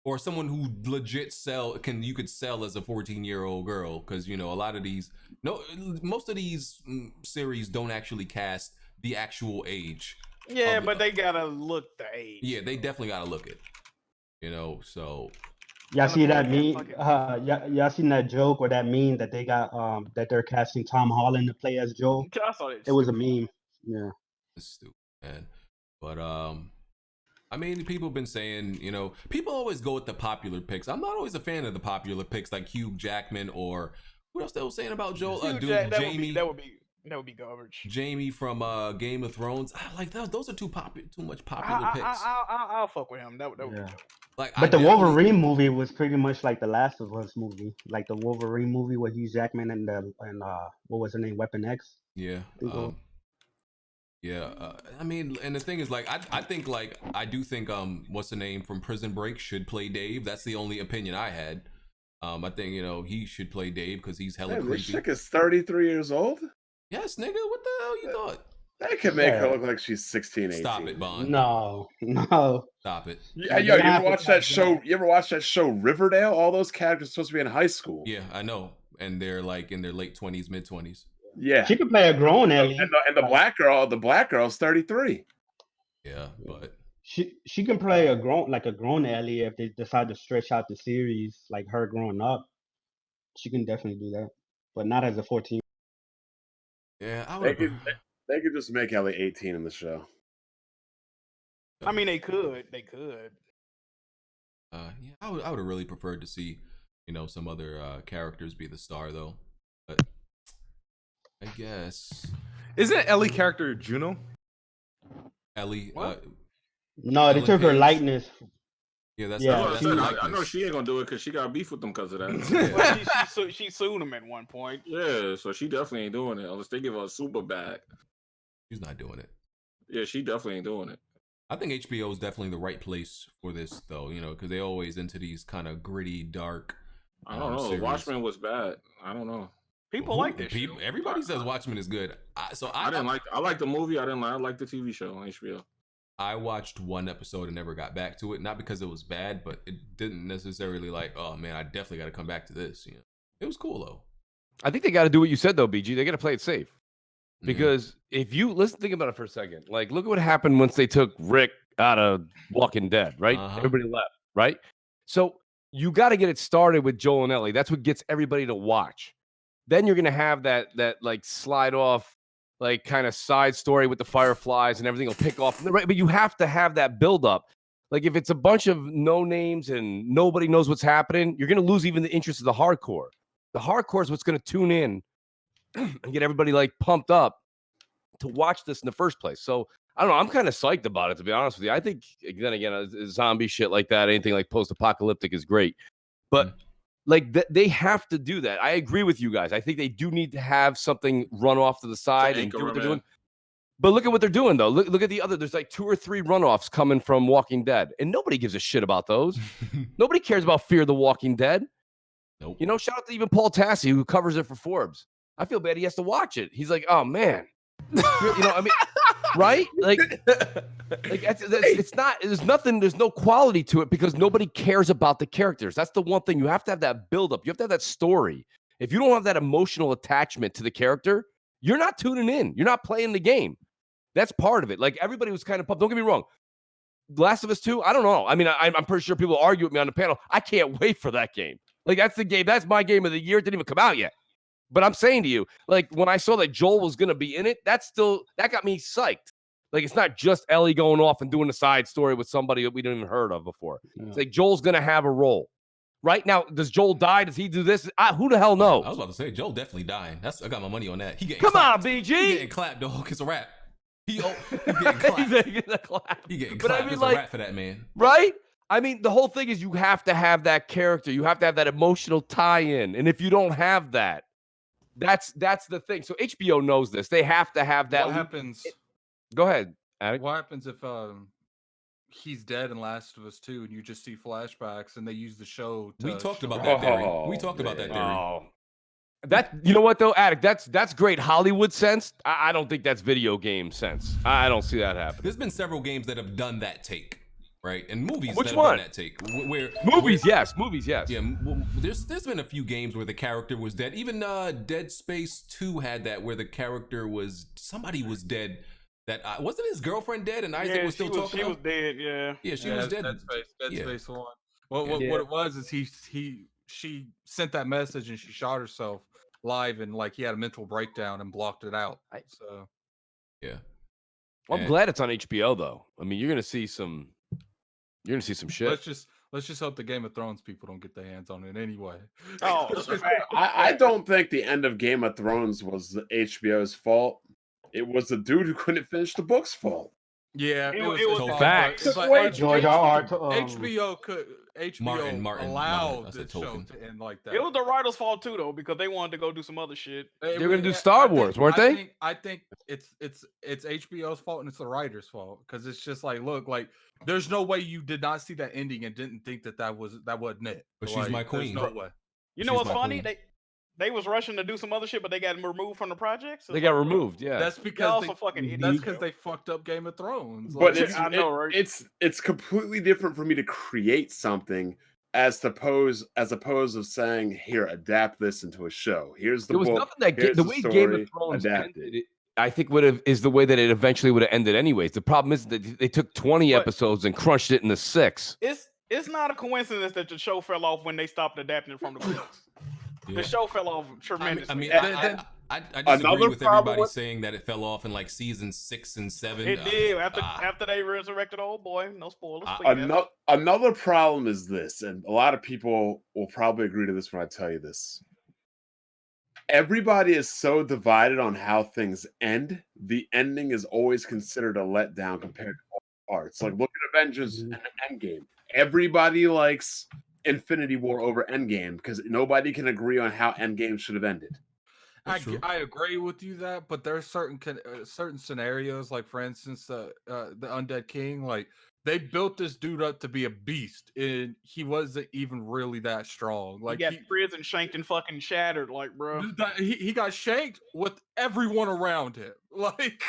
Or someone who legit you could sell as a 14-year-old girl, because a lot of these most of these series don't actually cast the actual age. Yeah, but they gotta look the age. Yeah, they definitely gotta look it. So y'all see that meme? Y'all seen that joke or that meme that they got that they're casting Tom Holland to play as Joel? I saw it. It was a meme. Yeah. It's stupid, man. But I mean, people have been saying, people always go with the popular picks. I'm not always a fan of the popular picks like Hugh Jackman, or what else they were saying about Joel? Jamie. That would be garbage. Jamie from Game of Thrones. I like those. Those are too much popular picks. I'll fuck with him. That would be dope. But the Wolverine movie was pretty much like the Last of Us movie, like the Wolverine movie with Hugh Jackman and what was her name, Weapon X. Yeah. I mean, and the thing is, like, I do think what's the name from Prison Break should play Dave. That's the only opinion I had. I think he should play Dave because he's hella creepy. This chick is 33 years old. Yes, nigga. What the hell you thought? That could make her look like she's 16, 18. Stop it, Bond. No. Stop it. You ever watch that show? You ever watch that show Riverdale? All those characters are supposed to be in high school. Yeah, I know, and they're like in their late 20s, mid 20s. Yeah, she could play a grown Ellie, and the black girl's 33. Yeah, but she can play a grown Ellie if they decide to stretch out the series, like her growing up. She can definitely do that, but not as a 14. Yeah, they could just make Ellie 18 in the show. I mean, they could. Yeah, I would have really preferred to see, some other characters be the star though. But I guess. Isn't Ellie character Juno? Ellie. No, they took her likeness. Yeah, that's I know she ain't gonna do it because she got beef with them because of that. Well, she sued him at one point. Yeah, so she definitely ain't doing it unless they give her a super bag. She's not doing it. Yeah, she definitely ain't doing it. I think HBO is definitely the right place for this, though. You know, because they always into these kind of gritty, dark. I don't know. Series. Watchmen was bad. I don't know. People like this. Everybody says Watchmen is good. I didn't like. I like the movie. I like the TV show on HBO. I watched one episode and never got back to it. Not because it was bad, but it didn't necessarily like, oh man, I definitely got to come back to this. You know, it was cool though. I think they got to do what you said though, BG. They got to play it safe because if you think about it for a second, like look at what happened once they took Rick out of Walking Dead, right? Everybody left, right? So you got to get it started with Joel and Ellie. That's what gets everybody to watch. Then you're gonna have that like slide off. Like kind of side story with the Fireflies and everything will pick off. Right? But you have to have that build up. Like if it's a bunch of no names and nobody knows what's happening, you're going to lose even the interest of the hardcore. The hardcore is what's going to tune in and get everybody like pumped up to watch this in the first place. So I don't know. I'm kind of psyched about it, to be honest with you. I think then again, zombie shit like that, anything like post-apocalyptic is great. But like they have to do that. I agree with you guys. I think they do need to have something run off to the side and do what they're doing. But look at what they're doing, though. Look at the other. There's like 2 or 3 runoffs coming from Walking Dead, and nobody gives a shit about those. Nobody cares about Fear the Walking Dead. Nope. You know, shout out to even Paul Tassi, who covers it for Forbes. I feel bad he has to watch it. He's like, oh man, you know, I mean, right? Like it's not. There's nothing. There's no quality to it because nobody cares about the characters. That's the one thing. You have to have that build up. You have to have that story. If you don't have that emotional attachment to the character, you're not tuning in. You're not playing the game. That's part of it. Like everybody was kind of pumped. Don't get me wrong. Last of Us 2, I don't know. I mean, I'm pretty sure people argue with me on the panel. I can't wait for that game. Like that's the game. That's my game of the year. It didn't even come out yet. But I'm saying to you, like when I saw that Joel was going to be in it, that got me psyched. Like it's not just Ellie going off and doing a side story with somebody that we didn't even heard of before. Yeah. It's like Joel's going to have a role. Right now, does Joel die? Does he do this? Who the hell knows? I was about to say Joel definitely dying. I got my money on that. He getting Come clapped. on, BG. He getting clapped, dog. It's a wrap. He getting clapped. He getting clapped. But I mean, it's like, a wrap for that man. Right? I mean, the whole thing is you have to have that character. You have to have that emotional tie-in. And if you don't have that, that's the thing. So HBO knows this. They have to have that. What happens? Go ahead, Attic. What happens if he's dead in Last of Us 2 and you just see flashbacks and they use the show to... We talked about that theory. We talked about that theory. Oh. That, you know what though, Attic, that's great Hollywood sense. I don't think that's video game sense. I don't see that happen. There's been several games that have done that take, right? And movies Which that one? have done that take. Movies, yes. Yeah, well, there's been a few games where the character was dead. Even Dead Space 2 had that where the character somebody was dead. That wasn't his girlfriend dead, and Isaac was still talking. She was dead. Yeah, she was dead. Dead Space 1. Well, what it was is she sent that message and she shot herself live, and like he had a mental breakdown and blocked it out. So yeah, well, I'm glad it's on HBO though. I mean, you're gonna see some shit. Let's just hope the Game of Thrones people don't get their hands on it anyway. Oh, I don't think the end of Game of Thrones was HBO's fault. It was the dude who couldn't finish the book's fault. Yeah, it was facts. But George R. HBO Martin allowed the show to end like that. It was the writers' fault too, though, because they wanted to go do some other shit. They were gonna do Star Wars, weren't they? I think it's HBO's fault and it's the writers' fault because it's just like, look, like there's no way you did not see that ending and didn't think that wasn't it. But she's my queen. No way. You know what's funny? They was rushing to do some other shit, but they got removed from the project. So they got removed, yeah. That's because they fucked up Game of Thrones. Like, but I know, right? It's completely different for me to create something as opposed of saying, here, adapt this into a show. Here's the book. There was nothing that the way Game of Thrones ended, I think is the way that it eventually would have ended anyways. The problem is that they took 20 episodes and crunched it into 6. It's not a coincidence that the show fell off when they stopped adapting it from the books. The show fell off tremendously. I disagree with everybody saying that it fell off in like season 6 and 7. It did after they resurrected old boy. No spoilers. Another problem is this, and a lot of people will probably agree to this when I tell you this. everybody is so divided on how things end. The ending is always considered a letdown compared to all parts. Like, look at Avengers and Endgame. Everybody likes Infinity War over Endgame because nobody can agree on how Endgame should have ended. I agree with you that, but there are certain scenarios, like for instance, the Undead King, like they built this dude up to be a beast, and he wasn't even really that strong. Like he got prison shanked and fucking shattered, like bro. He got shanked with everyone around him. Like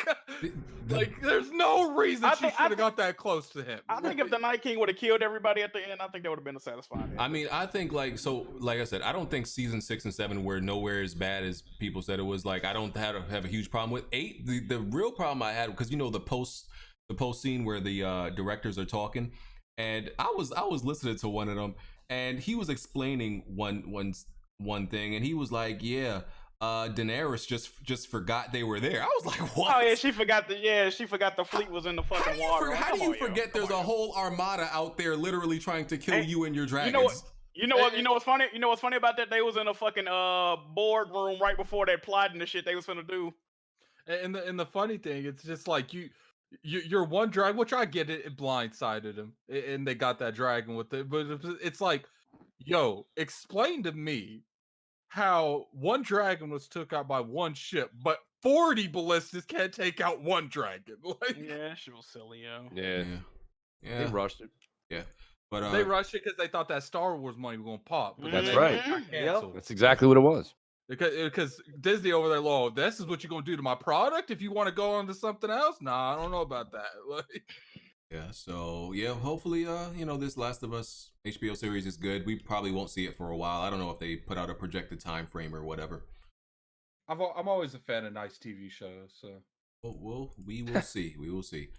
there's no reason she should have got that close to him. I think if the Night King would have killed everybody at the end, I think that would have been a satisfying end. I mean, I think like I said, I don't think season 6 and 7 were nowhere as bad as people said it was. Like I don't have a huge problem with 8. The real problem I had, because the post scene where the directors are talking, and I was listening to one of them, and he was explaining one thing, and he was like, yeah, Daenerys just forgot they were there. I was like, what? Oh yeah, she forgot the fleet was in the fucking water. How do you forget there's a whole armada out there literally trying to kill you and your dragons? You know what's funny? You know what's funny about that? They was in a fucking boardroom right before they plotting the shit they was gonna do. And the funny thing, it's just like you're one dragon, which I get it blindsided him, and they got that dragon with it. But it's like, yo, explain to me how one dragon was took out by one ship, but 40 ballistas can't take out one dragon. Like, yeah, she was silly, yo. Yeah. They rushed it. Yeah. But they rushed it because they thought that Star Wars money was gonna pop. But that's right. Yep. That's exactly what it was. Because Disney over there, low. This is what you're gonna do to my product. If you want to go on to something else, nah, I don't know about that. Like, yeah. So yeah, hopefully, this Last of Us HBO series is good. We probably won't see it for a while. I don't know if they put out a projected time frame or whatever. I'm always a fan of nice TV shows. So we will see. We will see.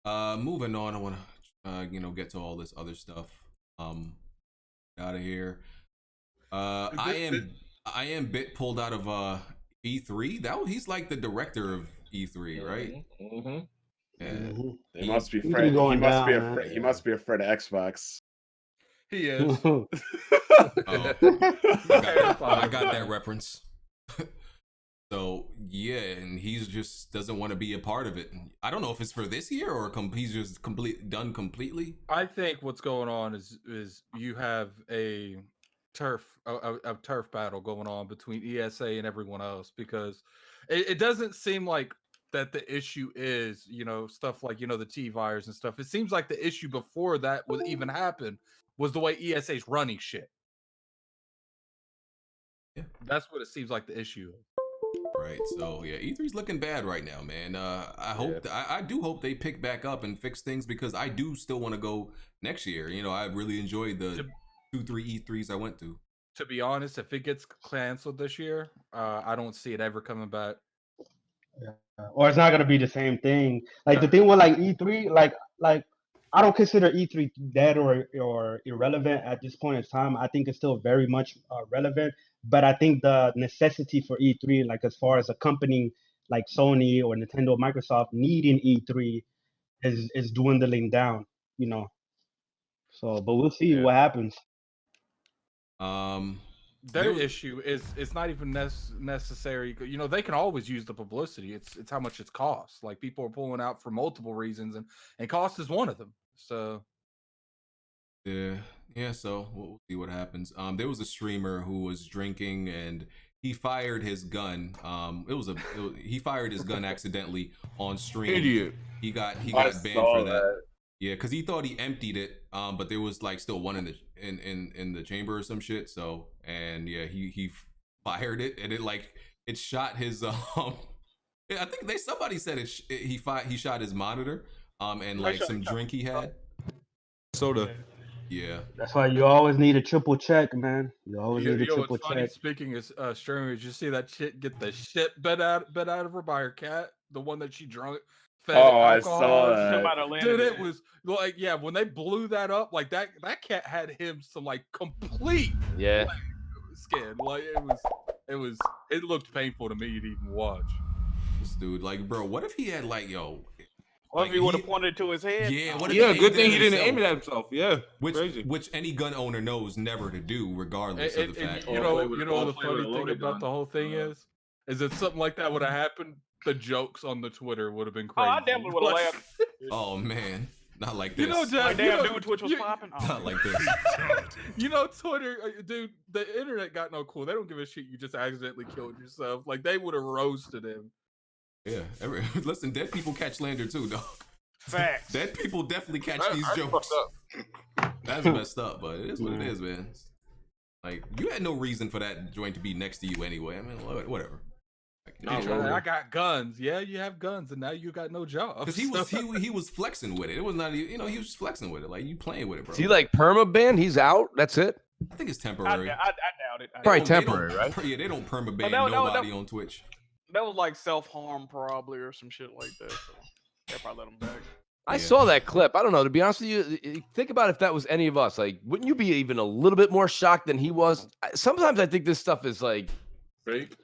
Moving on. I want to get to all this other stuff. Out of here. I am bit pulled out of E3. He's like the director of E3, right? Mm-hmm. Yeah. He must be afraid. He must be afraid of Xbox. He is. I got that reference. So yeah, and he's just doesn't want to be a part of it. I don't know if it's for this year or he's just done completely. I think what's going on is you have a turf battle going on between ESA and everyone else, because it doesn't seem like that the issue is stuff like the T-virus and stuff. It seems like the issue before that was even happened was the way ESA's running shit. Yeah, that's what it seems like the issue is. Right. So yeah, E3's looking bad right now, man. I do hope they pick back up and fix things, because I do still want to go next year. I really enjoyed the 2-3 E3s I went to. To be honest, if it gets canceled this year, I don't see it ever coming back. Yeah. Or it's not gonna be the same thing. Like the thing with like E3, like I don't consider E3 dead or irrelevant at this point in time. I think it's still very much relevant, but I think the necessity for E3, like as far as a company like Sony or Nintendo, Microsoft needing E3, is dwindling down. So, but we'll see what happens. Their issue is it's not even necessary. They can always use the publicity. It's how much it costs. Like, people are pulling out for multiple reasons, and cost is one of them. So yeah. So we'll see what happens. There was a streamer who was drinking and he fired his gun. He fired his gun accidentally on stream. Idiot. He got banned for that. Yeah, because he thought he emptied it, but there was like still one in the chamber or some shit. So, and yeah, he fired it, and it shot his I think somebody said he shot his monitor and like some drink he had. Soda. Yeah. That's why you always need a triple check, man. You always need a triple check. Speaking of streamers, you see that shit get the shit bet out of her by her cat, the one that she drunk. I saw that. Dude, it was like, yeah, when they blew that up, like that cat had him some like complete skin. Like it looked painful to me to even watch. This dude, like, bro, what if he had like, What if he would have pointed to his head? Yeah, what if Yeah, he good aimed thing at he didn't himself? aim it at himself. Yeah, Which any gun owner knows never to do, regardless of the fact. You know the funny thing about the whole thing is that something like that would have happened, the jokes on the Twitter would have been crazy. Oh, I definitely would have laughed. Oh man, not like this. You know, Jeff, dude, Twitch was popping. Oh, not like this. You know, Twitter, dude, the internet got no cool. They don't give a shit. You just accidentally killed yourself. Like they would have roasted him. Yeah, listen, dead people catch slander too, dog. Facts. Dead people definitely catch these jokes. That's messed up, but it is what it is, man. Like you had no reason for that joint to be next to you anyway. I mean, whatever. I got guns. Yeah, you have guns, and now you got no job. Because he was flexing with it. It was not, he was just flexing with it. Like you playing with it, bro. Is he like perma-ban? He's out. That's it. I think it's temporary. I doubt it. Probably temporary, right? Yeah, they don't perma-ban nobody on Twitch. That was like self-harm probably or some shit like that. So they probably let him back. I saw that clip. I don't know. To be honest with you, think about if that was any of us. Like, wouldn't you be even a little bit more shocked than he was? Sometimes I think this stuff is like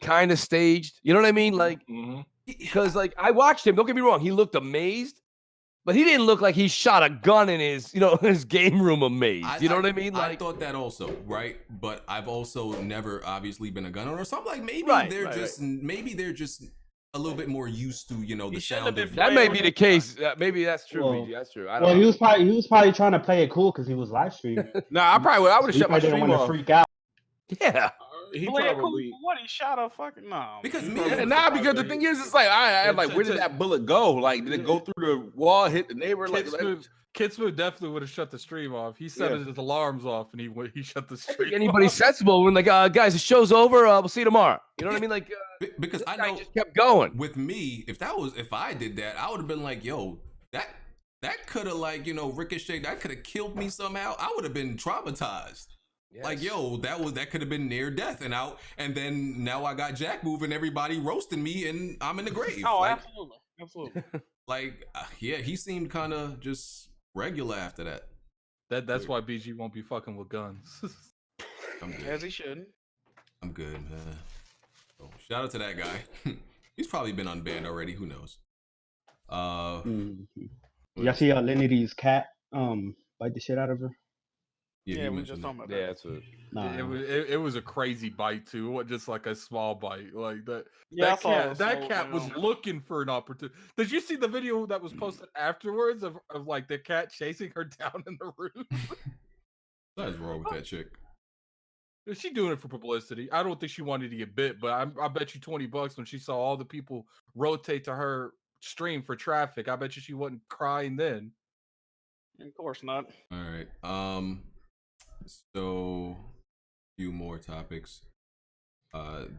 kind of staged. You know what I mean? Like, because like I watched him. Don't get me wrong. He looked amazed, but he didn't look like he shot a gun in his, his game room amazed. You know what I mean? Like, I thought that also, right? But I've also never obviously been a gun owner. So I'm like, maybe they're just a little bit more used to, the sound of that may be the case. Maybe that's true. Well, BG. That's true. I don't know. he was probably trying to play it cool because he was live streaming. Nah, I would have shut my didn't stream want to off. freak out. Yeah. He Play it cool probably for what? He shot a fucking no. because because the thing is, it's like where did that bullet go? Like, did it go through the wall, hit the neighbor? Kid Smooth definitely would have shut the stream off. He set his alarms off and he shut the stream. Anybody sensible when like, guys, the show's over. We'll see you tomorrow. You know what I mean? Like, because I know just kept going. With me, if I did that, I would have been like, yo, that could have ricocheted. That could have killed me somehow. I would have been traumatized. Yes. Like, yo, that could have been near death and then now I got Jack moving, everybody roasting me, and I'm in the grave. Oh, like, absolutely. Like, he seemed kind of just regular after that. That's why BG won't be fucking with guns. I'm good. As he shouldn't. I'm good, man. So, shout out to that guy. He's probably been unbanned already. Who knows? Y'all see Lenity's cat bite the shit out of her? Yeah, we just talking about that. Yeah, that's what. It was a crazy bite too. It wasn't just like a small bite like that. Yeah, that cat was looking for an opportunity. Did you see the video that was posted afterwards of like the cat chasing her down in the room? What's wrong with that chick? Is she doing it for publicity? I don't think she wanted to get bit, but I bet you $20 when she saw all the people rotate to her stream for traffic. I bet you she wasn't crying then. Of course not. All right. So, a few more topics.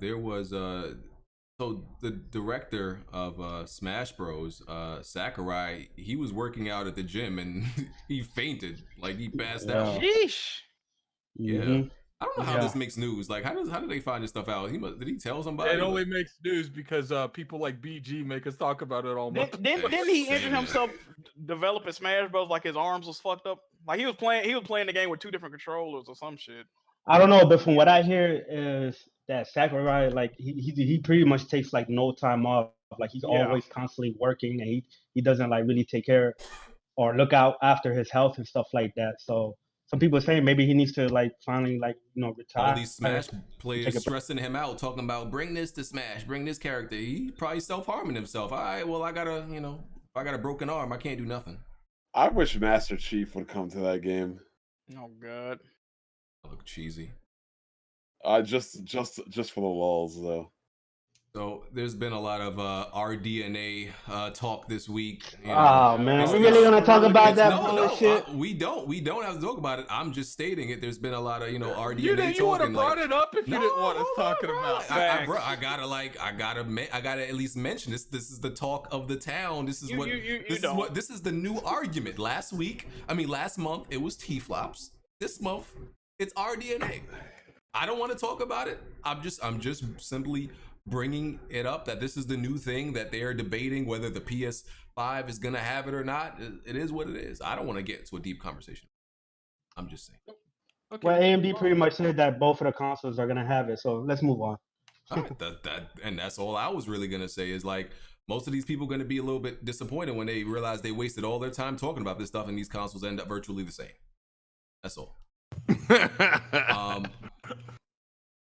There was so the director of Smash Bros, Sakurai, he was working out at the gym and he fainted, like he passed out. Sheesh. Yeah. I don't know how this makes news. Like, how did they find this stuff out? Did he tell somebody? It only makes news because people like BG make us talk about it all month. Didn't he injure himself developing Smash Bros? Like his arms was fucked up. Like he was playing the game with 2 different controllers or some shit. I don't know, but from what I hear is that Sakurai, like he pretty much takes like no time off. Like he's always constantly working, and he doesn't like really take care or look out after his health and stuff like that. So some people are saying maybe he needs to like finally retire. All these Smash players stressing him out, talking about bring this to Smash, bring this character. He probably self-harming himself. All right, well I gotta, if I got a broken arm, I can't do nothing. I wish Master Chief would come to that game. Oh god. I look cheesy. Just for the lulz though. So there's been a lot of RDNA talk this week. Oh man, we really gonna talk about that bullshit? We don't have to talk about it. I'm just stating it. There's been a lot of RDNA. You would have brought it up if you didn't want us talking about. I gotta at least mention this. This is the talk of the town. This is this is the new argument. Last month it was T-flops. This month it's RDNA. I don't want to talk about it. I'm just simply bringing it up that this is the new thing that they are debating whether the PS5 is gonna have it or not. It is what it is. I don't want to get into a deep conversation. I'm just saying. Okay. Well, AMD pretty much said that both of the consoles are gonna have it, so let's move on. All right, and that's all I was really gonna say is like most of these people are going to be a little bit disappointed when they realize they wasted all their time talking about this stuff and these consoles end up virtually the same. That's all.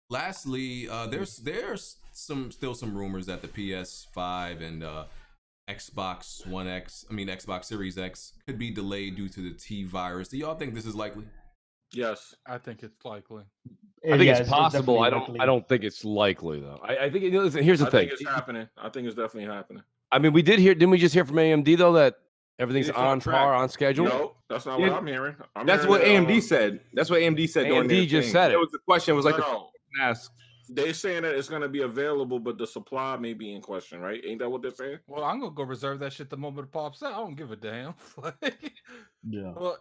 Lastly, there's still some rumors that the PS5 and Xbox Series X could be delayed due to the T virus. Do y'all think this is likely? Yes, I think it's likely. I think it's possible. I don't think it's likely though. I think listen, here's the thing. I think it's happening. I think it's definitely happening. I mean, didn't we just hear from AMD though that everything's on par, on schedule? No, that's not what I'm hearing. That's what AMD said. That's what AMD said. AMD just said it. It was the question. It was like ask. They saying that it's going to be available, but the supply may be in question, right? Ain't that what they're saying? Well, I'm gonna go reserve that shit the moment it pops out. I don't give a damn. Yeah. Well,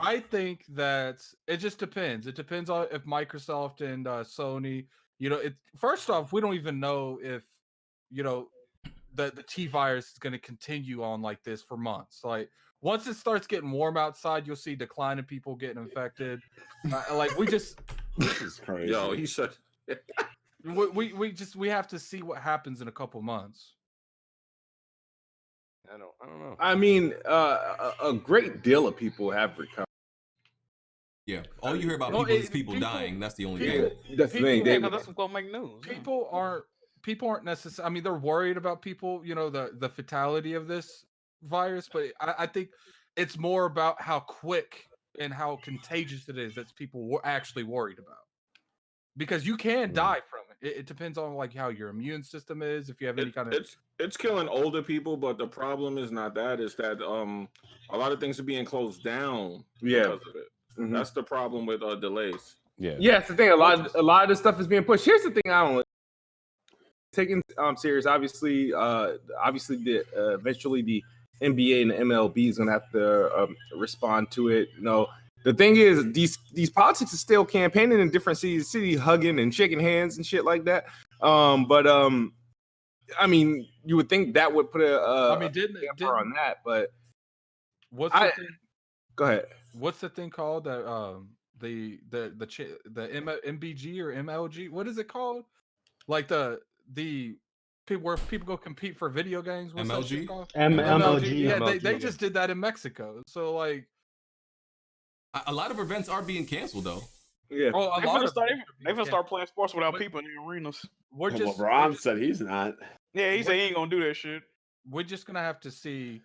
I think that it just depends. It depends on if Microsoft and Sony, first off, we don't even know if, the T virus is going to continue on like this for months. Like once it starts getting warm outside, you'll see decline in people getting infected. This is crazy. Yo, he said. we have to see what happens in a couple months. I don't know. I mean, a great deal of people have recovered. Yeah, all you hear about is people dying. That's the only thing. That's the thing. That's what's gonna make news. People aren't necessarily. I mean, they're worried about people. The fatality of this virus, but I think it's more about how quick and how contagious it is that people were actually worried about. Because you can die from it. It depends on like how your immune system is. If you have any kind of, it's killing older people, but the problem is not that. It's that a lot of things are being closed down because of it. Mm-hmm. That's the problem with delays. Yeah, it's the thing. A lot of this stuff is being pushed. Here's the thing: I don't taking serious. Obviously, eventually the NBA and the MLB is gonna have to respond to it. The thing is, these politics are still campaigning in different city, hugging and shaking hands and shit like that. I mean, you would think that would put didn't on that, but what's the thing? Go ahead. What's the thing called that the MBG or MLG? What is it called? Like the people where people go compete for video games. What's MLG? That shit called? MLG. Yeah, MLG, they just did that in Mexico. So like. A lot of events are being canceled, though. Yeah. Oh, they gonna start playing sports without people in the arenas. Ron said he's not. Yeah, he said he ain't gonna do that shit. We're just gonna have to see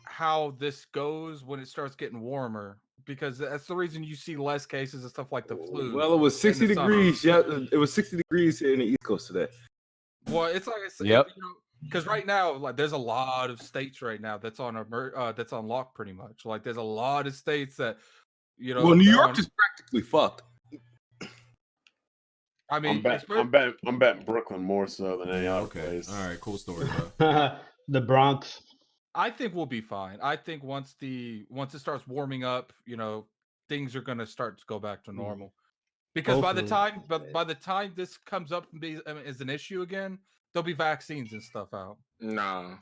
how this goes when it starts getting warmer, because that's the reason you see less cases and stuff like the flu. Well, it was 60 degrees. Yeah, it was 60 degrees here in the East Coast today. Well, it's like I said, yep. Because right now, like, there's a lot of states right now that's on lock pretty much. Like, there's a lot of states that. Well, New York is practically fucked. I mean, I'm betting Brooklyn more so than any other place. All right, cool story, bro. The Bronx. I think we'll be fine. I think once it starts warming up, things are gonna start to go back to normal. Because by the time this comes up and is an issue again, there'll be vaccines and stuff out. No.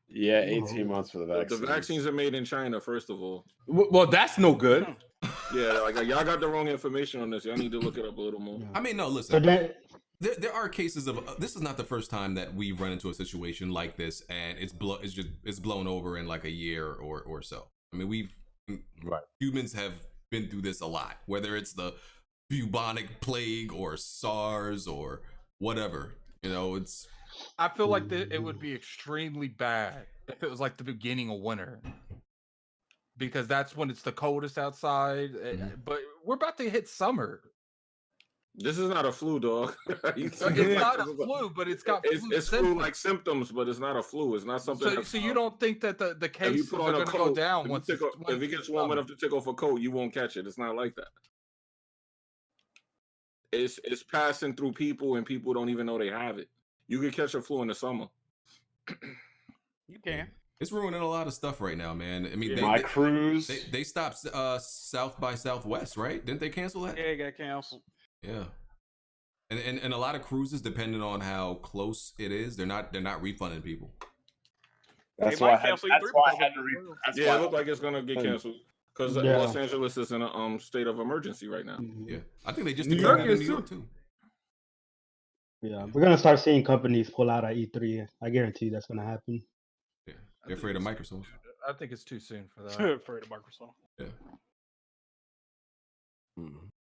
Yeah, 18 months for the vaccines. The vaccines are made in China, first of all. Well, that's no good. Yeah, like y'all got the wrong information on this. Y'all need to look it up a little more. I mean, no, listen. There are cases of this is not the first time that we've run into a situation like this, and it's blown over in like a year or so. I mean, humans have been through this a lot, whether it's the bubonic plague or SARS or whatever. It's. I feel like it would be extremely bad if it was like the beginning of winter, because that's when it's the coldest outside. But we're about to hit summer. This is not a flu, dog. It's not a flu, but it's got it's flu-like symptoms, but it's not a flu. It's not something. So you don't think that the cases are going to go down once if it gets warm enough to take off a coat, you won't catch it. It's not like that. It's passing through people, and people don't even know they have it. You can catch a flu in the summer. You can. It's ruining a lot of stuff right now, man. I mean, my cruise. They stopped South by Southwest, right? Didn't they cancel that? Yeah, it got canceled. Yeah, and a lot of cruises, depending on how close it is, they're not refunding people. That's why I had to it looked like it's gonna get canceled because Los Angeles is in a state of emergency right now. Yeah, I think they just New York is too. Yeah, we're gonna start seeing companies pull out at E3. I guarantee that's gonna happen. Yeah, they're afraid of Microsoft. I think it's too soon for that. Afraid of Microsoft. Yeah.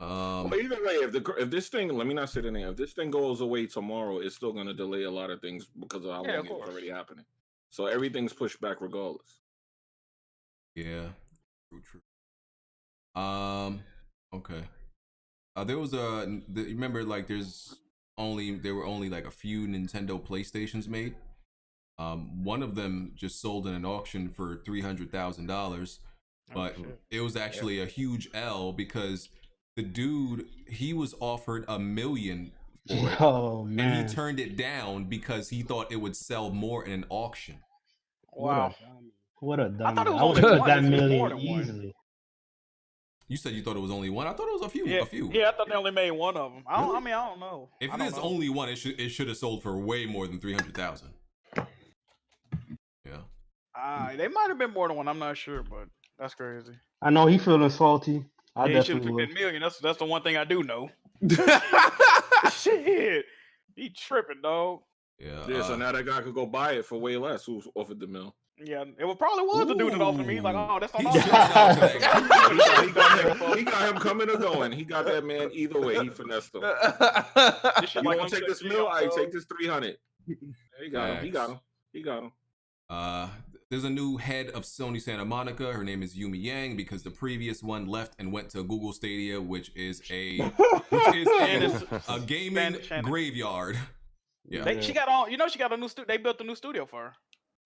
But either way, if this thing, let me not say the name. If this thing goes away tomorrow, it's still going to delay a lot of things because of how long it's already happening. So everything's pushed back regardless. Yeah, true. Okay. There was remember like there were only like a few Nintendo PlayStations made. One of them just sold in an auction for $300,000, but it was actually a huge L because the dude, he was offered $1 million for it, and he turned it down because he thought it would sell more in an auction. Wow, what a dummy! I thought it was I would have took that $1 million easily. You said you thought it was only one. I thought it was a few. Yeah, I thought they only made one of them. I don't know. If there's only one, it should have sold for way more than $300,000. Yeah. They might have been more than one. I'm not sure, but that's crazy. I know he feeling salty. I he should have definitely took would. that million. That's the one thing I do know. Shit, he tripping, dog. Yeah. So now that guy could go buy it for way less. Who offered the mill? Yeah, it probably was the dude that offered me. Like, oh, that's on He got him coming or going. He got that man either way. He finessed him. You want to take this mill? I take this 300. He got him. He got him. There's a new head of Sony Santa Monica. Her name is Yumi Yang because the previous one left and went to Google Stadia, which is a gaming graveyard. Yeah. She got on. You know, she got a new studio. They built a new studio for her.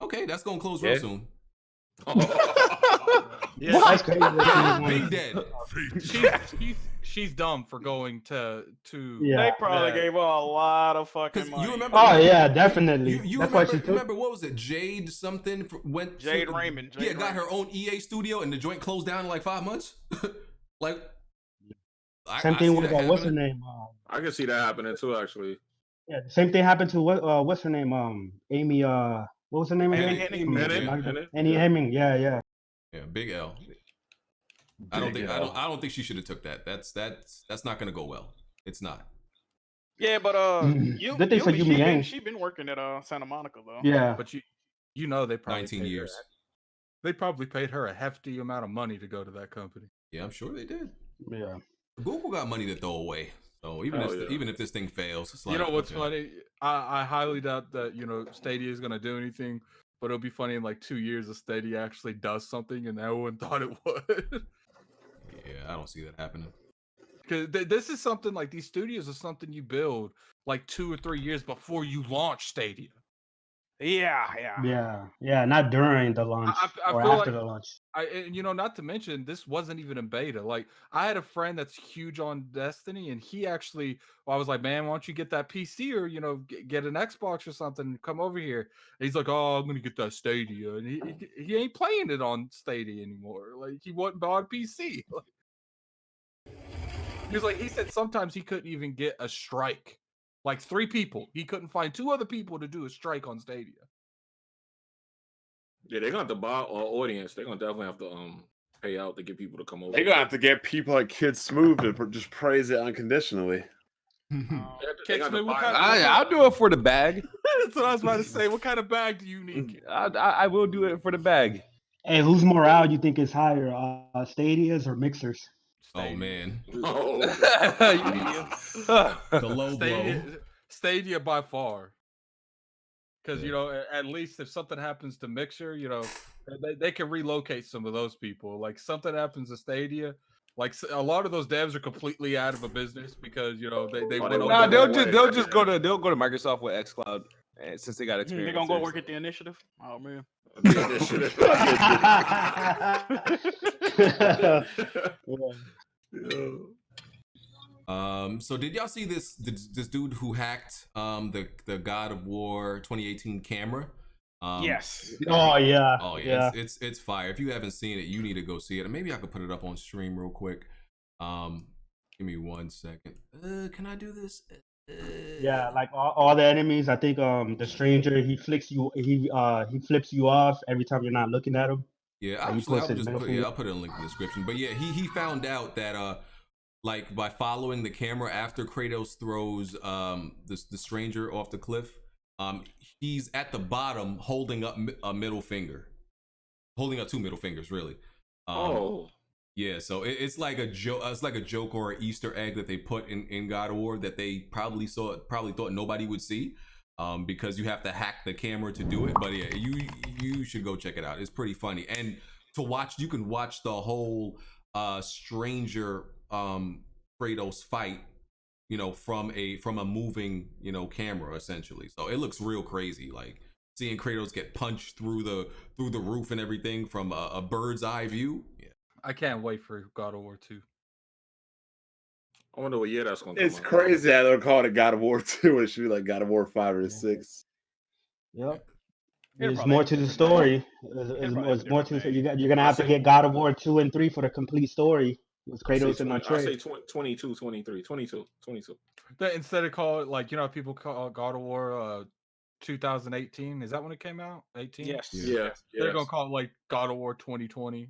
Okay, that's gonna close real soon. Yeah, that's crazy. Big dead. She's dumb for going to. Yeah. They probably gave her a lot of fucking money. You remember? Oh yeah, definitely. You that's remember, why she took. remember what was it? Jade something went. Jade Raymond. Got her own EA studio, and the joint closed down in like 5 months. Like. Same thing with what's her name? I can see that happening too, actually. Yeah, the same thing happened to what's her name? Amy. What was her name again? Annie Hemming. Yeah. Yeah, big L. I don't think she should have took that. That's not gonna go well. It's not. Yeah, but good thing for Yumi Yang. She been working at Santa Monica though. Yeah, but you know they probably 19 years. They probably paid her a hefty amount of money to go to that company. Yeah, I'm sure they did. Yeah. Google got money to throw away. So even if this thing fails, it's like, you know what's funny? I highly doubt that Stadia is gonna do anything, but it'll be funny in like 2 years if Stadia actually does something and everyone thought it would. Yeah, I don't see that happening. Because this is something like these studios are something you build like 2 or 3 years before you launch Stadia. Yeah. Not during the launch or after the launch. Not to mention this wasn't even in beta. Like I had a friend that's huge on Destiny, and he actually, I was like, man, why don't you get that PC or get an Xbox or something? Come over here. And he's like, oh, I'm gonna get that Stadia, and he ain't playing it on Stadia anymore. Like he wouldn't buy a PC. He said sometimes he couldn't even get a strike. Like 3 people. He couldn't find 2 other people to do a strike on Stadia. Yeah, they're gonna have to buy our audience. They're gonna definitely have to pay out to get people to come over. They're gonna have to get people like Kid Smooth to just praise it unconditionally. I'll do it for the bag. That's what I was about to say. What kind of bag do you need? I will do it for the bag. Hey, whose morale you think is higher, Stadias or Mixers? Oh man. The low blow. Stadia by far. Because at least if something happens to Mixer, they can relocate some of those people. Like something happens to Stadia, like a lot of those devs are completely out of a business because they went over. They'll go to Microsoft with xCloud, since they got experience. They're gonna go work at the Initiative. Oh man. The Initiative. So did y'all see this dude who hacked the God of War 2018 camera? Yes. Oh yeah. Oh yeah. It's fire. If you haven't seen it, you need to go see it. And maybe I could put it up on stream real quick. Give me 1 second. Can I do this? Yeah, like all the enemies. I think the stranger he flips you off every time you're not looking at him. Yeah, I'll put it in the link in the description. But yeah, he found out that like by following the camera after Kratos throws the stranger off the cliff. He's at the bottom holding up a middle finger, holding up two middle fingers, really. Yeah, so it's like a joke. It's like a joke or an Easter egg that they put in God of War that they probably thought nobody would see, because you have to hack the camera to do it. But yeah, you should go check it out. It's pretty funny, and to watch, you can watch the whole stranger Kratos fight, from a moving camera essentially. So it looks real crazy, like seeing Kratos get punched through the roof and everything from a bird's eye view. Yeah. I can't wait for God of War 2. I wonder what year that's going to come It's crazy how they're calling it God of War 2. It should be like God of War 5 or 6. Yep. There's more to the story. There's more to the, you're gonna have to get God of War 2 and 3 for the complete story with Kratos and Atreus. I say 22, 23, 22. Instead of call it, like, people call God of War 2018. Is that when it came out? 18? Yes. Yeah. They're gonna call it like God of War 2020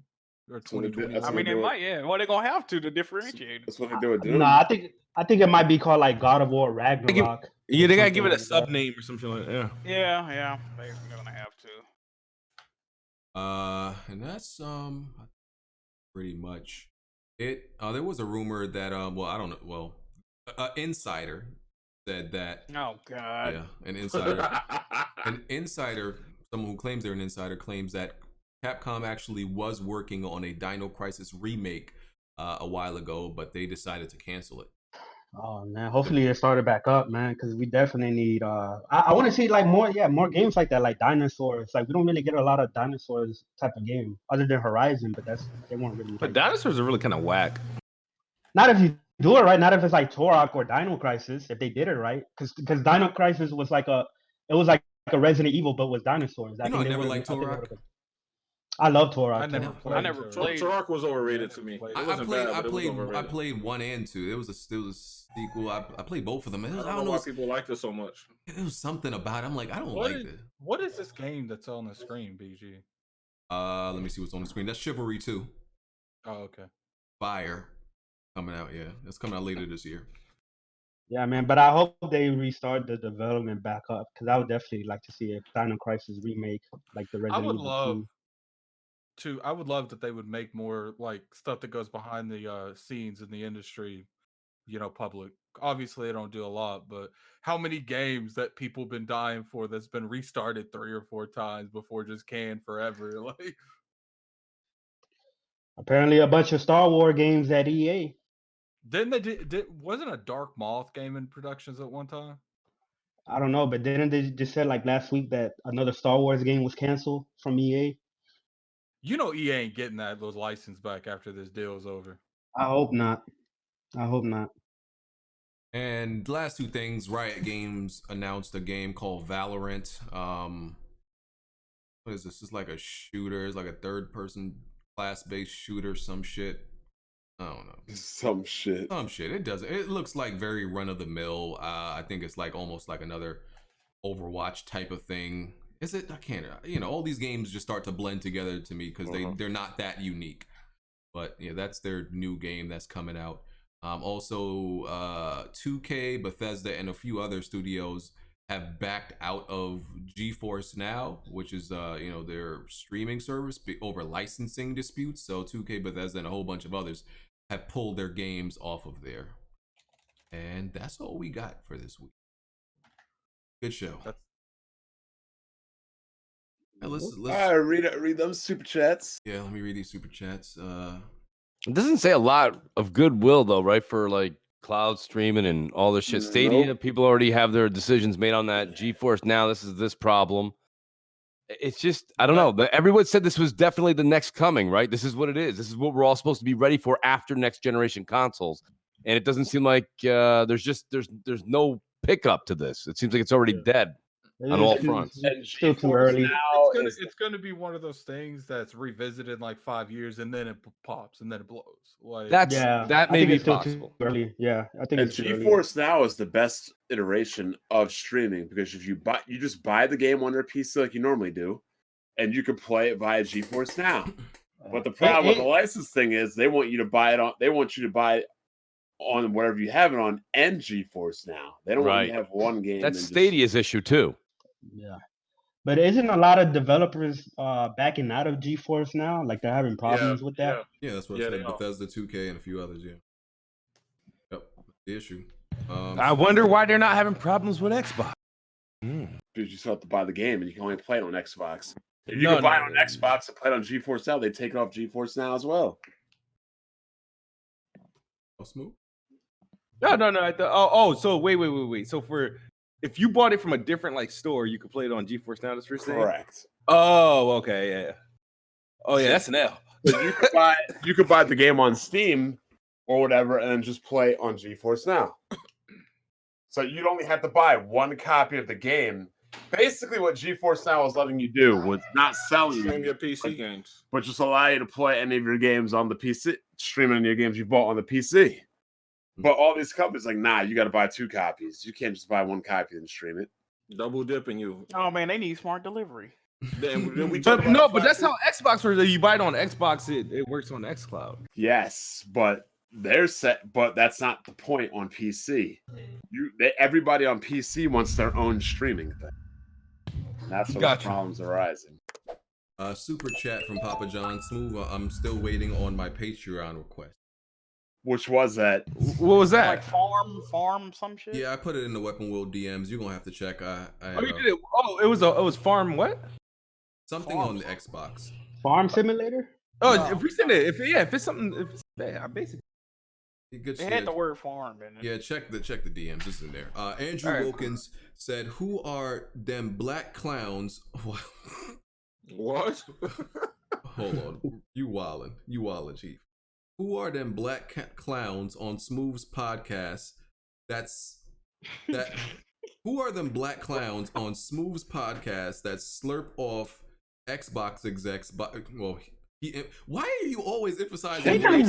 or 2020. I mean, it might. Yeah. Well, they're gonna have to differentiate. That's what they do with Doom. No, I think it might be called like God of War Ragnarok. Yeah, they gotta give it a sub name or something like that. Yeah. They're gonna have to. And that's pretty much it. There was a rumor that well, I don't know. Well, an insider said that. Oh God. Yeah, an insider, someone who claims they're an insider, claims that Capcom actually was working on a Dino Crisis remake a while ago, but they decided to cancel it. Oh man, hopefully they started back up, man, because we definitely need. I want to see like more games like that, like dinosaurs. Like we don't really get a lot of dinosaurs type of game other than Horizon, but they weren't really. But dinosaurs are really kind of whack. Not if you do it right. Not if it's like Turok or Dino Crisis. If they did it right, because Dino Crisis was like a Resident Evil, but with dinosaurs. I never liked Turok. I love Turok. I never played. Turok was overrated to me. I played 1 and 2. It was a sequel. I played both of them. I don't know why people liked it so much. It was something about it. I'm like, I don't like it. What is this game that's on the screen, BG? Let me see what's on the screen. That's Chivalry 2. Oh, okay. Fire coming out. Yeah, it's coming out later this year. Yeah, man, but I hope they restart the development back up, because I would definitely like to see a Dino Crisis remake, like the Resident Evil 2. I would love that they would make more like stuff that goes behind the scenes in the industry, public. Obviously, they don't do a lot, but how many games that people have been dying for that's been restarted 3 or 4 times before just canned forever? Like, apparently, a bunch of Star Wars games at EA. Then they did wasn't a Dark Moth game in productions at one time? I don't know, but didn't they just said like last week that another Star Wars game was canceled from EA? EA ain't getting those license back after this deal is over. I hope not. And last 2 things, Riot Games announced a game called Valorant. What is this? It's like a shooter. It's like a third-person class-based shooter. Some shit. I don't know. Some shit. It doesn't. It looks like very run-of-the-mill. I think it's like almost like another Overwatch type of thing. Is it? I can't. All these games just start to blend together to me because they're not that unique. But yeah, that's their new game that's coming out. Also, 2K, Bethesda, and a few other studios have backed out of GeForce Now, which is their streaming service over licensing disputes. So 2K, Bethesda, and a whole bunch of others have pulled their games off of there. And that's all we got for this week. Good show. Let's read them super chats. Yeah, let me read these super chats. It doesn't say a lot of goodwill though, right? For like cloud streaming and all this shit. Stadia, people already have their decisions made on that. GeForce Now, this problem. It's just, I don't know. Everyone said this was definitely the next coming, right? This is what it is. This is what we're all supposed to be ready for after next generation consoles. And it doesn't seem like there's no pickup to this. It seems like it's already dead on all fronts. Still too early. It's going to be one of those things that's revisited in like 5 years and then it pops and then it blows. Like that may be possible. Too early. Yeah, I think it's GeForce Now is the best iteration of streaming, because if you just buy the game on your PC like you normally do, and you can play it via GeForce Now. But the problem with the license thing is they want you to buy it on whatever you have it on and GeForce Now. They don't want you to have one game. That's Stadia's issue too. Yeah. But isn't a lot of developers backing out of GeForce Now? Like they're having problems with that? Yeah, that's what I said. Bethesda, 2K, and a few others, Yep, the issue. I wonder why they're not having problems with Xbox. Because you still have to buy the game and you can only play it on Xbox. If you could buy it on Xbox and play it on GeForce Now, they take it off GeForce Now as well. Smooth? No. I thought, so wait. So if you bought it from a different like store, you could play it on GeForce Now. That's what you're saying? Correct. Oh, okay, yeah. Oh yeah, that's an L. But you could buy the game on Steam or whatever, and then just play on GeForce Now. So you'd only have to buy one copy of the game. Basically, what GeForce Now was letting you do was not selling you your PC games, but just allow you to play any of your games on the PC, stream any of your games you bought on the PC. But all these companies like, nah, you got to buy 2 copies. You can't just buy 1 copy and stream it. Double dipping you. Oh man, they need smart delivery. But that's how Xbox works. You buy it on Xbox, it works on XCloud. Yes, but they're set. But that's not the point on PC. Everybody on PC wants their own streaming thing. That's where the problems are arising. Super chat from Papa John Smooth. I'm still waiting on my Patreon request. Which was that? What was that? Like farm, some shit. Yeah, I put it in the Weapon World DMs. You're gonna have to check. You did it. Oh, it was farm what? Something on the Xbox. Farm Simulator. Oh, no. If we send it, if it's something, if it's basically. It had the word farm in it. Yeah, check the DMs. It's in there. Andrew Wilkins said, "Who are them black clowns?" What? Hold on, you wildin', Chief. Who are them black clowns on Smooth's podcast? Who are them black clowns on Smooth's podcast that slurp off Xbox execs? Why are you always emphasizing race?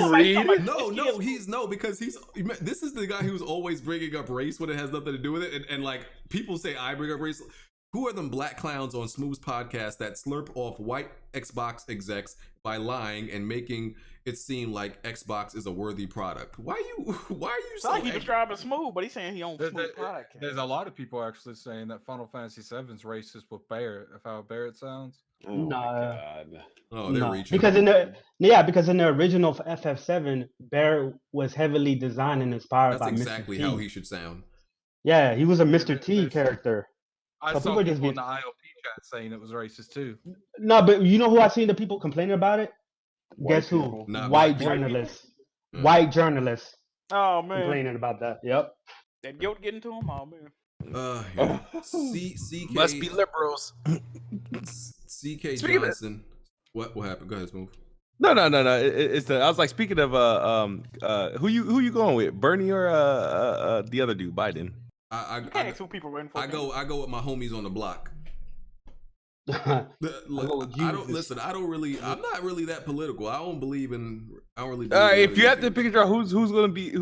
Because this is the guy who's always bringing up race when it has nothing to do with it, and like people say I bring up race. Who are them black clowns on Smooth's podcast that slurp off white Xbox execs by lying and making it seem like Xbox is a worthy product? Why are you so like he describing Smooth, but he's saying he owns Smooth product. There's a lot of people actually saying that Final Fantasy VII's racist with Barrett, if how Barrett sounds. Oh my God. Oh, they're reaching. Because in the original FF7, Barrett was heavily designed and inspired by Mr. T. That's exactly how he should sound. Yeah, he was a Mr. T character. I saw people in the ILP chat saying it was racist too. No, but you know who I seen the people complaining about it? Guess who? White journalists. White journalists. Oh man, complaining about that. Yep. That guilt getting to him. Oh man. CK must be liberals. CK Johnson. What happened? Go ahead, Smooth. No. It's I was like, speaking of who you going with, Bernie or the other dude, Biden? I go with my homies on the block. I'm not really that political. I don't really. If you have to pick a draw, who's gonna beat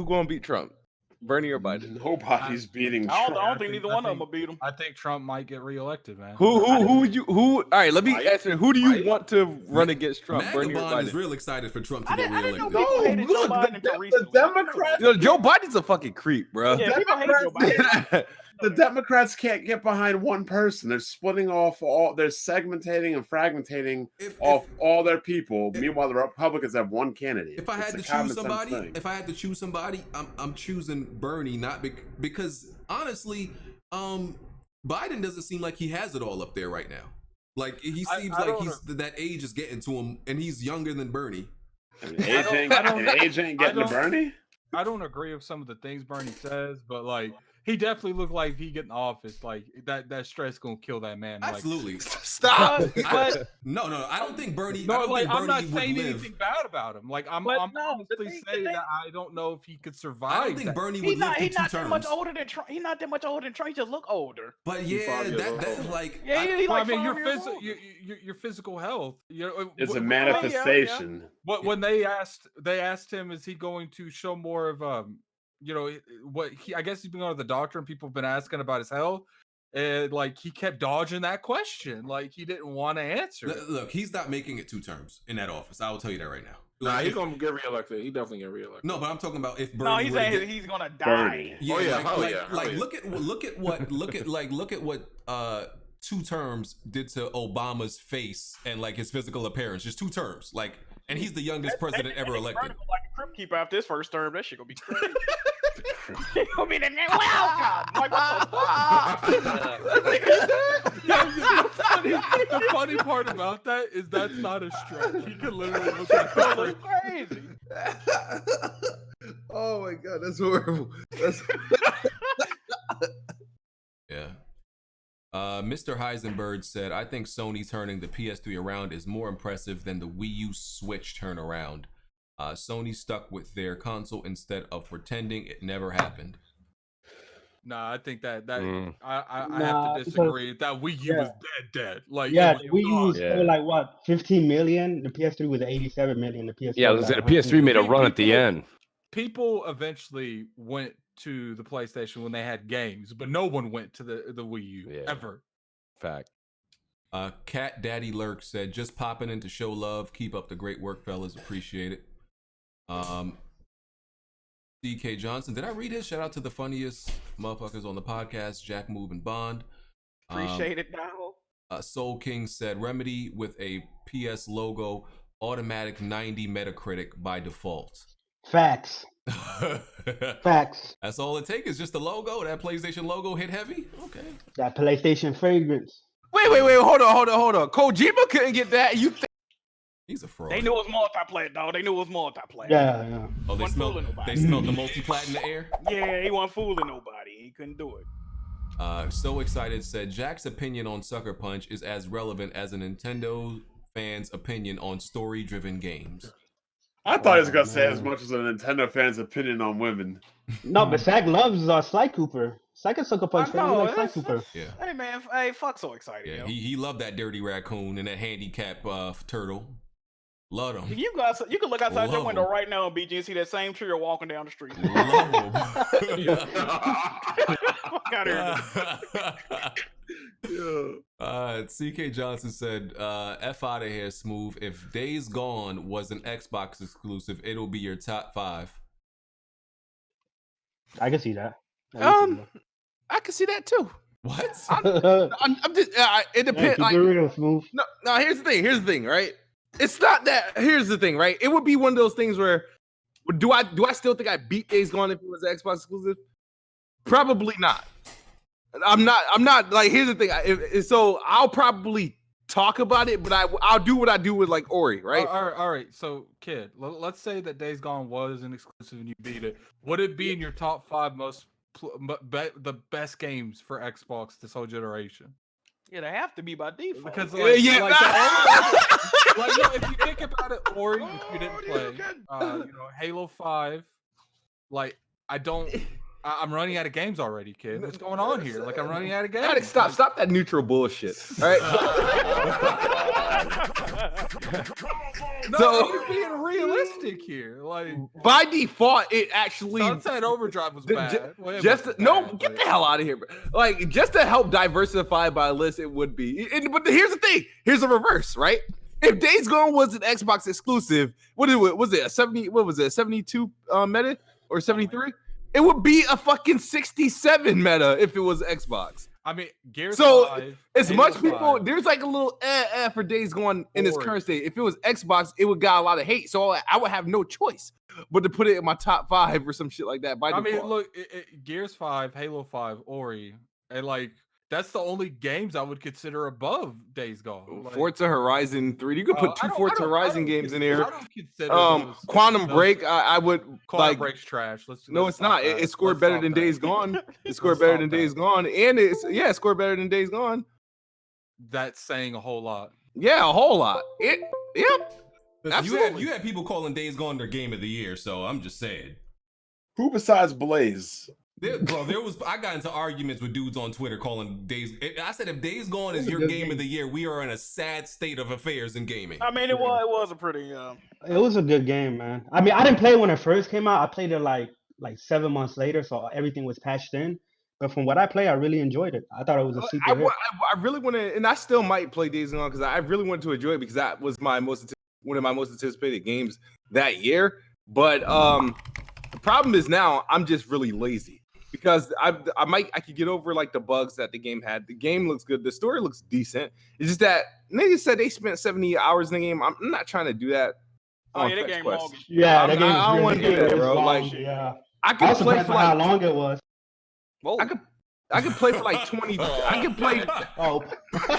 Trump? Bernie or Biden? Nobody's beating Trump. I don't think neither one of them will beat him. I think Trump might get reelected, man. Who would you? All right, let me answer. Who do you want to run against Trump? Bernie or Biden? Is real excited for Trump to get reelected. The Democrats. Joe Biden's a fucking creep, bro. Yeah, people hate Joe Biden. The Democrats can't get behind one person. They're splitting off they're segmentating and fragmentating off all their people. Meanwhile, the Republicans have one candidate. If I had to choose somebody, I'm choosing Bernie, not because honestly, Biden doesn't seem like he has it all up there right now. Like he seems that age is getting to him, and he's younger than Bernie. Age ain't getting to Bernie. I don't agree with some of the things Bernie says, but like. He definitely looked like if he get in office, like that stress gonna kill that man. Absolutely. Like, stop. No, I don't think Bernie. I'm not saying anything bad about him. Like I'm honestly saying that I don't know if he could survive. I don't think Bernie would live through 2 terms. He's not that much older than Trump. He's not that much older than Trump. He just look older. But yeah, that's like. Yeah, your physical health. It's a manifestation. But when they asked him, is he going to show more of I guess he's been going to the doctor and people have been asking about his health, and like he kept dodging that question, like he didn't want to answer. Look, he's not making it 2 terms in that office. I will tell you that right now. Nah, he's gonna get reelected. He definitely get reelected. No, but I'm talking about if Bernie. No, he's saying he's gonna die. Yeah, oh yeah, look at what 2 terms did to Obama's face and like his physical appearance. Just 2 terms, like, and he's the youngest president ever elected. Like a crypt keeper after his first term, that shit gonna be crazy. He gonna be the welcome. Like, what the funny part about that is that's not a stretch. He could literally look crazy. Oh my god, that's horrible. That's yeah. Mr. Heisenberg said, I think Sony turning the PS3 around is more impressive than the Wii U Switch turnaround. Sony stuck with their console instead of pretending it never happened. Nah, I think that I have to disagree. That Wii U was dead. Like, the Wii U was like what, 15 million? The PS3 was 87 million. The PS3 the PS3 made a run at the end. People eventually went to the PlayStation when they had games, but no one went to the Wii U ever. Fact. Cat Daddy Lurk said, just popping in to show love. Keep up the great work, fellas. Appreciate it. DK Johnson, did I read his? Shout out to the funniest motherfuckers on the podcast, Jack, Move, and Bond. Appreciate it, Donald. Soul King said, Remedy with a PS logo, automatic 90 Metacritic by default. Facts. Facts. That's all it takes is just the logo. That PlayStation logo hit heavy. Okay. That PlayStation fragrance. Wait, hold on. Kojima couldn't get that. You think he's a fraud? They knew it was multiplayer, dog. They knew it was multiplayer. Yeah. Oh, they smelled the multi-plat in the air? Yeah, he wasn't fooling nobody. He couldn't do it. So Excited said, Jack's opinion on Sucker Punch is as relevant as a Nintendo fan's opinion on story-driven games. I thought he was gonna say as much as a Nintendo fan's opinion on women. No, but Zach loves Sly Cooper. Zach is Sucker Punch fan. He likes Sly Cooper. Yeah. Hey man, fuck So Excited. Yeah, yo. he loved that dirty raccoon and that handicap turtle. Love him. You can look outside your window right now, BG, and see that same trio walking down the street. Love him. Fuck out of here. CK Johnson said, F out of here, Smooth. If Days Gone was an Xbox exclusive, it'll be your top 5. I can see that. I can see that too. What? I'm just. It depends. Keep it real, Smooth. No. Here's the thing, right? It's not that. Here's the thing, right? It would be one of those things where, do I still think I beat Days Gone if it was an Xbox exclusive? Probably not. I'm not like. Here's the thing. So I'll probably talk about it, but I'll do what I do with like Ori, right? All right. So, kid, let's say that Days Gone was an exclusive and you beat it. Would it be in your top 5 the best games for Xbox this whole generation? Yeah, they have to be by default. Because if you think about it, Ori, which you didn't play, Halo 5, like I'm running out of games already, kid. What's going on here? Like, I'm running out of games. Stop that neutral bullshit. All right. No, you're being realistic here. Like, by default, it actually Sunset Overdrive was bad. Get the hell out of here. Like, just to help diversify my list, it would be. But here's the thing. Here's a reverse, right? If Days Gone was an Xbox exclusive, was it a 70? What was it? A 72 meta or 73? It would be a fucking 67 meta if it was Xbox. I mean, Gears 5, as much people, there's like a little for Days Gone in its current state. If it was Xbox, it would got a lot of hate. So I would have no choice but to put it in my top 5 or some shit like that. I mean, look, Gears 5, Halo 5, Ori, and like that's the only games I would consider above Days Gone. Like, Forza Horizon 3. You could put 2 Forza Horizon games in here. I don't consider Quantum Break. I would Quantum Break's trash. No, it's not. It scored better than Days Gone. It scored better than Days Gone, and it scored better than Days Gone. That's saying a whole lot. Yeah, a whole lot. Yep. You had people calling Days Gone their game of the year, so I'm just saying. Who besides Blaze? I got into arguments with dudes on Twitter calling Days. I said, if Days Gone is your game of the year, we are in a sad state of affairs in gaming. I mean, it was a pretty. It was a good game, man. I mean, I didn't play it when it first came out. I played it like 7 months later, so everything was patched in. But from what I play, I really enjoyed it. I thought it was a super hit. I really want to, and I still might play Days Gone because I really wanted to enjoy it because that was one of my most anticipated games that year. But the problem is now I'm just really lazy because I could get over like the bugs that the game had. The game looks good. The story looks decent. It's just that niggas said they spent 70 hours in the game. I'm not trying to do that. Oh yeah, that game long. Yeah, that game. I don't want to do that, bro. Like, yeah, I could play for how long it was. Whoa. I could play for like 20. I could play. Oh,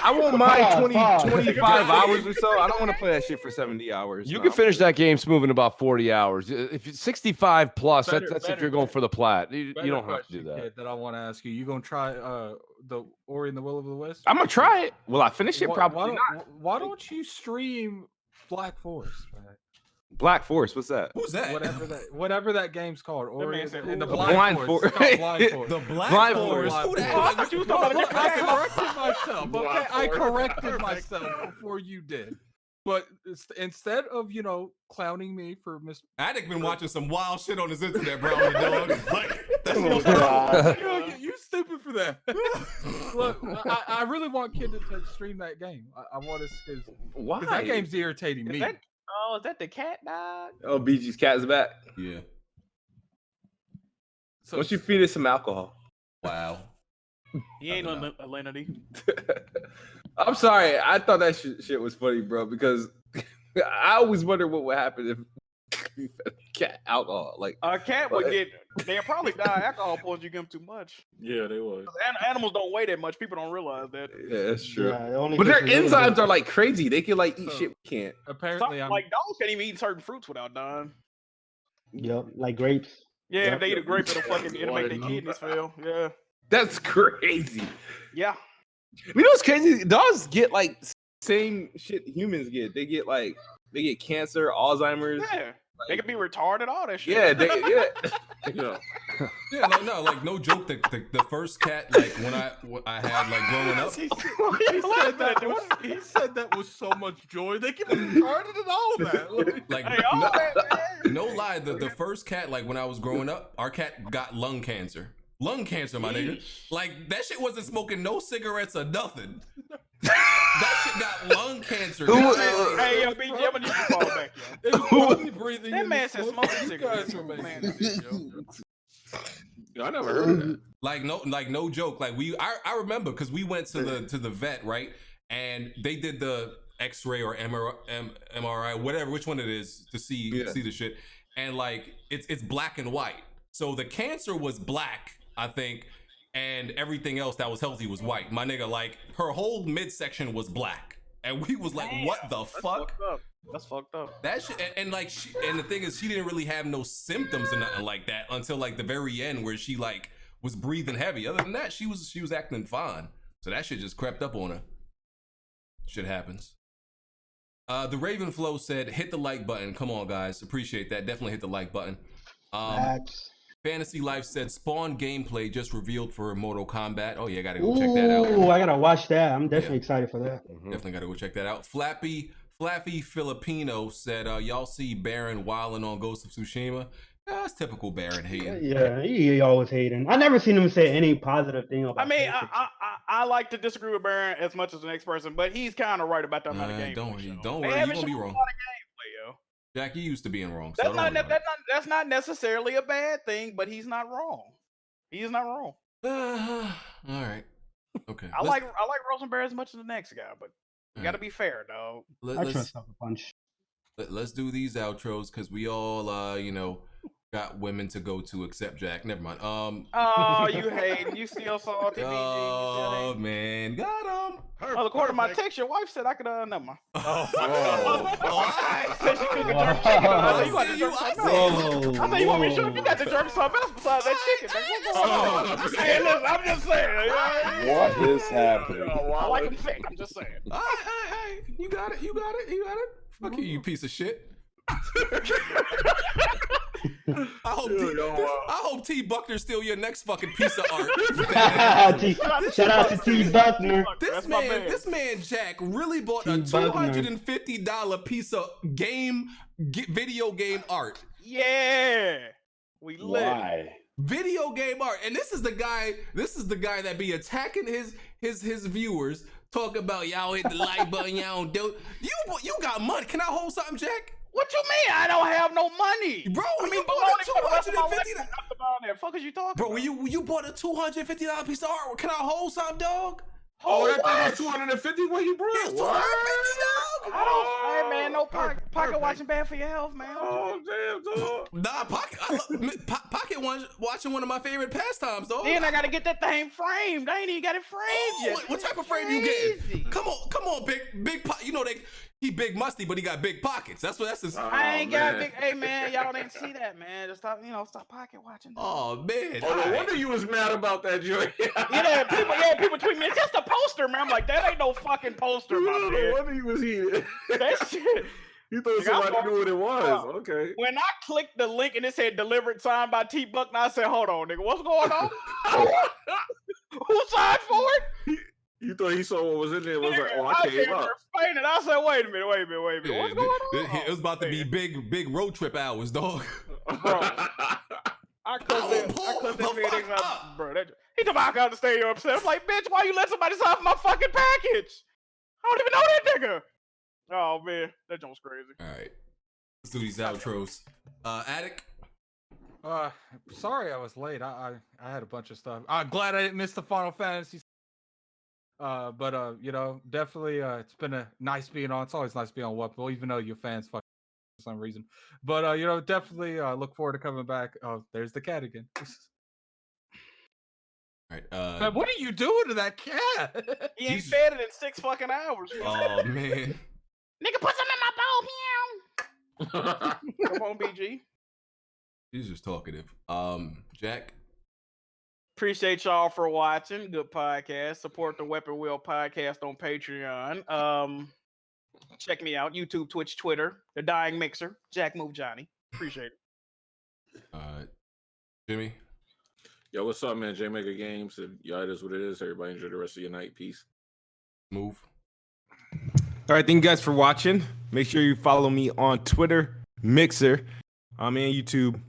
I won't mind 25 hours or so. I don't want to play that shit for 70 hours. You can finish that game smooth in about 40 hours. If it's 65 plus, that's if you're going for the plat. You don't have to do that. That I want to ask you. You gonna try the Ori and the Will of the Wisps? I'm gonna try it. Will I finish it? Probably not. Why don't you stream Black Forest? Man? Black Forest, what's that? Who's that? Whatever that game's called. Ori and the Blind Forest. Forest. The Blind Forest. Who the hell? I corrected myself. Okay, I corrected myself before you did. But instead of clowning me for Attic been watching some wild shit on his internet, bro. Like, that's you stupid for that. Look, I really want Kid to stream that game. I want to because that game's irritating me. Is that the cat dog? Oh, BG's cat is back. Yeah. So once you feed it some alcohol. Wow. He ain't Lenity. I'm sorry. I thought that shit was funny, bro, because I always wonder what would happen if you fed a cat alcohol. Like a cat would they'll probably die alcohol poisoning you give them too much. Yeah, they would. Animals don't weigh that much. People don't realize that. Yeah, that's true. Yeah, but their enzymes are like crazy. They can like eat shit we can't. Apparently, like dogs can't even eat certain fruits without dying. Yep, like grapes. Yeah, if they eat a grape, it'll make their kidneys fail. Yeah. That's crazy. Yeah. You know what's crazy? Dogs get like same shit humans get. They get cancer, Alzheimer's. Yeah. They could be retarded, all that shit. Yeah, Yeah, like no joke. The first cat, like when I had like growing up. He said that was so much joy. They can be retarded and all of that. Like no lie, the first cat, like when I was growing up, our cat got lung cancer. Lung cancer, my nigga. Like that shit wasn't smoking no cigarettes or nothing. That shit got lung cancer. Hey, yo, BG, I'm gonna need you to fall back, yo. It was probably breathing. That man said smoking cigarettes. Yo, I never heard of that. Like no joke. Like I remember because we went to the vet, right? And they did the X-ray or MRI, whatever, which one it is, to see the shit. And like it's black and white. So the cancer was black, I think, and everything else that was healthy was white. My nigga, like her whole midsection was black, and we was like, "What the fuck?" That's fucked up. That shit, and the thing is, she didn't really have no symptoms or nothing like that until like the very end, where she like was breathing heavy. Other than that, she was acting fine. So that shit just crept up on her. Shit happens. The Ravenflow said, "Hit the like button." Come on, guys, appreciate that. Definitely hit the like button. Fantasy Life said Spawn gameplay just revealed for Mortal Kombat. Oh yeah, gotta go check that out. Oh, I gotta watch that. I'm definitely excited for that. Definitely gotta go check that out. Flappy Filipino said, y'all see Baron wilding on Ghost of Tsushima? Yeah, that's typical Baron hating. Yeah, he always hating. I never seen him say any positive thing about. I mean, I like to disagree with Baron as much as the next person, but he's kind of right about that amount of gameplay. Don't worry, you're gonna be wrong. Jack, you used to being wrong. So that's not necessarily a bad thing, but he's not wrong. He's not wrong. All right. Okay. I like Rosenberg as much as the next guy, but you gotta be fair, dog. I trust Sucker Punch. Let's do these outros because we all got women to go to except Jack. Never mind. Oh, you hating. You still salty, BG. Oh, man. Got him. Well, according to my text, your wife said I could, never mind. I said she couldn't get jerk chicken. I said, you got to jerk something else. I said, you want me to show you got to jerk something else besides that chicken. Hey, listen, I'm just saying. What is happening? I like him thick. I'm just saying. Hey, you got it. Fuck you, you piece of shit. I hope T Buckner's still your next fucking piece of art. Shout out to T Buckner. This man Jack really bought a $250 piece of video game art. Yeah, we lit. Why? Video game art, and this is the guy that be attacking his viewers, talking about y'all hit the like button, y'all don't do. You got money. Can I hold something, Jack? What you mean? I don't have no money, bro. I mean, you bought a $250. Fuck is you talking Bro, about? you bought a $250 piece of artwork. Can I hold some, dog? Oh, that thing was $250 when you brought it. $250, dog. I don't. Hey man, no pocket watching bad for your health, man. Oh damn, dog. Nah, pocket watching one of my favorite pastimes, dog. Then I gotta get that thing framed. I ain't even got it framed yet. What type of frame you getting? Come on, big. You know he big musty, but he got big pockets. That's his. I ain't got big. Hey man, y'all didn't see that, man. Just stop pocket watching. Oh man. Oh, no wonder you was mad about that joint. people tweet me. It's just a poster, man. I'm like, that ain't no fucking poster, my man. No wonder you was heated. That shit. You thought somebody knew what it was. Okay. When I clicked the link and it said delivered signed by T Buck, I said, hold on, nigga, what's going on? Who signed for it? You thought he saw what was in there. Was like, oh, I came up. I said, wait a minute. What's going on? It was about to be big road trip hours, dog. Bro, I cussed that FedEx out, bro. He took my out the stadium upset. I'm like, bitch, why you let somebody sign for my fucking package? I don't even know that nigga. Oh man, that joke's crazy. All right, let's do these outros. Attic. Sorry I was late. I had a bunch of stuff. I'm glad I didn't miss the Final Fantasy. But you know, definitely it's been nice being on. It's always nice being on Weapon, even though your fans fuck for some reason. But you know, definitely look forward to coming back. Oh, there's the cat again. All right. Man, what are you doing to that cat? He ain't fed it in 6 fucking hours. Oh man. Nigga, put some in my bowl, meow. Come on, BG. He's just talkative. Jack. Appreciate y'all for watching. Good podcast. Support the Weapon Wheel podcast on Patreon. Check me out. YouTube, Twitch, Twitter. The Dying Mixer. Jack Move Johnny. Appreciate it. Jimmy. Yo, what's up, man? J Mega Games. Y'all, it is what it is. Everybody enjoy the rest of your night. Peace. Move. All right, thank you guys for watching. Make sure you follow me on Twitter, Mixer, and YouTube.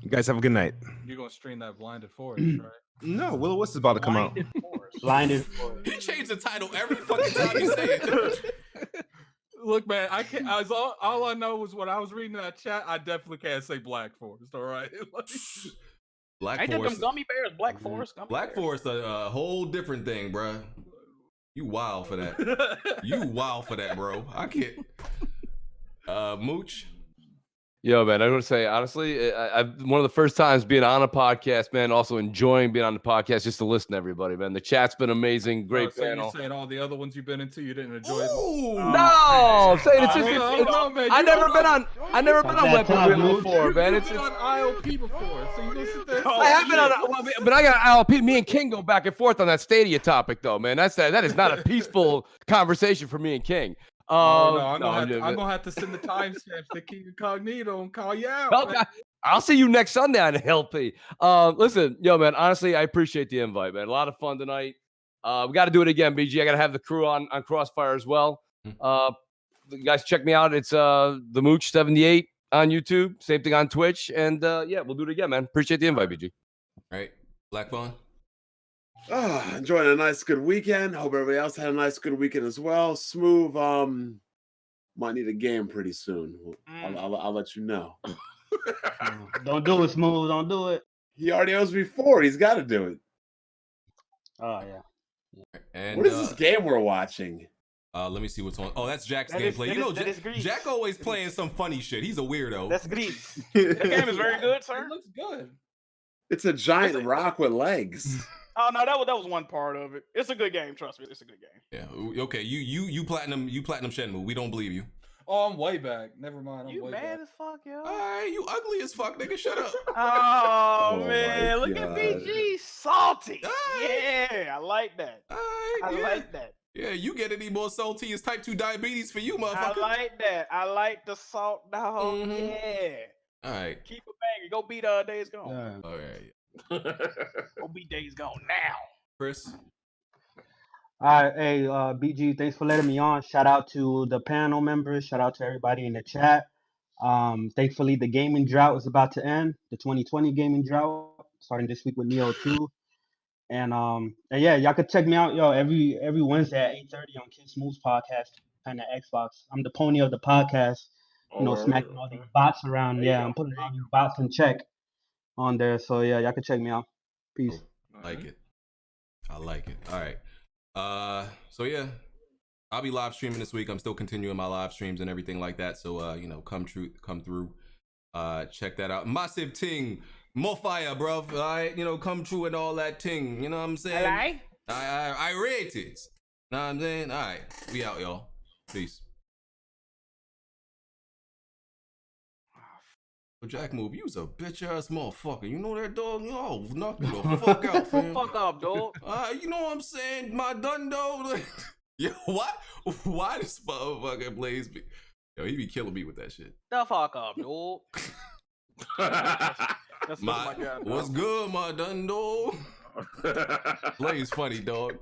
You guys have a good night. You're gonna stream that Blinded Forest, right? No, Will What's about to come out? Blinded Forest. He changed the title every fucking time he say it. Look, man, I can't. All I know was when I was reading that chat, I definitely can't say Black Forest. All right. Black Ain't Forest. them gummy bears? Black Forest. Black Forest, a whole different thing, bruh. You wild for that. You wild for that, bro. I can't. Mooch. Yo, man, I want to say, honestly, one of the first times being on a podcast, man, also enjoying being on the podcast just to listen to everybody, man. The chat's been amazing. Great panel. You're saying all the other ones you've been into, you didn't enjoy it? No, I'm saying it's just, I never been on Weapon Wheel before, man. It's on IOP before, so you listen to I have been on, but I got ILP. Me and King go back and forth on that Stadia topic, though, man. That is not a peaceful conversation for me and King. I'm gonna have to send the timestamps to King Incognito and call you out. Okay. I'll see you next Sunday on LP. Listen, yo, man, honestly, I appreciate the invite, man. A lot of fun tonight. We got to do it again, BG. I got to have the crew on Crossfire as well. You guys check me out. It's the Mooch 78 on YouTube. Same thing on Twitch. And yeah, we'll do it again, man. Appreciate the invite, BG. All right. Black Bond. Enjoying a nice, good weekend. Hope everybody else had a nice, good weekend as well. Smooth, might need a game pretty soon. I'll let you know. Don't do it, Smooth. Don't do it. He already owes me 4. He's got to do it. Oh, yeah. And, what is this game we're watching? Let me see what's on. Oh, that's Jack's gameplay. Jack always playing some funny shit. He's a weirdo. That's Greece. That game is very good, sir. It looks good. It's a giant rock with legs. Oh no, that was one part of it. It's a good game, trust me. It's a good game. Yeah. Okay. You platinum Shenmue. We don't believe you. Oh, I'm way back. Never mind. I'm you way mad back. as fuck, yo. All right, you ugly as fuck, nigga. Shut up. Oh man, look at BG salty. Yeah, I like that. I like that. Yeah, you get any more salty? It's type 2 diabetes for you, motherfucker. I like that. I like the salt dog. Mhm. Yeah. All right. Keep it banging. Go beat Days Gone. Yeah. All right. Go beat Days Gone now. Chris. All right, hey, BG, thanks for letting me on. Shout out to the panel members. Shout out to everybody in the chat. Thankfully, the gaming drought is about to end. The 2020 gaming drought, starting this week with Neo 2. And yeah, y'all could check me out, every Wednesday at 8:30 on Kid Smooth's podcast and the Xbox. I'm the pony of the podcast. smacking all these bots around. Yeah, I'm putting all these bots in check on there. So yeah, y'all can check me out. Peace. Like it. I like it. All right. So yeah, I'll be live streaming this week. I'm still continuing my live streams and everything like that. So come through. Check that out. Massive ting, more fire, bro. All right, come true and all that ting. You know what I'm saying? I rate it. Know what I'm saying? All right, we out, y'all. Peace. Jack move, you was a bitch ass motherfucker. You know that, dog? Yo, knock you the fuck out, fam. Fuck up, dog. You know what I'm saying? My dundo. Yo, what? Why this motherfucker plays me? Yo, he be killing me with that shit. The fuck up, dog. What's good, my dundo? Plays funny, dog.